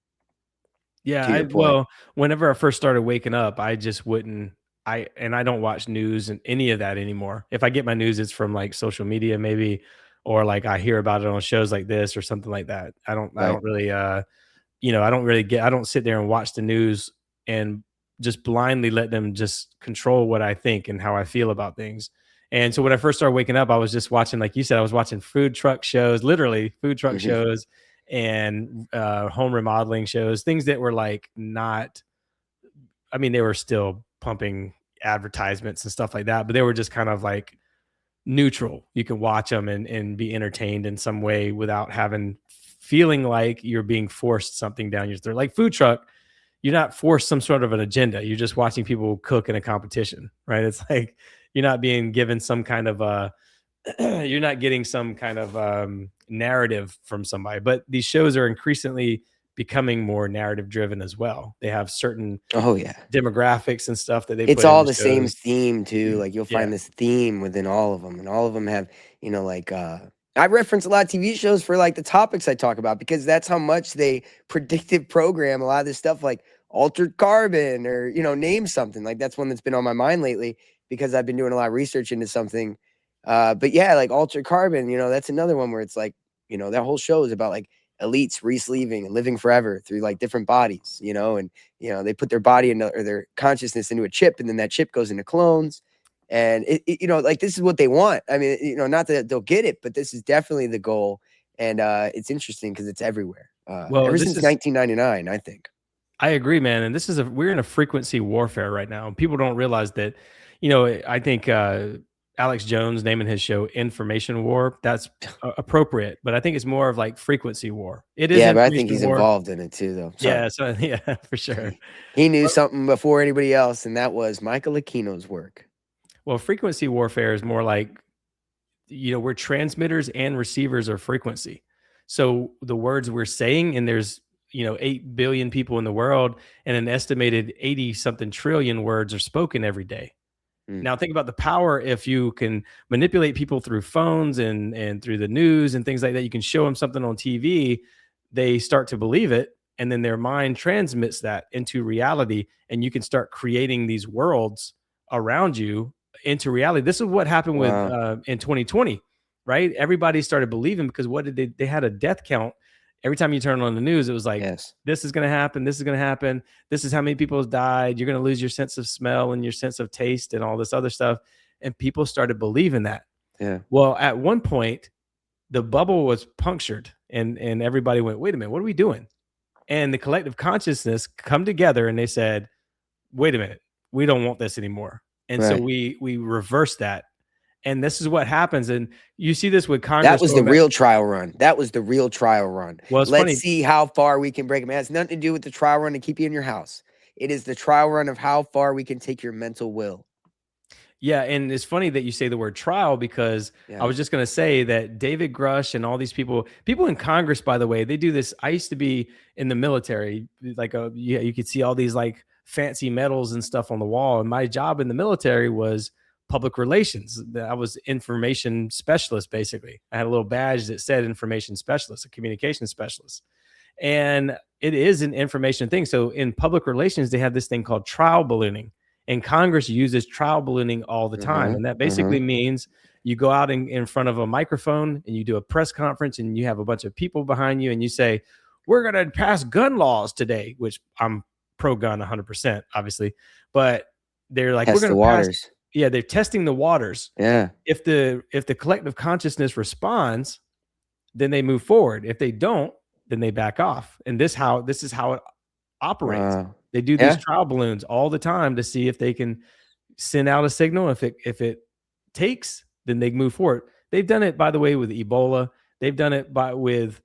Speaker 2: Yeah, well, whenever I first started waking up, I just wouldn't. I don't watch news and any of that anymore. If I get my news, it's from like social media, maybe, or like I hear about it on shows like this or something like that. I don't really, I don't sit there and watch the news and just blindly let them just control what I think and how I feel about things. And so when I first started waking up, I was just watching, like you said, I was watching food truck shows, literally food truck shows, and home remodeling shows, things that were like not, I mean, they were still pumping advertisements and stuff like that, but they were just kind of like neutral. You can watch them and be entertained in some way without feeling like you're being forced something down your throat. Like food truck, you're not forced some sort of an agenda. You're just watching people cook in a competition, right? It's like you're not being given some kind of you're not getting some kind of narrative from somebody. But these shows are increasingly becoming more narrative driven as well. They have certain
Speaker 1: Oh yeah.
Speaker 2: demographics and stuff that they
Speaker 1: It's
Speaker 2: put in
Speaker 1: all
Speaker 2: the
Speaker 1: the same
Speaker 2: shows.
Speaker 1: theme too. Like you'll
Speaker 2: Yeah.
Speaker 1: find this theme within all of them, and all of them have, like I reference a lot of TV shows for like the topics I talk about because that's how much they predictive program a lot of this stuff, like altered carbon or name something. Like that's one that's been on my mind lately because I've been doing a lot of research into something. But yeah, like altered carbon, that's another one where it's like, that whole show is about like elites resleeving and living forever through like different bodies, and they put their body or their consciousness into a chip, and then that chip goes into clones. And like this is what they want. I mean, not that they'll get it, but this is definitely the goal. And it's interesting because it's everywhere.
Speaker 2: Well,
Speaker 1: Ever
Speaker 2: this
Speaker 1: since
Speaker 2: is
Speaker 1: 1999, I think.
Speaker 2: I agree, man. And we're in a frequency warfare right now. People don't realize that, I think Alex Jones naming his show Information War, that's appropriate, but I think it's more of like frequency war. It is
Speaker 1: Yeah, but I think
Speaker 2: information
Speaker 1: he's
Speaker 2: war.
Speaker 1: involved in it too, though. Sorry.
Speaker 2: Yeah, so yeah, for sure.
Speaker 1: He knew something before anybody else, and that was Michael Aquino's work.
Speaker 2: Well, frequency warfare is more like, we're transmitters and receivers of frequency. So the words we're saying, and there's 8 billion people in the world, and an estimated 80 something trillion words are spoken every day. Now think about the power if you can manipulate people through phones and through the news and things like that. You can show them something on TV, they start to believe it, and then their mind transmits that into reality, and you can start creating these worlds around you into reality. This is what happened with in 2020, right? Everybody started believing because what did they had a death count. Every time you turn on the news, it was like,
Speaker 1: Yes.
Speaker 2: This is going to happen. This is going to happen. This is how many people have died. You're going to lose your sense of smell and your sense of taste and all this other stuff. And people started believing that.
Speaker 1: Yeah.
Speaker 2: Well, at one point, the bubble was punctured and everybody went, wait a minute, what are we doing? And the collective consciousness come together and they said, wait a minute, we don't want this anymore. And so we reversed that. And this is what happens. And you see this with Congress.
Speaker 1: That was the real trial run. That was the real trial run.
Speaker 2: Well, it's
Speaker 1: Let's
Speaker 2: funny.
Speaker 1: see how far we can break them. It has nothing to do with the trial run to keep you in your house. It is the trial run of how far we can take your mental will.
Speaker 2: Yeah, and it's funny that you say the word trial because I was just going to say that David Grush and all these people in Congress, by the way, they do this. I used to be in the military, like you could see all these like fancy medals and stuff on the wall. And my job in the military was public relations. I was information specialist, basically. I had a little badge that said information specialist, a communication specialist. And it is an information thing. So in public relations, they have this thing called trial ballooning. And Congress uses trial ballooning all the time. And that basically means you go out in front of a microphone and you do a press conference and you have a bunch of people behind you and you say, we're going to pass gun laws today, which I'm pro-gun 100%, obviously. But they're like, we're going to pass. Yeah, they're testing the waters.
Speaker 1: Yeah.
Speaker 2: If the collective consciousness responds, then they move forward. If they don't, then they back off. And this is how it operates. They do these trial balloons all the time to see if they can send out a signal. If it takes, then they move forward. They've done it, by the way, with Ebola. They've done it with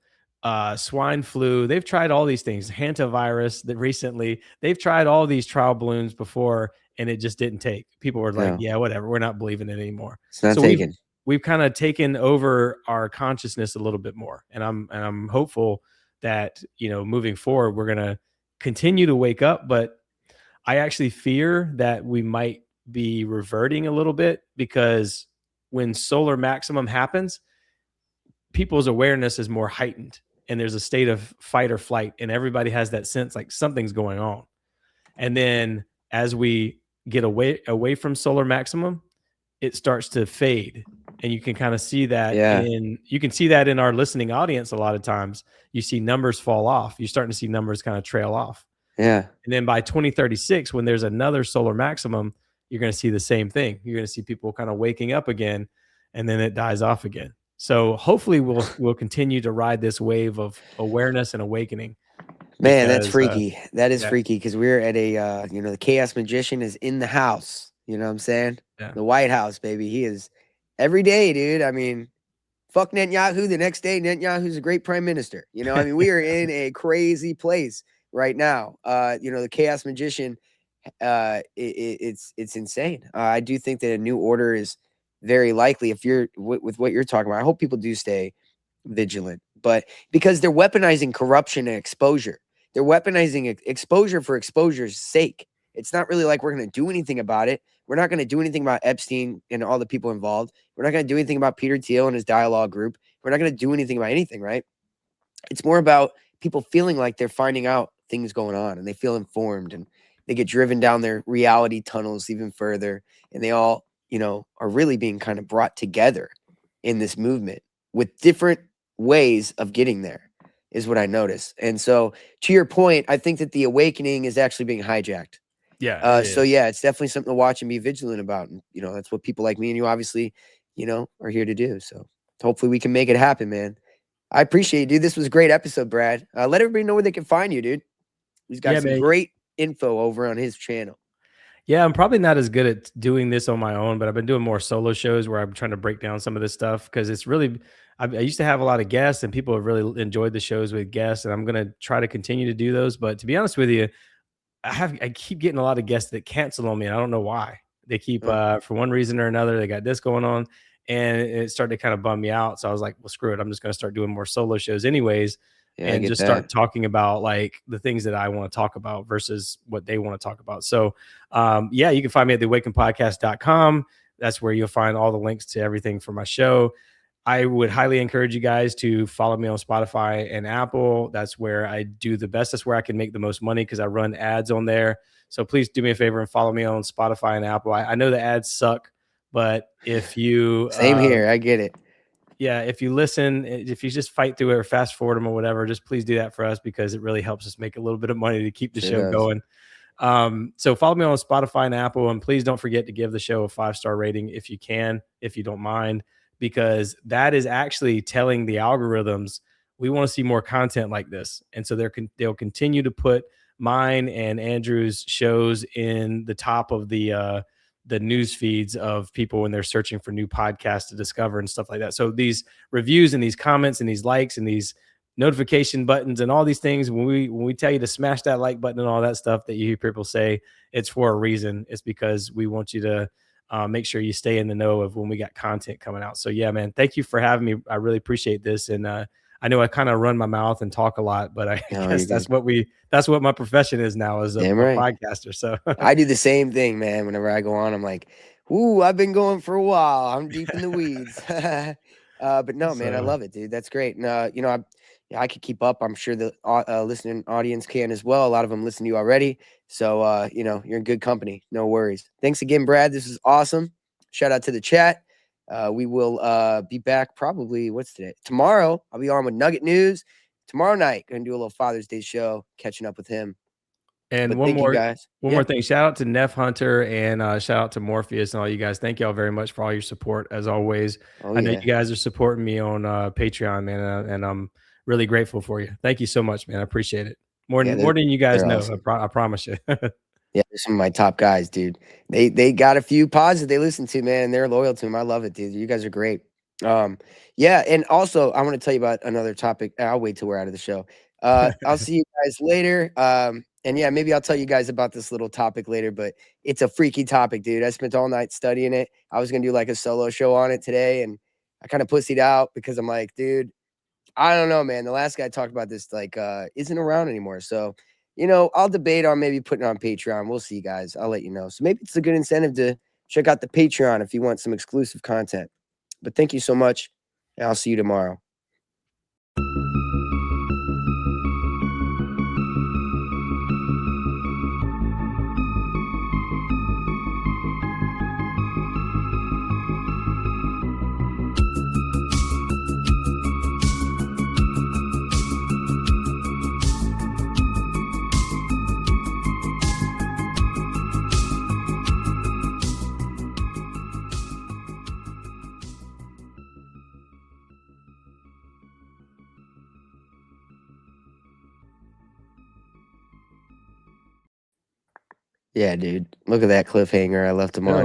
Speaker 2: swine flu. They've tried all these things. Hantavirus that recently. They've tried all these trial balloons before, and it just didn't take. People were like, yeah, whatever. We're not believing it anymore.
Speaker 1: It's not taken.
Speaker 2: We've kind of taken over our consciousness a little bit more. And I'm hopeful that, moving forward, we're going to continue to wake up. But I actually fear that we might be reverting a little bit because when solar maximum happens, people's awareness is more heightened and there's a state of fight or flight. And everybody has that sense like something's going on. And then as we get away from solar maximum, it starts to fade. And you can kind of see that in our listening audience. A lot of times you see numbers fall off. You're starting to see numbers kind of trail off.
Speaker 1: Yeah.
Speaker 2: And then by 2036, when there's another solar maximum, you're going to see the same thing. You're going to see people kind of waking up again, and then it dies off again. So hopefully we'll continue to ride this wave of awareness and awakening.
Speaker 1: Man, that's freaky. That is freaky because we're at a, the chaos magician is in the house. You know what I'm saying?
Speaker 2: Yeah.
Speaker 1: The White House, baby. He is every day, dude. I mean, fuck Netanyahu. The next day, Netanyahu's a great prime minister. We are in a crazy place. right now. The chaos magician, it's insane. I do think that a new order is very likely if you're with what you're talking about. I hope people do stay vigilant, but because they're weaponizing corruption and exposure, they're weaponizing exposure for exposure's sake. It's not really like we're going to do anything about it. We're not going to do anything about Epstein and all the people involved. We're not going to do anything about Peter Thiel and his dialogue group. We're not going to do anything about anything, right? It's more about people feeling like they're finding out things going on and they feel informed and they get driven down their reality tunnels even further. And they all, are really being kind of brought together in this movement with different ways of getting there, is what I notice. And so, to your point, I think that the awakening is actually being hijacked.
Speaker 2: Yeah, it
Speaker 1: So
Speaker 2: is.
Speaker 1: yeah, it's definitely something to watch and be vigilant about. And that's what people like me and you obviously, are here to do. So hopefully we can make it happen, man. I appreciate you, dude. This was a great episode, Brad. Let everybody know where they can find you, dude. He's got
Speaker 2: Yeah,
Speaker 1: some
Speaker 2: man.
Speaker 1: great info over on his channel.
Speaker 2: Yeah, I'm probably not as good at doing this on my own, but I've been doing more solo shows where I'm trying to break down some of this stuff because it's really. I used to have a lot of guests, and people have really enjoyed the shows with guests, and I'm gonna try to continue to do those. But to be honest with you, I keep getting a lot of guests that cancel on me. And I don't know why. They keep
Speaker 1: Oh,
Speaker 2: for one reason or another, they got this going on, and it started to kind of bum me out. So I was like, well, screw it. I'm just going to start doing more solo shows anyways,
Speaker 1: yeah, I
Speaker 2: and
Speaker 1: get
Speaker 2: just
Speaker 1: that.
Speaker 2: start talking about like the things that I want to talk about versus what they want to talk about. So yeah, you can find me at theawakenpodcast.com. That's where you'll find all the links to everything for my show. I would highly encourage you guys to follow me on Spotify and Apple. That's where I do the best. That's where I can make the most money because I run ads on there. So please do me a favor and follow me on Spotify and Apple. I know the ads suck, but if you,
Speaker 1: Same here. I get it.
Speaker 2: yeah, if you listen, if you just fight through it or fast forward them or whatever, just please do that for us because it really helps us make a little bit of money to keep the
Speaker 1: Sure
Speaker 2: show
Speaker 1: does.
Speaker 2: going. So follow me on Spotify and Apple, and please don't forget to give the show a 5-star rating if you can, if you don't mind, because that is actually telling the algorithms we want to see more content like this, and so they'll continue to put mine and Andrew's shows in the top of the news feeds of people when they're searching for new podcasts to discover and stuff like that. So these reviews and these comments and these likes and these notification buttons and all these things, when we tell you to smash that like button and all that stuff that you hear people say, it's for a reason. It's because we want you to make sure you stay in the know of when we got content coming out. So yeah, man, thank you for having me. I really appreciate this. And I know I kind of run my mouth and talk a lot, but I
Speaker 1: No, you're
Speaker 2: guess
Speaker 1: good.
Speaker 2: that's what my profession is now, as a
Speaker 1: Damn right.
Speaker 2: podcaster. So
Speaker 1: I do the same thing, man. Whenever I go on, I'm like, "Ooh, I've been going for a while. I'm deep in the weeds." But no, man, I
Speaker 2: so
Speaker 1: love it, dude. That's great. And yeah, I could keep up. I'm sure the listening audience can as well. A lot of them listen to you already, so you're in good company. No worries. Thanks again, Brad. This is awesome. Shout out to the chat. We will be back probably. What's today? Tomorrow. I'll be on with Nugget News tomorrow night. Gonna do a little Father's Day show, catching up with him.
Speaker 2: and
Speaker 1: But thank you guys.
Speaker 2: one
Speaker 1: Yeah.
Speaker 2: more thing. Shout out to Neff Hunter and shout out to Morpheus and all you guys. Thank you all very much for all your support as always.
Speaker 1: Oh
Speaker 2: I know
Speaker 1: yeah.
Speaker 2: you guys are supporting me on Patreon, man, and I'm really grateful for you. Thank you so much, man. I appreciate it
Speaker 1: Yeah,
Speaker 2: more than you guys
Speaker 1: they're
Speaker 2: know.
Speaker 1: awesome.
Speaker 2: I promise you.
Speaker 1: Yeah, they're some of my top guys, dude. They got a few pods that they listen to, man, and they're loyal to them. I love it, dude. You guys are great. Yeah, and also I want to tell you about another topic. I'll wait till we're out of the show. I'll see you guys later. And yeah, maybe I'll tell you guys about this little topic later, but it's a freaky topic, dude. I spent all night studying it. I was gonna do like a solo show on it today, and I kind of pussied out because I'm like, dude, I don't know, man. The last guy talked about this like isn't around anymore. So, I'll debate on maybe putting it on Patreon. We'll see, guys. I'll let you know. So maybe it's a good incentive to check out the Patreon if you want some exclusive content. But thank you so much, and I'll see you tomorrow. Yeah, dude. Look at that cliffhanger I left him on.